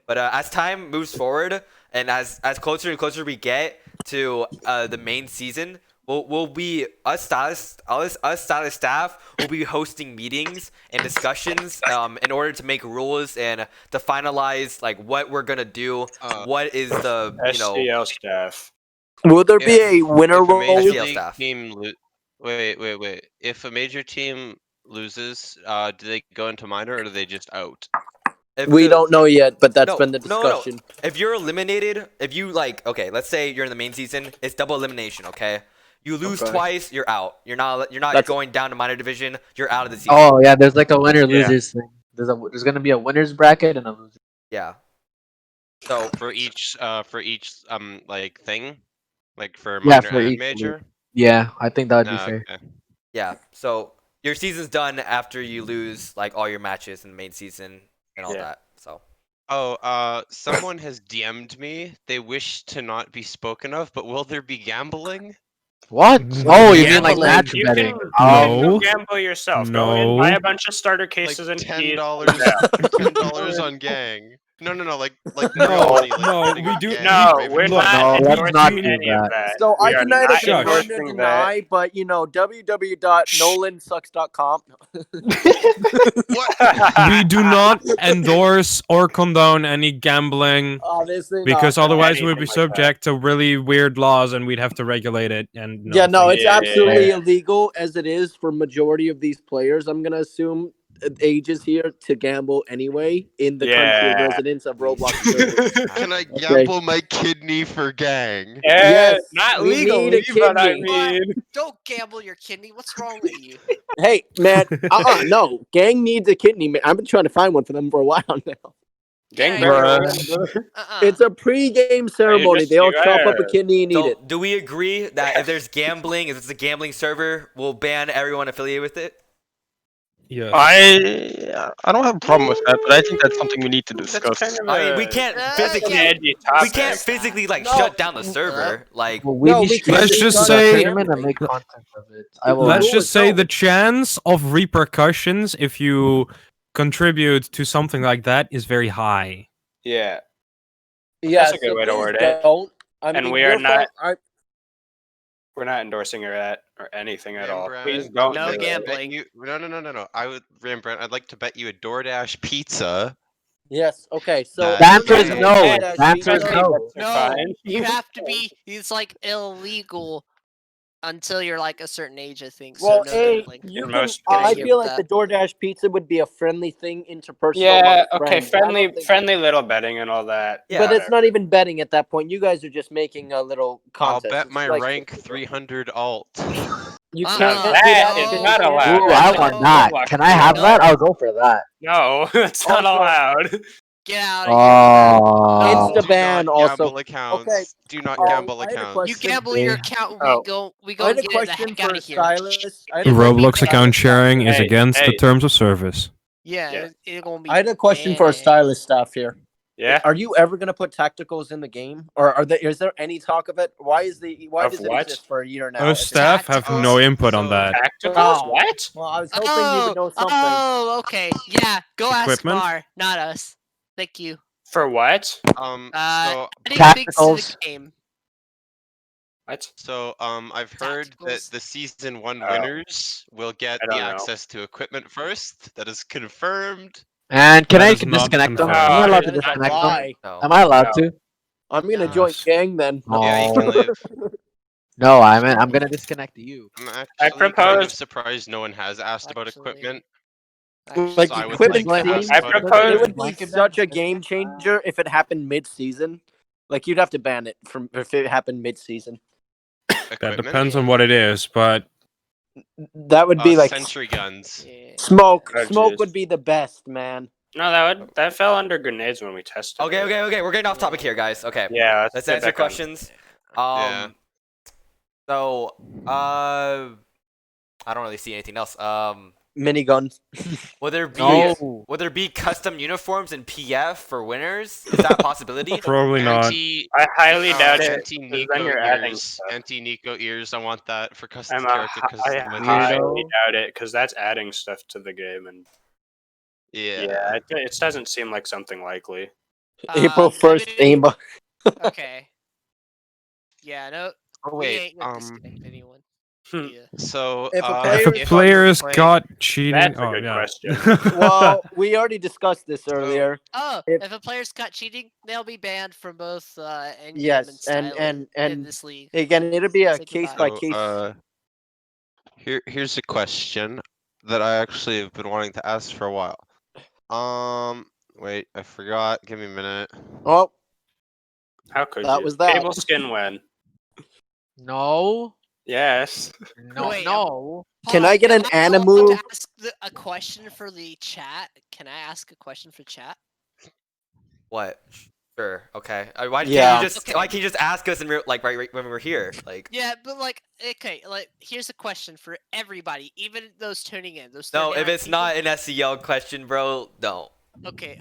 But as time moves forward and as closer and closer we get to the main season, we'll be us Stylis staff will be hosting meetings and discussions in order to make rules and to finalize like what we're gonna do, what is the SCL staff. Will there be a winner If a major roll? SCL league staff. team wait. If a major team loses, do they go into minor or do they just out? We don't know yet, but that's No, been the no. discussion. If you're eliminated, if you okay, let's say you're in the main season, it's double elimination, okay? You lose Okay. twice, you're out. You're not That's- going down to minor division. You're out of the season. Oh yeah, there's like a winner losers thing. There's gonna be a winners bracket and a loser. Yeah. So For each like thing, like for Yeah, minor for and each major. Yeah, I think that would be fair. Okay. yeah, so your season's done after you lose like all your matches in the main season and all that. So Oh, someone has DM'd me. They wish to not be spoken of, but will there be gambling? What? Oh, you mean like Gambling. match You betting? can No. go gamble yourself. Go in, buy No. a bunch of starter Like cases and $10, keys. $10 on gang. No, like No, real money. Like no, betting we on do- gang, No, Raven. we're Look, not no, let's endorsing not do any that. of that. So We I are can neither not confirm nor endorsing deny, but www.nolansucks.com. What? We do not endorse or condone any gambling Obviously because not. otherwise anything we'd be like that. subject to really weird laws and we'd have to regulate it. And Yeah, no, it's Yeah, absolutely yeah. illegal as it is for majority of these players. I'm gonna assume ages here to gamble anyway in the country Yeah. residents of Roblox servers. Can I Okay. gamble my kidney for gang? Yes, not we need legally, a but I kidney. mean, Don't gamble your kidney. What's wrong with you? Hey, man, no. Gang needs a kidney, man. I've been trying to find one for them for a while now. gang Yeah, banging. It's a pre-game ceremony. just They all chop up a scared. kidney and eat So it. do we agree that if there's gambling, if it's a gambling server, we'll ban everyone affiliated with it? Yes. I don't have a problem with that, but I think that's something we need to That's discuss. kind of I mean, we a- can't that's physically an edgy we can't topic. physically like No. shut down the server. Like Well, we No, be we streaming Let's just the say- tournament and make content of it. I will. Let's rule just say itself. the chance of repercussions if you contribute to something like that is very high. Yeah. Yeah, That's a good way to please word it. don't. I And mean, we are your not- fault- We're not endorsing that or anything at all. Rembrandt, Please I don't would No like do to it. bet gambling. you- No. I would, Rembrandt. I'd like to bet you a DoorDash pizza. Yes. Okay. So That- The answer is that- no. DoorDash The answer is pizza. no. No, Fine. you have to be. It's like illegal until you're like a certain age, I think. Well, so no A, gambling. you For can, most I cases. feel like the DoorDash pizza would be a friendly thing interpersonal. Yeah, among okay, friends. I don't think- friendly little betting and all that. Yeah. But it's not even betting at that point. You guys are just making a little contest. I'll bet It's my like- rank 300 alt. You Uh-uh. can't do That that. is because not you can't- allowed. Ooh, I want that. Can I have that? I'll go for that. No, it's not Also- allowed. Get out of here with that. Oh. No. Insta ban Do not also. gamble accounts. Okay. Do not Okay. gamble I had a accounts. You question. gamble, your I had a account, we I go had a get it the question heck for out of here. Stylus. I had a question Roblox for account Stylus staff sharing here. is against the terms of service. Yeah, it's gonna be. I had a question for Stylus staff here. Yeah? Are you ever gonna put tacticals in the game, or is there any talk of it? Why Of does it what? exist for a year now? Our if it's staff have no input on that. Tacticals? Oh, What? Well, I was hoping you would know something. Oh, okay. Yeah, go ask Equipment? Mar, not us. Thank you. For what? Adding things to the game. What? So I've heard that the season 1 winners will get I the don't know. access to equipment first. That is confirmed. And can That I is not disconnect them? confirmed. Am I allowed to That is a disconnect them? lie. Am I allowed to? I'm gonna join gang then. Yeah, you can Oh. leave. No, I'm gonna disconnect you. I'm actually kind propose- of surprised no one has asked about equipment. Like So I would equipment like to seems, ask about it equipment. would be such a game changer if it happened mid-season. Like you'd have to ban it from if it happened mid-season. That depends on what it is, but That would be like sentry guns. smoke. Oh, Smoke jeez. would be the best, man. No, that fell under grenades when we tested. Okay, okay. We're getting off topic here, guys. Okay. Yeah, Let's get answer back on. questions. Yeah. So, I don't really see anything else. Miniguns. Will there be No. will there be custom uniforms in PF for winners? Is that a possibility? probably not. I highly doubt it. 'cause Anti-Nico then you're adding ears. stuff. Anti-Nico ears. I want that for custom I character customization. highly doubt it because that's adding stuff to the game, and Yeah. it doesn't seem like something likely. April 1st, aimbot. Okay. Yeah, no. Oh we wait. ain't gonna disconnect anyone. Yeah. So If a If player's a player's got cheating, That's a oh good yeah. question. Well, we already discussed this earlier. Oh, If- if a player's caught cheating, they'll be banned from both Endgame Yes, and Stylis in and this league. again, it'll be a Say case goodbye. by case. Here's a question that I actually have been wanting to ask for a while. Wait, I forgot. Give me a minute. Oh, How could That you? was that. Cable skin when? No. Yes. No. Wait, no. Can I get an Am I allowed animu? to ask a question for the chat? Can I ask a question for chat? What? Sure. Okay. Why Yeah. can't you just why can't you just ask us in like right when we're here? Like Yeah, but like, okay, like here's a question for everybody, even those tuning in. Those no, if 39 it's people. not an SCL question, bro, no. Okay.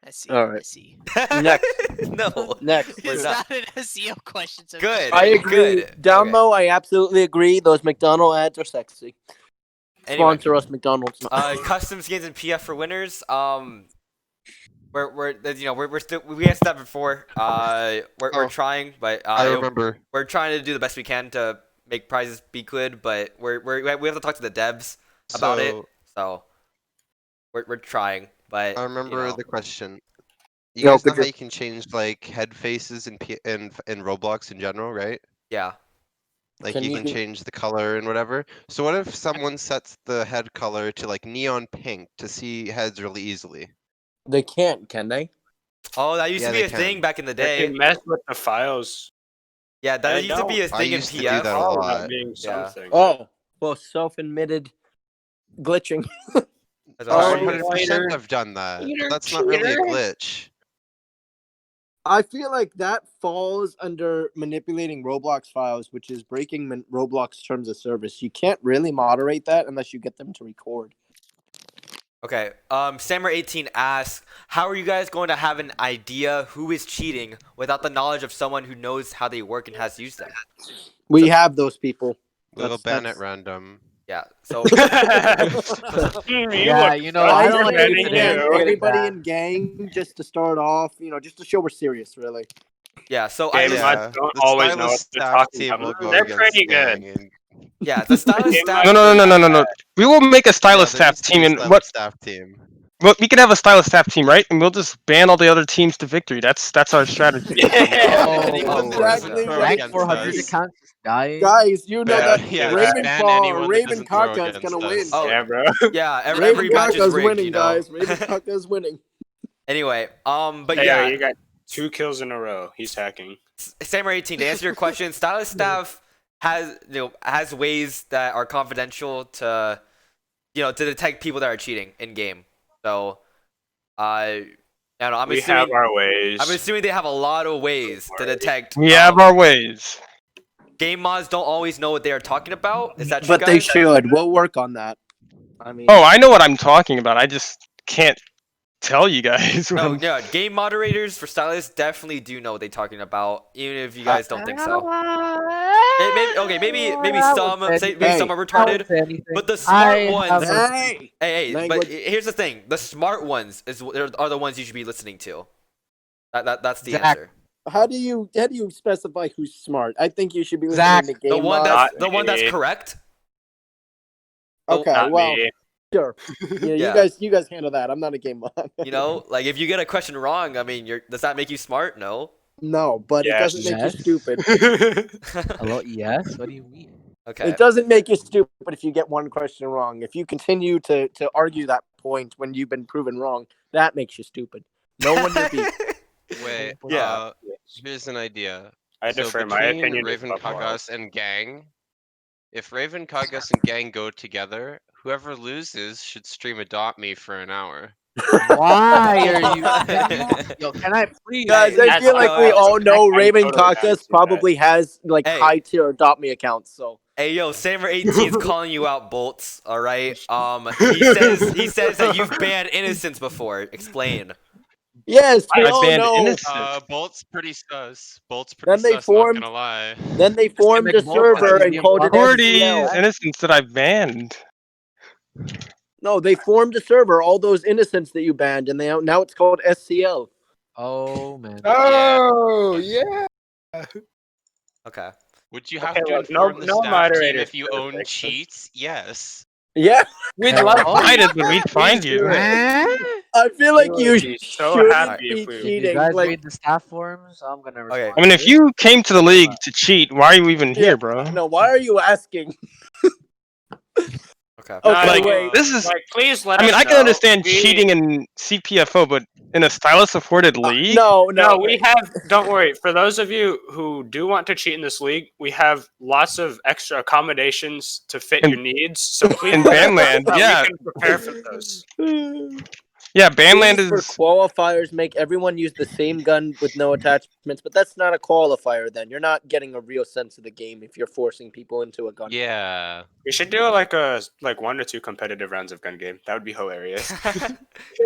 I see. All I right. see. Next. No. Next. It's not. not an SEO question. So Good. I agree. Good. Down Okay. low, I absolutely agree. Those McDonald ads are sexy. Anyway. Sponsor us, McDonald's. Custom skins in PF for winners. We're still we asked that before. We're trying, but I remember. we're trying to do the best we can to make prizes be good, but we have to talk to the devs about it. So we're trying, but I remember you know. the question. You Yo, guys know could how you- you can change like head faces in Roblox in general, right? Yeah. Like Can you you can do- change the color and whatever. So what if someone sets the head color to like neon pink to see heads really easily? They can't, can they? Oh, that used Yeah, to be they a can. thing back in the They day. can mess with the files. Yeah, that I used to be a I thing in used to do PF. that a All lot. about being Yeah. something. Oh, well, self-admitted glitching. That's Oh, alright. 100% I've done that. But that's not really a glitch. I feel like that falls under manipulating Roblox files, which is breaking Roblox terms of service. You can't really moderate that unless you get them to record. Okay. Samurai18 asks, how are you guys going to have an idea who is cheating without the knowledge of someone who knows how they work and has used them? We have those people. We'll That's- ban that's- at random. Yeah. So Yeah, you know, I don't like say using again, it. everybody in gang, just to start off, just to show we're serious, really. yeah. So Game I mods don't always know what they're staff talking team about. will go They're against pretty gang good. and yeah the stylist Game staff. mods- No. We will make a stylist there staff needs to be team, a and stylist what? staff team. Well, we can have a stylist staff team, right? And we'll just ban all the other teams to victory. That's our strategy. Anyone that doesn't Exactly throw what Rank against 400 us. accounts is dying. Guys, you know Yeah, that yeah, Raven ban Fall anyone or that Raven doesn't throw Kaka's gonna against win. us. Oh, Yeah, bro. yeah. Every Raven match is Kaka's rigged, winning, you know. guys. Raven Kaka's winning. Anyway, but Hey, yeah, you got 2 kills in a row. He's hacking. Samurai18, to answer your question, stylist staff has ways that are confidential to to detect people that are cheating in game. So I don't know, I'm We assuming. have our ways. I'm assuming they have a lot of ways to detect. We have our ways. Game mods don't always know what they are talking about. Is that true, But they guys? should. We'll work on that. I mean, Oh, I know what I'm talking about. I just can't tell you guys. What No, I'm... yeah, game moderators for Stylis definitely do know what they're talking about, even if you guys don't think so. Maybe some maybe some are retarded, but the smart ones. Hey, but here's the thing: the smart ones are the ones you should be listening to. That's the answer. How do you specify who's smart? I think you should be listening to game mods. The one that's correct. Okay, Not well, me. sure. Yeah, you guys handle that. I'm not a game mod. You know, like if you get a question wrong, I mean, does that make you smart? No. No, but it doesn't make you stupid. Hello, yes. What do you mean? Okay. It doesn't make you stupid if you get one question wrong. If you continue to argue that point when you've been proven wrong, that makes you stupid. No one will beat. Wait, Yeah. Here's an idea. I So defer my between opinion to Raven Buffalo. Kagas and Gang, if Raven Kagas and Gang go together, whoever loses should stream Adopt Me for an hour. Why are you? Yo, can I please? Guys, I feel like we all know Raven totally Caucus probably has like high tier Adopt Me accounts. So Hey yo, Samer18 is calling you out, Bolts. All right. He says that you've banned Innocence before. Explain. yes, we I all banned know. Innocent. Bolt's pretty sus. Bolt's pretty Then they sus, formed. not gonna lie. Then they formed a server and called it Who are these SCL. innocents that I banned? No, they formed a server. All those innocents that you banned, and now it's called SCL. Oh man. Oh yeah. Okay. Would you have Okay, to look, inform the no staff team moderators if you could own fix this. cheats? Yes. Yeah, We'd Hell love no. to. Find it, but we'd find Please you. do it. I feel We like would you be so shouldn't happy be if we- If you cheating. guys Like, read the staff forums, I'm gonna respond. Okay. I mean, if you came to the league to cheat, why are you even here, bro? no, why are you asking? Okay. No, Okay, like, wait. This is. like, please let I mean, us I can know. understand We- cheating in CPFO, but in a stylus-supported league? No, No, we have. Don't worry. For those of you who do want to cheat in this league, we have lots of extra accommodations to fit your needs. So please, in let us know Banland, so yeah. we can prepare for those. Yeah, Banland Please, for is. qualifiers, make everyone use the same gun with no attachments, but that's not a qualifier then. You're not getting a real sense of the game if you're forcing people into a gun. Yeah. We should do like 1 or 2 competitive rounds of gun game. That would be hilarious.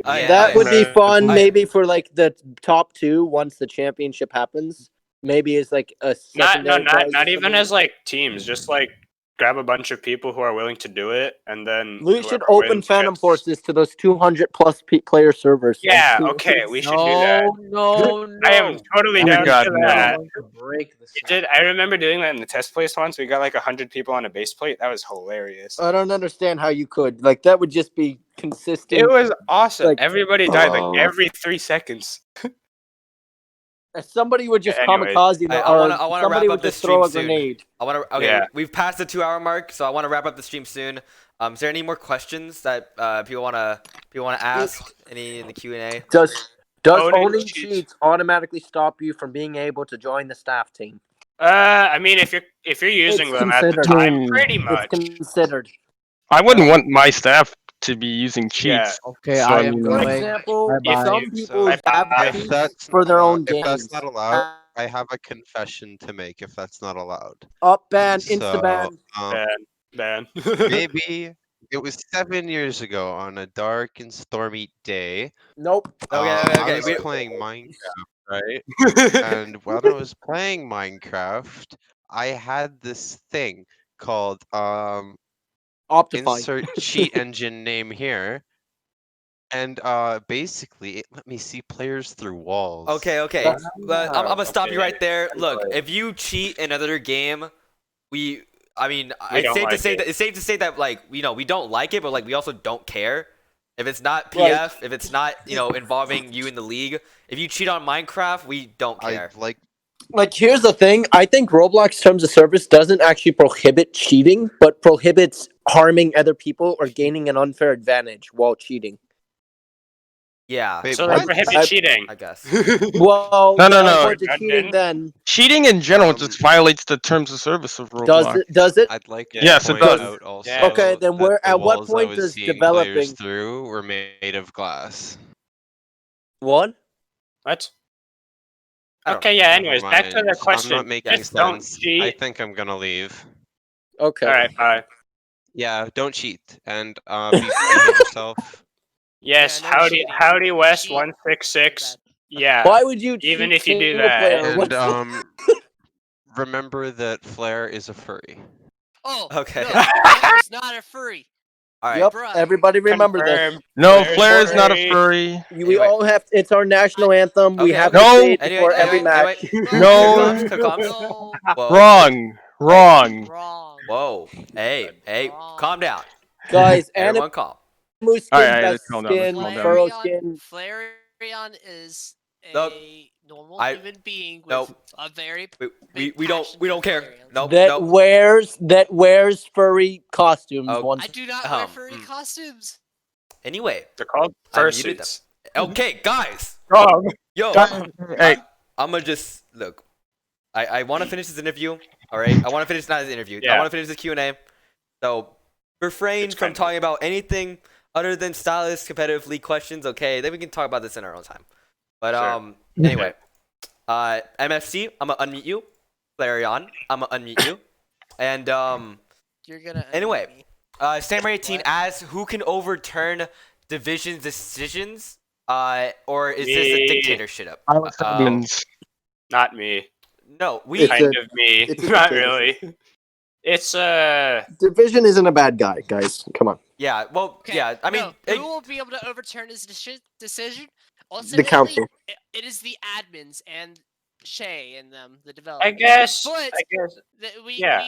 That would be fun, I- maybe for like the top 2 once the championship happens. Maybe it's like a secondary prize or not even something. as like teams. Just like grab a bunch of people who are willing to do it, and then We should whoever open wins Phantom gets- Forces to those 200 plus player servers. Yeah, okay, we should do that. No, I am totally Oh my down God, for no. that. I'm going to break the We did. I remember doing that in the test place once. We got like 100 people on a base plate. That was hilarious. I don't understand how you could. Like, that would just be consistent. It was awesome. Like, Everybody died like every 3 seconds. Somebody would just Anyways, kamikaze, I or want to somebody wrap would up this just throw stream a soon. grenade. I want to. Okay, Yeah. we've passed the 2-hour mark, so I want to wrap up the stream soon. Is there any more questions that people wanna ask? Any in the Q&A? Does Owning owning cheats. cheats automatically stop you from being able to join the staff team? I mean, if you're using It's them at the considered. time, pretty much. It's considered. I wouldn't want my staff to be using Yeah. cheats. Okay, so I I am mean, For going. example, Bye-bye. some people So, have If cheats that's for their own if games. that's not allowed, I have a confession to make. If that's not allowed, Up ban, so insta ban. ban. maybe it was 7 years ago on a dark and stormy day. Nope. Okay. I was playing Minecraft, right? And when I was playing Minecraft, I had this thing called Optifine. insert cheat engine name here. And basically it let me see players through walls. Okay. I'm gonna stop you right there. Look, if you cheat in another game, I mean, it's don't safe to like say it. that like we don't like it, but like we also don't care. If it's not PF, Right. if it's not involving you in the league, if you cheat on Minecraft, we don't care. Like, here's the thing. I think Roblox Terms of Service doesn't actually prohibit cheating, but prohibits harming other people or gaining an unfair advantage while cheating. Yeah. Wait, So they what? prohibit cheating. I guess. Well, No. according to cheating, then Cheating in general just vielates the terms of service of Roblox. does it? I'd like to Yes, it point does. out also Okay, then that the at what walls I point was does seeing players developing through were made of glass. what? What? I don't Okay, yeah. Never Anyways, back to mind. the question. I'm not making Just don't sense. cheat. I think I'm gonna leave. Okay. All right, bye. Yeah, don't cheat and behave yourself. Yes, Yeah, no cheating. howdy West Cheat, 166. you're Yeah. Why would you Even cheat if you do single that, player? And What's remember that Flair is a furry. Oh, Okay. no, Flair's not a furry. All right. Yep. Bruh. Everybody remember this. confirmed. No, Flair's Flair is not a furry. furry. We Anyway. all have. It's our national anthem. We Okay, have okay. to No. say it before every match. No. Calm. No. Whoa. Wrong. Wrong. Wrong. Whoa. Hey, Wrong. calm down. Guys, Everyone calm. Animu skin, Alright, best let's calm down, let's skin, calm down. furrow skin. Flareon is Nope. a normal I- human being with nope. a very We don't care. Nope. that Nope. wears furry costumes. Oh, once. I do not wear furry costumes. Anyway, They're called I fursuits. muted them. Okay, guys. Wrong. Yo, Hey. I'm gonna just look. I want to finish this interview. All right. I want to finish not this interview. I Yeah. want to finish this Q&A. So refrain from talking about anything other than Stylis competitive league questions. Okay, then we can talk about this in our own time. But anyway, MFC, I'm gonna unmute you. Flareon, I'm gonna unmute you. And You're gonna. anyway, Samurai 18 asks who can overturn division decisions. Or is this a Me. dictatorship? Not me. No, we Kind of me. it's a Not dictatorship. really. It's Division isn't a bad guy, guys. Come on. Yeah, well, Okay, yeah. I mean, no, who will be able to overturn his decision? The Ultimately, council. it is the admins and Shay and them, the developers. I guess. But I guess. we Yeah.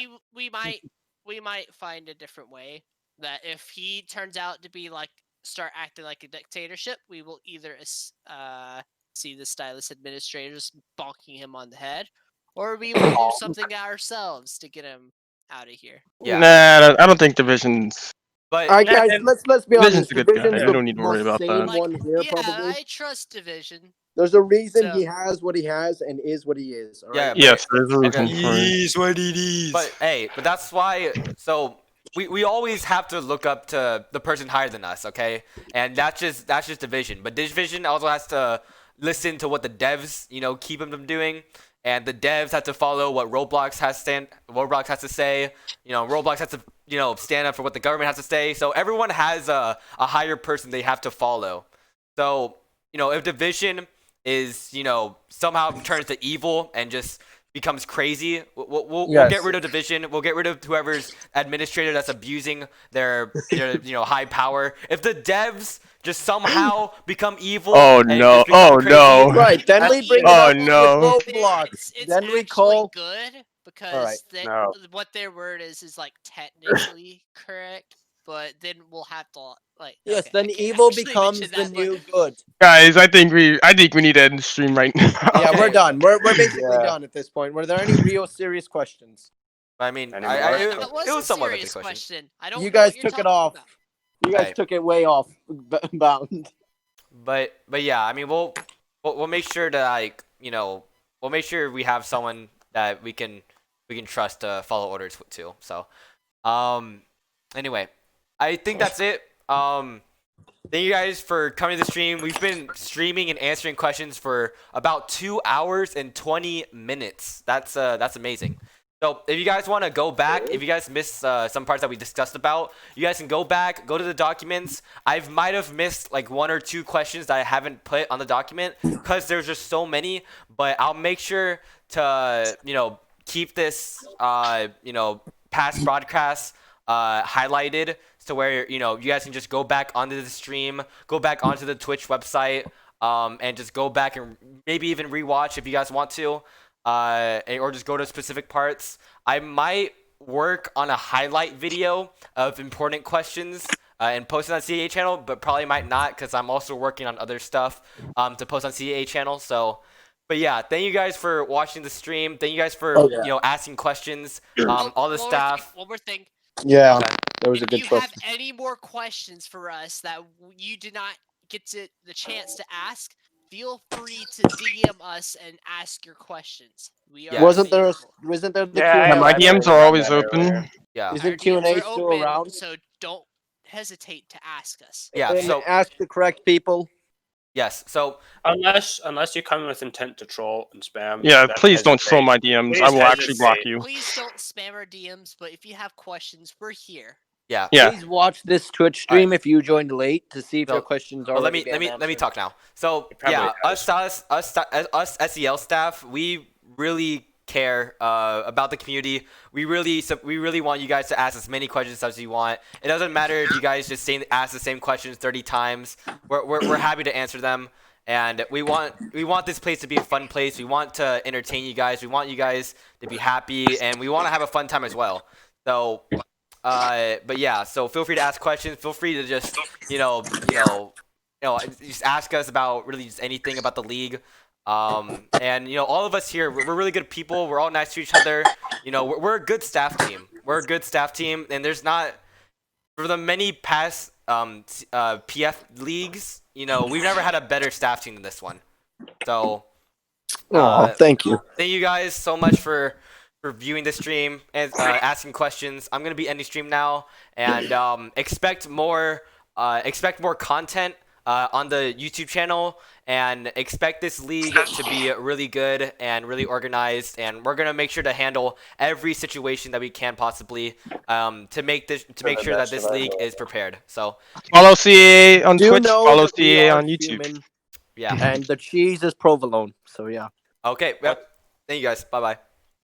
we might find a different way. That if he turns out to be like start acting like a dictatorship, we will either see the Stylis administrators bonking him on the head, or we will do something ourselves to get him out of here. Yeah. Nah, I don't think Division's. But All right, guys. Let's be Division's honest. a good guy. Division's We the don't need to worry most about sane that. one here, Yeah, probably. I trust Division. There's a reason So- he has what he has and is what he is. All Yeah, right? Yes, there's a reason Okay. for it. what it is. But hey, but that's why. So we always have to look up to the person higher than us, okay? And that's just division. But division also has to listen to what the devs, keep them doing, and the devs have to follow what Roblox has to say. Roblox has to stand up for what the government has to say. So everyone has a higher person they have to follow. So if division is somehow turns to evil and just becomes crazy, we'll get rid of division. We'll get rid of whoever's administrator that's abusing their high power. If the devs just somehow become evil, Oh, and no. just become Oh, crazy, no. Right. Then we bring it Oh, up no. with Roblox. It's Then we actually call. good because Alright. No. what their word is like technically correct, but then we'll have to like. Yes. okay, I Then can't evil actually becomes mention the that, but- new good. Guys, I think we need to end the stream right now. Yeah, we're Okay. done. We're basically Yeah. done at this point. Were there any real serious questions? I mean, Anymore? That was it a was somewhat of a serious good question. I don't. You know guys what you're took it talking off. about. You guys Right. took it way off bound. But yeah, I mean, we'll make sure to we'll make sure we have someone that we can trust to follow orders to. So, anyway, I think that's it. Thank you guys for coming to the stream. We've been streaming and answering questions for about 2 hours and 20 minutes. That's amazing. So if you guys want to go back, if you guys missed some parts that we discussed about, you guys can go back, go to the documents. I might have missed like 1 or 2 questions that I haven't put on the document because there's just so many. But I'll make sure to keep this past broadcasts highlighted to where you guys can just go back onto the stream, go back onto the Twitch website, and just go back and maybe even rewatch if you guys want to. Or just go to specific parts. I might work on a highlight video of important questions and post it on CAA channel, but probably might not because I'm also working on other stuff to post on CAA channel. So, but yeah, thank you guys for watching the stream. Thank you guys for asking questions. All the staff. One more thing. Yeah, Okay. that was a If good you question. have any more questions for us that you did not get the chance to ask, feel free to DM us and ask your questions. We are Yeah. Wasn't there available. the Yeah, Q&A? Yeah, my DMs are always open. Yeah. Our Isn't DMs Q&A are still open, around? So don't hesitate to ask us. Yeah. And So ask the correct people. Yes. So Unless you come with intent to troll and spam. Yeah, then please don't troll hesitate. my DMs. I Please will actually block hesitate. you. Please don't spam our DMs, but if you have questions, we're here. yeah. Yeah. Please watch this Twitch stream if you joined late to see if your So- questions Well, already let me answered. talk now. So It probably yeah, has. us SEL staff, we really care about the community. We really want you guys to ask as many questions as you want. It doesn't matter if you guys just ask the same questions 30 times. We're happy to answer them. And we want this place to be a fun place. We want to entertain you guys. We want you guys to be happy, and we want to have a fun time as well. So, but yeah. So feel free to ask questions. Feel free to just just ask us about really just anything about the league. And all of us here, we're really good people. We're all nice to each other. We're a good staff team. We're a good staff team, and there's not for the many past PF leagues. We've never had a better staff team than this one. So, Thank you. thank you guys so much for viewing this stream and asking questions. I'm gonna be ending stream now, and expect more content on the YouTube channel, and expect this league to be really good and really organized. And we're gonna make sure to handle every situation that we can possibly to make sure that this league is prepared. So Follow CA on Do Twitch. know Follow that we CA are on YouTube. human, yeah. and the cheese is provolone. So yeah. Okay. Yep. Thank you guys. Bye bye.